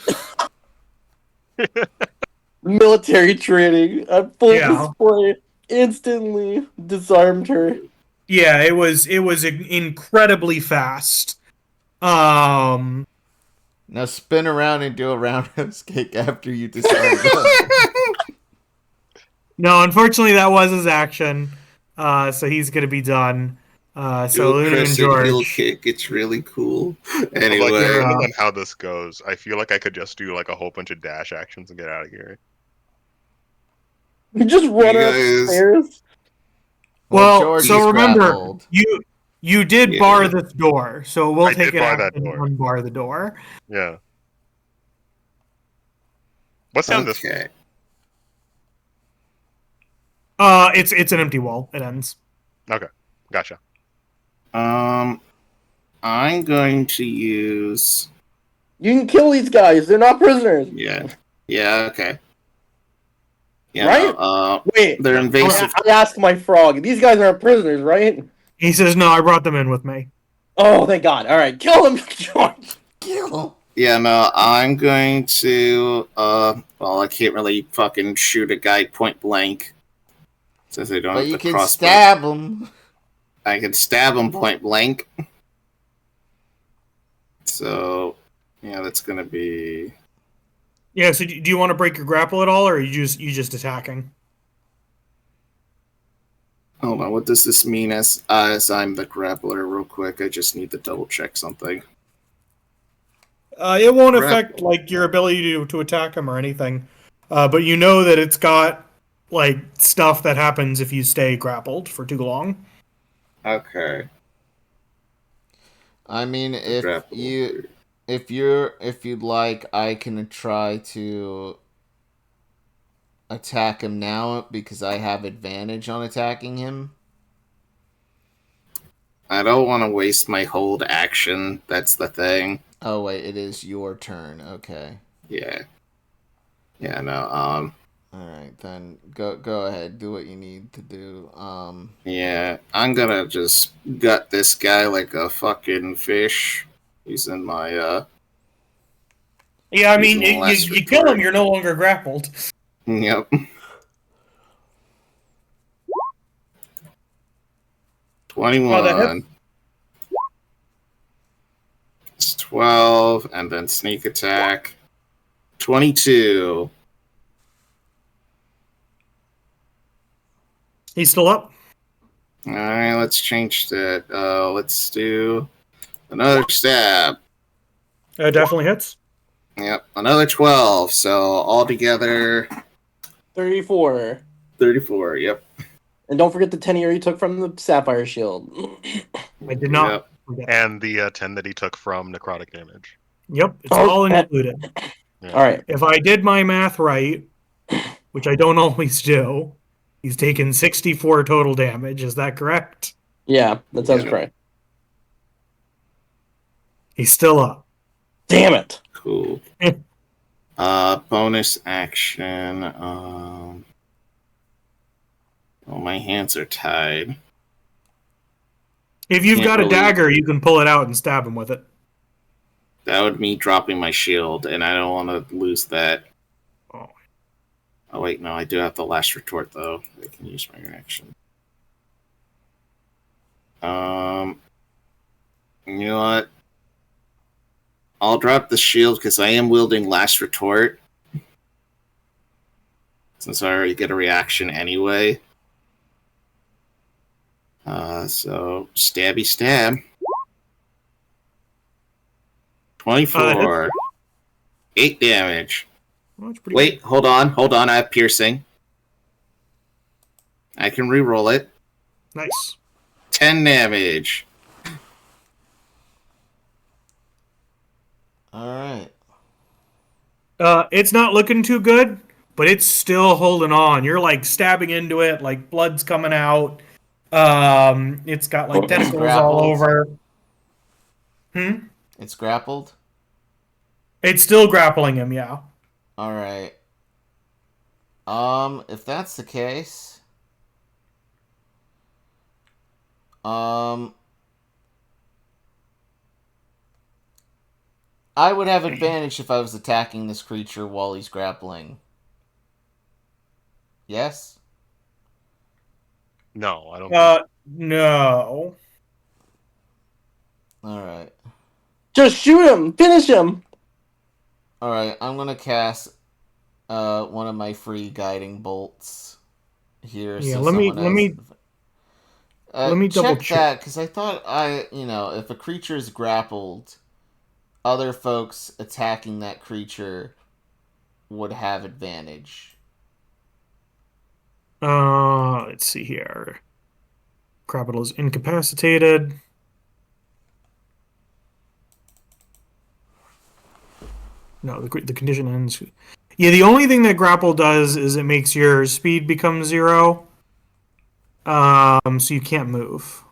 Military training at full Yeah. display. Instantly disarmed her. Yeah, it was incredibly fast. Now spin around and do a roundhouse kick after you disarm them. No, unfortunately that was his action. So he's gonna be done. So Do a Luna and crescent heel George. kick. It's really cool. Like, Anyway, depending on how this goes, I feel like I could just do like a whole bunch of dash actions and get out of here. You just run You guys- upstairs. Well, George so is remember, grappled. you did Yeah. bar this door, so we'll I take did it bar out that and door. unbar the door. Yeah. What's down this? okay. It's an empty wall. It ends. Okay, gotcha. I'm going to use. You can kill these guys. They're not prisoners. Yeah. Yeah. Okay. Yeah. Right? Wait. They're invasive. I asked my frog. These guys aren't prisoners, right? He says, "No, I brought them in with me." Oh, thank God. All right. Kill them, George. Kill. Yeah, no, I'm going to, well, I can't really fucking shoot a guy point blank. Since I don't But have you the can crossbow. stab him. I can stab him point blank. So, yeah, that's gonna be... Yeah. So do you want to break your grapple at all, or are you just attacking? Hold on, what does this mean as I'm the grappler real quick? I just need to double check something. It won't Grapple. affect like your ability to attack him or anything. But you know that it's got like stuff that happens if you stay grappled for too long. Okay. I mean, if Grapple. if you'd like, I can try to attack him now because I have advantage on attacking him. I don't want to waste my hold action. That's the thing. Oh wait, it is your turn. Okay. Yeah. Yeah. No. All right, then go ahead. Do what you need to do. Yeah, I'm gonna just gut this guy like a fucking fish. Using my Yeah, I mean, Using the last you kill him, retort. you're no longer grappled. Yep. Oh, 21. It's 12, and then sneak attack. 22. He's still up. Alright, let's change that. Let's do another stab. Definitely hits. Yep, another 12. So altogether 34. 34. Yep. And don't forget the 10 you took from the Sapphire Shield. I did not. Yep. forget. And the 10 that he took from necrotic damage. Yep, it's Oh, all included. Yeah. All right. If I did my math right, which I don't always do, he's taken 64 total damage. Is that correct? Yeah, that sounds Yeah. correct. He's still up. Damn it. Cool. Bonus action. Oh, my hands are tied. If you've Can't got a really- dagger, you can pull it out and stab him with it. That would mean dropping my shield, and I don't want to lose that. Oh. Oh, wait, no, I do have the last retort, though. I can use my reaction. You know what? I'll drop the shield because I am wielding last retort. Since I already get a reaction anyway. So, stabby stab. 24. 8 damage. Well, that's pretty Wait, hold on, I have piercing. I can re-roll it. good. Nice. 10 damage. Alright. It's not looking too good, but it's still holding on. You're like stabbing into it, like blood's coming out. It's got like tentacles all Grappled. over. It's grappled? It's still grappling him, yeah. Alright. If that's the case... I would have advantage if I was attacking this creature while he's grappling. Yes? No, I don't. No. Alright. Just shoot him. Finish him. Alright, I'm gonna cast one of my free guiding bolts here. Yeah, so let me double check check. that, because I thought if a creature is grappled, other folks attacking that creature would have advantage. Let's see here. Grapple is incapacitated. No, the condition ends. Yeah, the only thing that grapple does is it makes your speed become 0. So you can't move.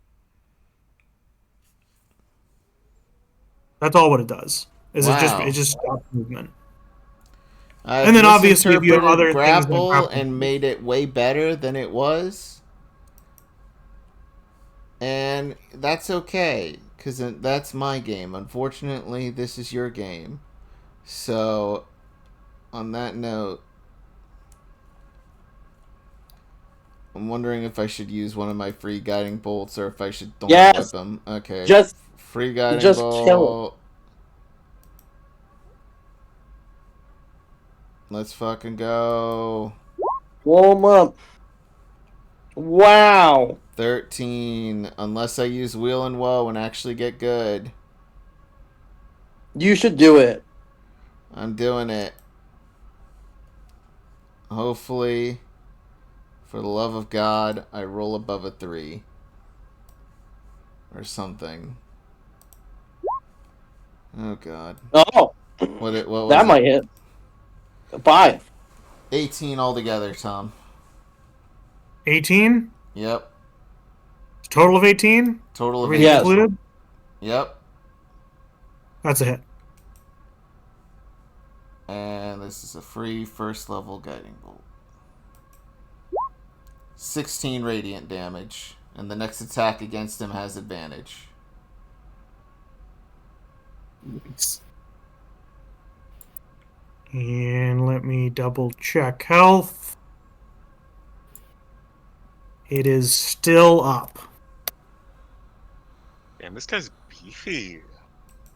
That's all what it does. Is Wow. it just stops movement. I've And then obviously if you have misinterpreted other things than grapple grapple- and made it way better than it was. And that's okay, because that's my game. Unfortunately, this is your game. So, on that note, I'm wondering if I should use one of my free guiding bolts or if I should don't Yes. whip them. Okay. Just free guiding just bolt. kill Let's fucking go. blow him up. Wow. 13. Unless I use Wheel and Woe and actually get good. You should do it. I'm doing it. Hopefully, for the love of God, I roll above a 3. Or something. Oh god. Oh, What was that it? might hit. 5. 18 altogether, Tom. 18? Yep. Total of 18? Total of Everything 18. Yes. included? Yep. That's a hit. And this is a free first level guiding bolt. 16 radiant damage. And the next attack against him has advantage. Nice. And let me double check health. It is still up. Damn, this guy's beefy.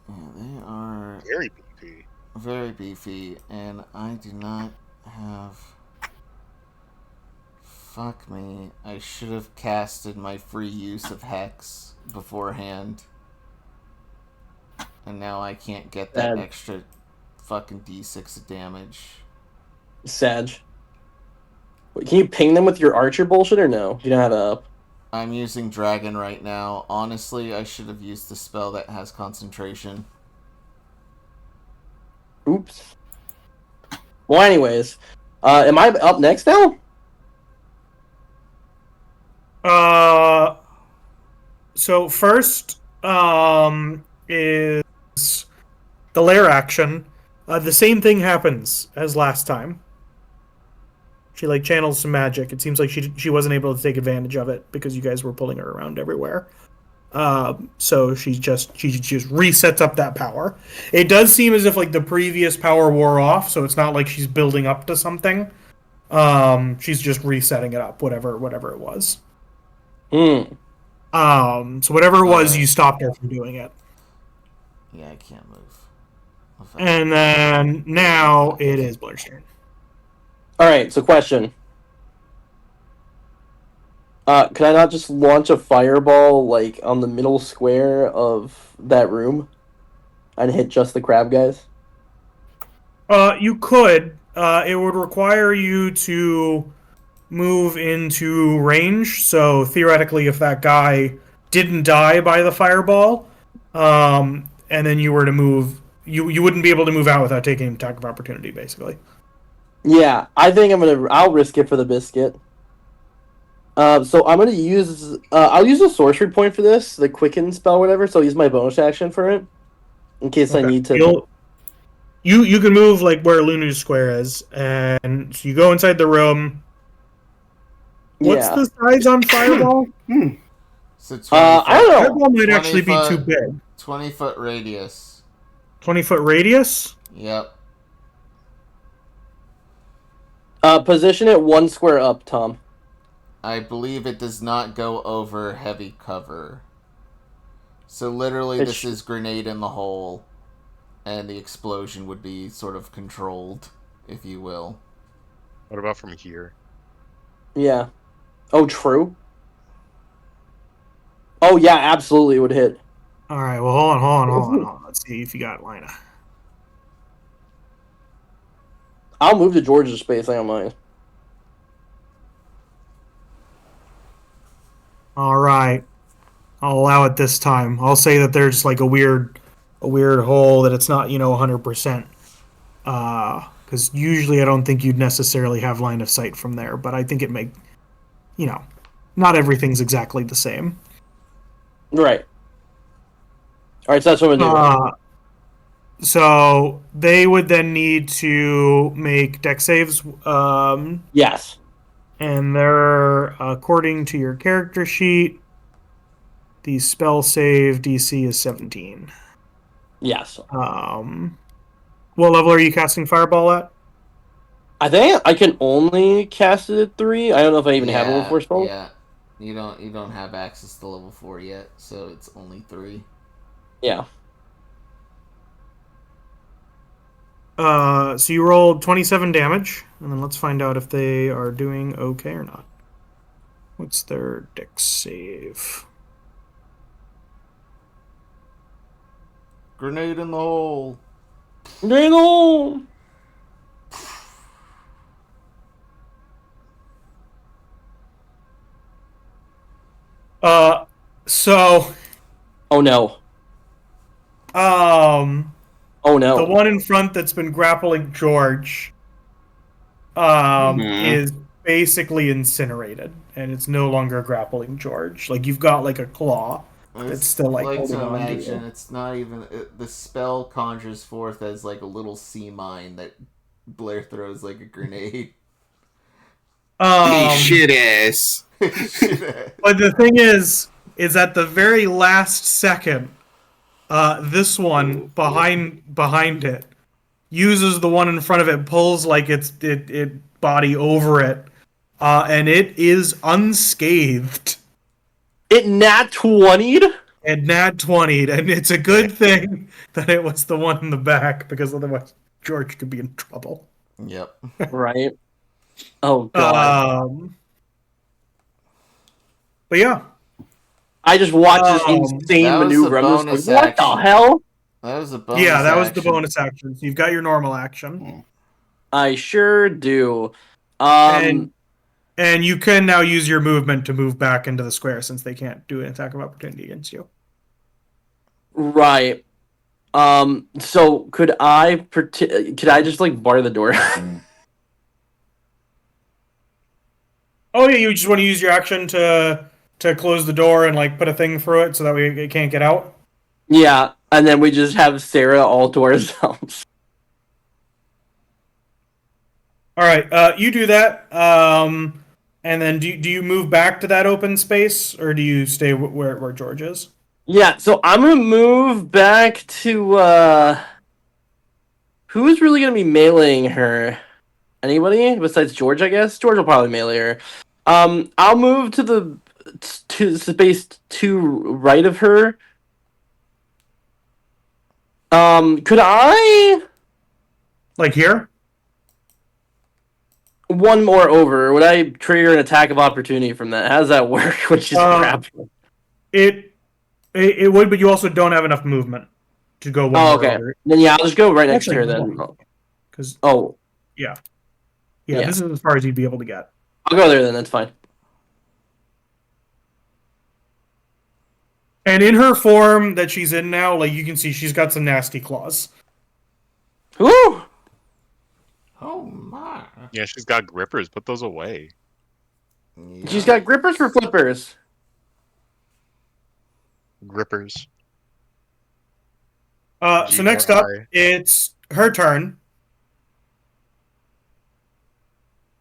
Yeah, they are Very beefy. very beefy, and I do not have... Fuck me. I should have casted my free use of Hex beforehand. And now I can't get that Sad. extra fucking d6 of damage. Sag. Wait, can you ping them with your archer bullshit or no? You don't have it up. I'm using Dragon right now. Honestly, I should have used the spell that has concentration. Oops. Well, anyways, am I up next now? So first is the lair action. The same thing happens as last time. She like channels some magic. It seems like she wasn't able to take advantage of it because you guys were pulling her around everywhere. So she just resets up that power. It does seem as if like the previous power wore off, so it's not like she's building up to something. She's just resetting it up, whatever it was. Hmm. So whatever it was, Alright. you stopped her from doing it. Yeah, I can't move. And then now it is Blair's turn. Alright, so question. Could I not just launch a fireball, like, on the middle square of that room? And hit just the crab guys? You could. It would require you to move into range. So theoretically, if that guy didn't die by the fireball, and then you were to move, you wouldn't be able to move out without taking an attack of opportunity, basically. Yeah, I think I'll risk it for the biscuit. So I'm gonna use, I'll use a sorcery point for this, the quicken spell, whatever. So I'll use my bonus action for it, in case I need to. You can move like where Lunu's square is, and so you go inside the room. What's Yeah. the size on fireball? So 20 I don't know. Fireball might 20 actually be too foot. big. 20-foot radius. 20-foot radius. Yep. Position it 1 square up, Tom. I believe it does not go over heavy cover. So literally this is grenade in the hole. And the explosion would be sort of controlled, if you will. What about from here? Yeah. Oh, true. Oh, yeah, absolutely would hit. All right. Well, hold on. Let's see if you got Lina. I'll move to George's space. I don't mind. All right. I'll allow it this time. I'll say that there's like a weird hole that it's not 100%. Because usually I don't think you'd necessarily have line of sight from there, but I think it may, not everything's exactly the same. Right. All right, so that's what I'm gonna do. So they would then need to make dex saves. Yes. And they're, according to your character sheet, the spell save DC is 17. Yes. What level are you casting Fireball at? I think I can only cast it at 3. I don't know if I even have a level 4 spell. Yeah. You don't have access to level 4 yet, so it's only 3. Yeah. So you rolled 27 damage, and then let's find out if they are doing okay or not. What's their dex save? Grenade in the hole. No. So. Oh no. Oh no. The one in front that's been grappling George is basically incinerated, and it's no longer grappling George. Like, you've got like a claw that's still like like holding to on to imagine you. it's not even the spell conjures forth as like a little sea mine that Blair throws like a grenade. Hey, shit ass. But the thing is at the very last second, this one behind it uses the one in front of it, pulls like its body over it, and it is unscathed. It nat 20'd? And nat 20'd, and it's a good thing that it was the one in the back, because otherwise George could be in trouble. Yep. Right. Oh god. But yeah. I just watched this insane that was maneuver. a I'm just bonus like, what the action. hell? That was a bonus Yeah, that was action. the bonus action. So you've got your normal action. I sure do. And you can now use your movement to move back into the square, since they can't do an attack of opportunity against you. Right. So could I just like bar the door? Oh yeah, you just want to use your action to close the door and like put a thing through it so that way it can't get out? Yeah, and then we just have Sarah all to ourselves. All right, you do that. And then do you move back to that open space, or do you stay where George is? Yeah, so I'm gonna move back to who's really gonna be meleeing her? Anybody besides George, I guess? George will probably melee her. I'll move to the space to right of her. Could I Like here? one more over? Would I trigger an attack of opportunity from that? How does that work? Which is crap. It would, but you also don't have enough movement to go one more Okay. over. Then yeah, I'll just go right next to her Actually, then. Because Yeah. this is as far as you'd be able to get. I'll go there then. That's fine. And in her form that she's in now, like, you can see she's got some nasty claws. Woo! Oh my. Yeah, she's got grippers. Put those away. Yeah. She's got grippers for flippers. Grippers. So next up, it's her turn.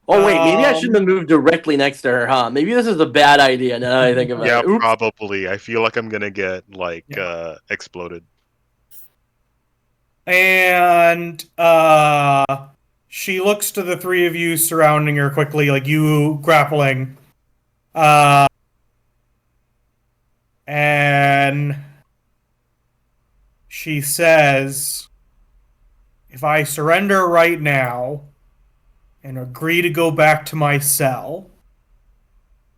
Oh wait, maybe I shouldn't have moved directly next to her, huh? Maybe this is a bad idea now that I think about Yeah, it. Oops. probably. I feel like I'm gonna get exploded. And she looks to the three of you surrounding her quickly, like you grappling. And she says, if I surrender right now and agree to go back to my cell,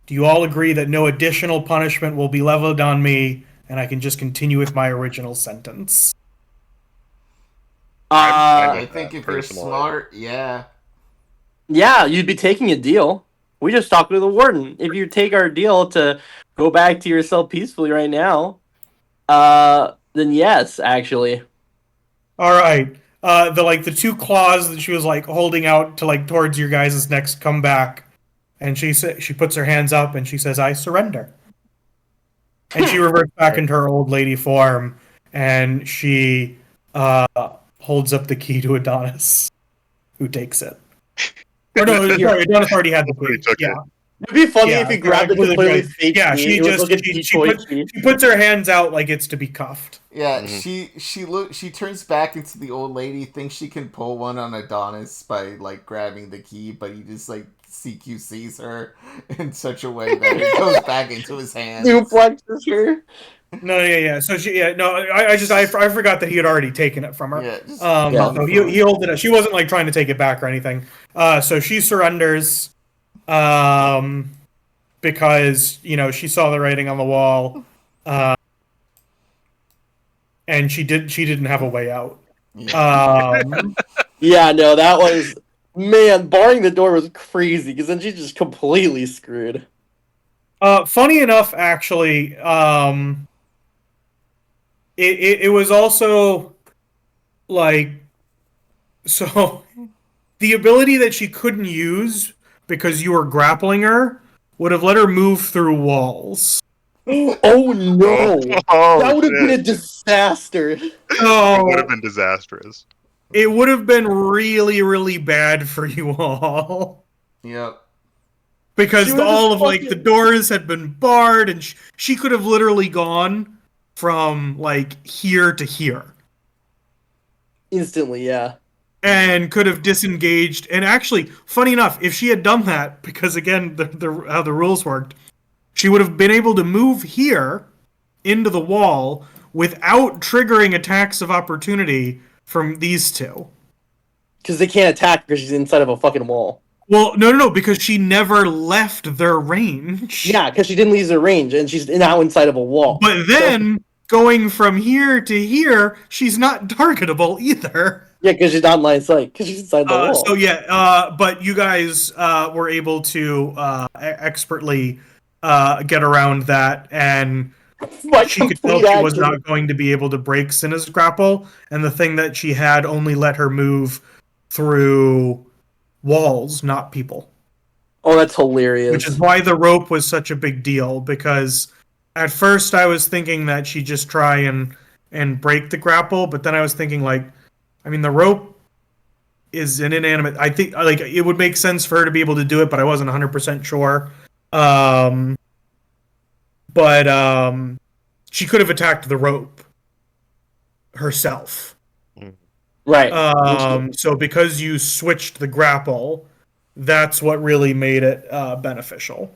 do you all agree that no additional punishment will be leveled on me and I can just continue with my original sentence? I think if personally. you're smart, yeah. Yeah, you'd be taking a deal. We just talked to the warden. If you take our deal to go back to your cell peacefully right now, then yes, actually. All right. The two claws that she was like holding out to like towards your guys' necks come back, and she puts her hands up and she says, "I surrender." And she reverts back into her old lady form, and she holds up the key to Adonis, who takes it. Or no, sorry, Adonis already had the key. Yeah. It'd be funny Yeah, if he grabbed the completely completely right. fake Yeah, key. she It was just like a she decoy key. puts her hands out like it's to be cuffed. Yeah, she turns back into the old lady, thinks she can pull one on Adonis by like grabbing the key, but he just like CQCs her in such a way that it goes back into his hands. Duplexes her. No, yeah. So I forgot that he had already taken it from her. Yeah, just So he held it. She wasn't like trying to take it back or anything. So she surrenders, because she saw the writing on the wall, and she didn't have a way out. Yeah, no, that was barring the door was crazy because then she's just completely screwed. Funny enough, actually, it was also like so the ability that she couldn't use because you were grappling her would have let her move through walls. Oh no! Oh, That would have been shit. a disaster. It would have So been disastrous. it would have been really, really bad for you all. Yep. Because She would've all just of like the fucking- doors had been barred, and she could have literally gone from like here to here, Instantly, yeah. and could have disengaged. And actually, funny enough, if she had done that, because again, how the rules worked, she would have been able to move here into the wall without triggering attacks of opportunity from these two. Because they can't attack because she's inside of a fucking wall. Well, no, because she never left their range. Yeah, because she didn't leave her range, and she's now inside of a wall. But then, going from here to here, she's not targetable either. Yeah, because she's not in line of sight, because she's inside the wall. So but you guys were able to expertly get around that, and My she could tell complete she was accuracy. not going to be able to break Cinna's grapple, and the thing that she had only let her move through walls, not people. Oh, that's hilarious. Which is why the rope was such a big deal, because at first I was thinking that she'd just try and break the grapple, but then I was thinking, like, I mean, the rope is an inanimate. I think, like, it would make sense for her to be able to do it, but I wasn't 100% sure. But she could have attacked the rope herself. Right. So because you switched the grapple, that's what really made it beneficial.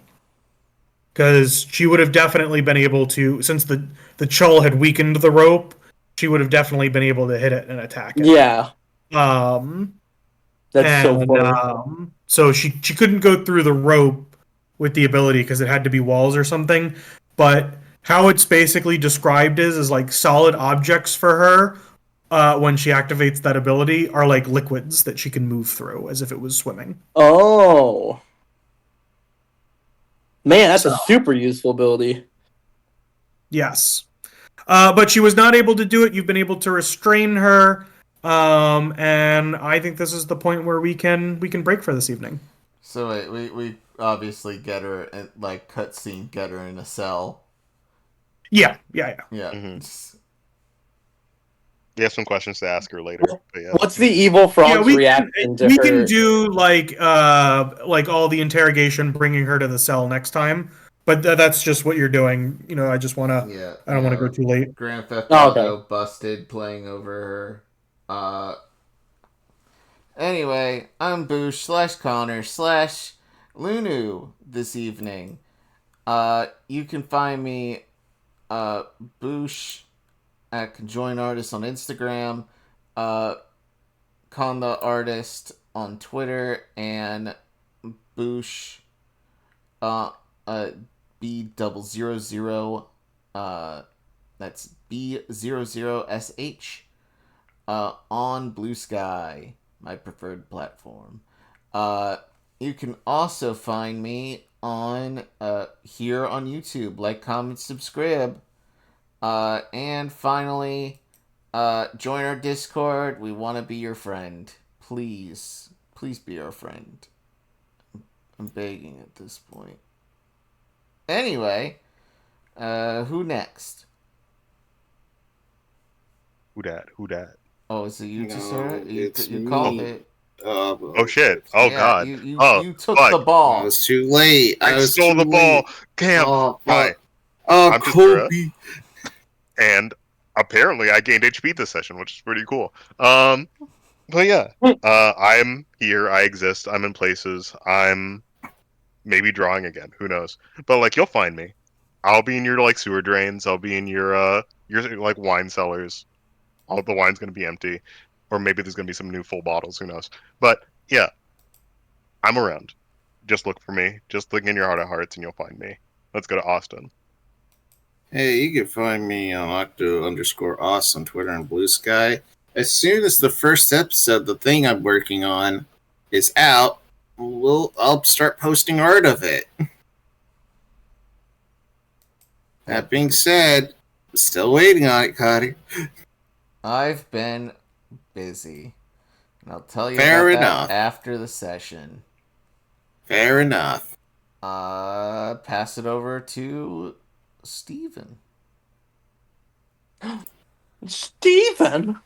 Because she would have definitely been able to, since the Chull had weakened the rope, she would have definitely been able to hit it and attack it. Yeah. That's and, so funny. So she couldn't go through the rope with the ability because it had to be walls or something. But how it's basically described is like solid objects for her when she activates that ability are like liquids that she can move through as if it was swimming. Oh. Man, that's a super useful ability. Yes. But she was not able to do it. You've been able to restrain her. And I think this is the point where we can break for this evening. So we obviously get her and like cutscene, get her in a cell. Yeah. Mm-hmm. We have some questions to ask her later. But yeah. What's the evil frog's reaction to her? We can do like all the interrogation, bringing her to the cell next time. But that's just what you're doing. You know, I just want to. Yeah. I don't want to go too late. Grand Theft Auto busted playing over her. Anyway, I'm Boosh /Connar/Lunu this evening. You can find me Boosh at Conjoin Artist on Instagram, Con the Artist on Twitter, and Boosh B000 that's B00SH on Blue Sky, my preferred platform. You can also find me on here on YouTube. Like, comment, subscribe. And finally, join our Discord. We want to be your friend. Please be our friend. I'm begging at this point. Anyway, who next? Who dat? Oh, is it you, No, Tasura? it's You me. called it. Oh shit! Oh Yeah, god! You took fuck. the ball. I was too late. I stole the ball. Damn. Oh, Hi. Oh, I'm Tasura. Kobe. And apparently I gained HP this session, which is pretty cool. But yeah, I'm here. I exist. I'm in places. I'm maybe drawing again. Who knows? But like, you'll find me. I'll be in your like sewer drains. I'll be in your like wine cellars. All the wine's gonna be empty, or maybe there's gonna be some new full bottles. Who knows? But yeah, I'm around. Just look for me. Just look in your heart of hearts, and you'll find me. Let's go to Austin. Hey, you can find me on Octo_Aus on Twitter and Blue Sky. As soon as the first episode, the thing I'm working on, is out, I'll start posting art of it. That being said, Still waiting on it, Cody. I've been busy. And I'll tell you Fair about enough. that after the session. Fair enough. Pass it over to Steven. Steven?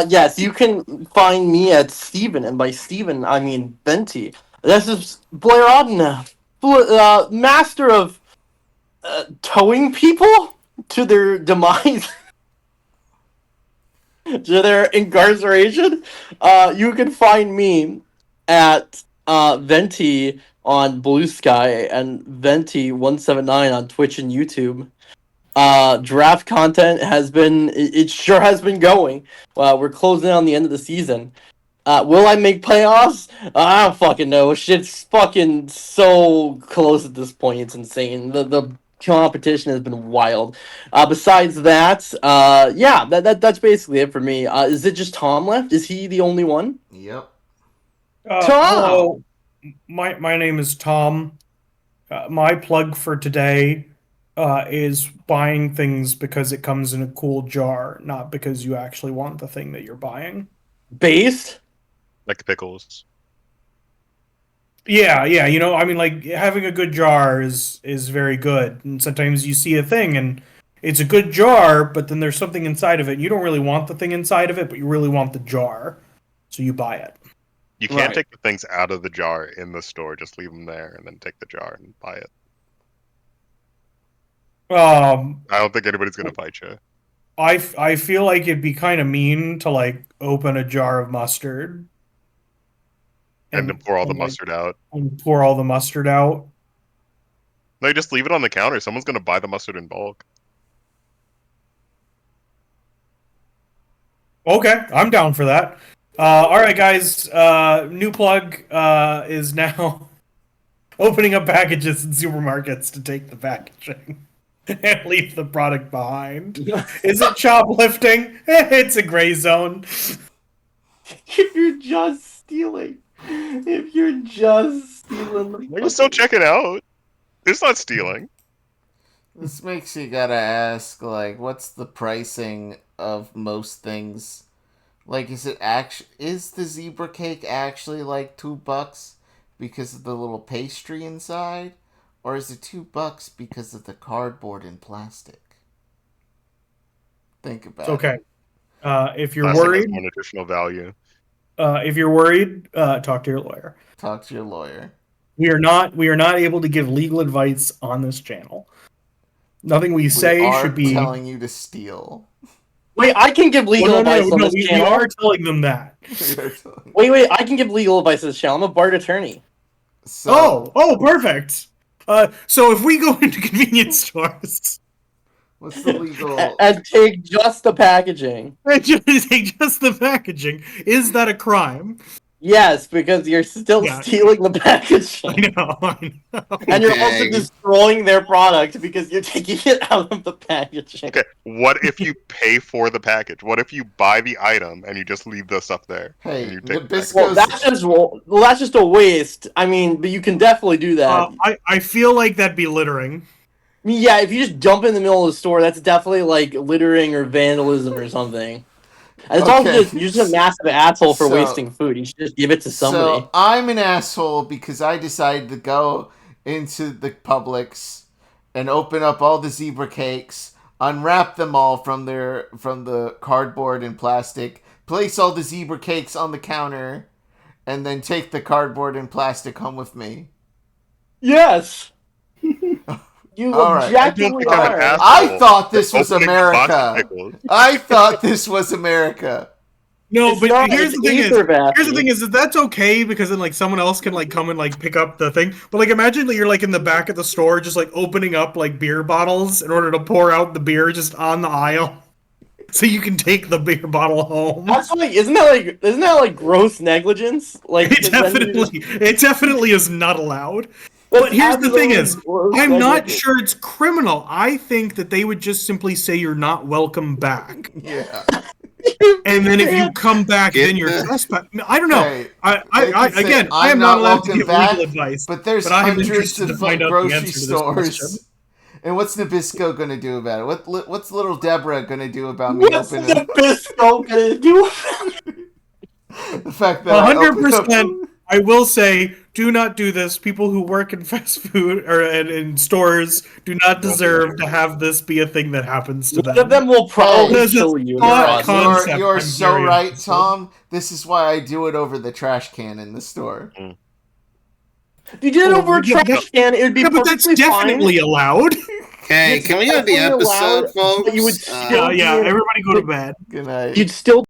Yes, you can find me at Steven, and by Steven, I mean Venty. This is Blair Audina, master of towing people to their demise, to their incarceration. You can find me at Venty on Blue Sky and Venty179 on Twitch and YouTube. Draft content it sure has been going. We're closing on the end of the season. Will I make playoffs? I don't fucking know. Shit's fucking so close at this point. It's insane. The competition has been wild. Besides that, yeah, that's basically it for me. Is it just Tom left? Is he the only one? Yep. Tom! Hello, my name is Tom. My plug for today is buying things because it comes in a cool jar, not because you actually want the thing that you're buying. Based? Like the pickles. Yeah, you know, I mean, like, having a good jar is very good. And sometimes you see a thing and it's a good jar, but then there's something inside of it. You don't really want the thing inside of it, but you really want the jar. So you buy it. You can't Right. take the things out of the jar in the store. Just leave them there and then take the jar and buy it. I don't think anybody's going to fight you. I feel like it'd be kind of mean to, like, open a jar of mustard. And then pour all the like, mustard out. And pour all the mustard out. No, you just leave it on the counter. Someone's going to buy the mustard in bulk. Okay, I'm down for that. All right, guys. New plug is now opening up packages in supermarkets to take the packaging and leave the product behind. Is it shoplifting? It's a gray zone. If you're just stealing. You're still checking out. It's not stealing. This makes you gotta ask, like, what's the pricing of most things? Like, is the zebra cake actually like $2 because of the little pastry inside? Or is it $2 because of the cardboard and plastic? Think about Okay. If you're Plastic has worried, more additional value. talk to your lawyer. it. Talk to your lawyer. We are not able to give legal advice on this channel. Nothing we say We are should be. telling you to steal. Wait, I can give legal advice on this we channel. are telling them that. Wait, I can give legal advice on this channel. I'm a Bard attorney. So, Perfect. So if we go into convenience stores what's the legal... And take just the packaging. and just take just the packaging, is that a crime? Yes, because you're still Yeah. stealing the packaging. I know. And you're also Dang. destroying their product because you're taking it out of the packaging. Okay, what if you pay for the package? What if you buy the item and you just leave the stuff there? Hey, and you take the Nabisco's... package? That's just a waste. I mean, but you can definitely do that. I feel like that'd be littering. I mean, yeah, if you just dump it in the middle of the store, that's definitely like littering or vandalism or something. And it's also Okay. just you're just a massive asshole for So- wasting food. You should just give it to somebody. So I'm an asshole because I decided to go into the Publix and open up all the zebra cakes, unwrap them all from the cardboard and plastic, place all the zebra cakes on the counter, and then take the cardboard and plastic home with me. Yes. You All right. objectively I don't think I'm an are. asshole. I thought this was Opening the box of America. pickles. I thought this was America. No, It's but not, here's it's the thing Ether Basket. here's the thing is that that's okay because then like someone else can like come and like pick up the thing. But like imagine that you're like in the back of the store just like opening up like beer bottles in order to pour out the beer just on the aisle. So you can take the beer bottle home. That's like, isn't that like gross negligence? Like It definitely is not allowed. That's But here's the thing absolutely is, gross I'm not negligence. sure it's criminal. I think that they would just simply say you're not welcome back. Yeah. And then if you come back, Get then you're the- trespassing. I don't know. Hey, I they can say, again, "I'm I am not not allowed to welcome give back," legal advice. But there's But I am hundreds interested of to find out the grocery answer to this stores question. And what's Nabisco gonna do about it? What's little Deborah gonna do about me What's opening the Nabisco gonna do? the fact that I opened up 100%. I will say, do not do this. People who work in fast food or in stores do not deserve to have this be a thing that happens to One of them. them will probably This is kill you. in the hot process. concept. You're I'm so very right, interested. Tom. This is why I do it over the trash can in the store. If you did it over a yeah, trash can, it would be Yeah, but that's perfectly definitely fine. allowed. Okay, It's can we end the definitely episode, allowed, folks? but you would Yeah, still yeah. be in- Everybody go to bed. Good night. You'd still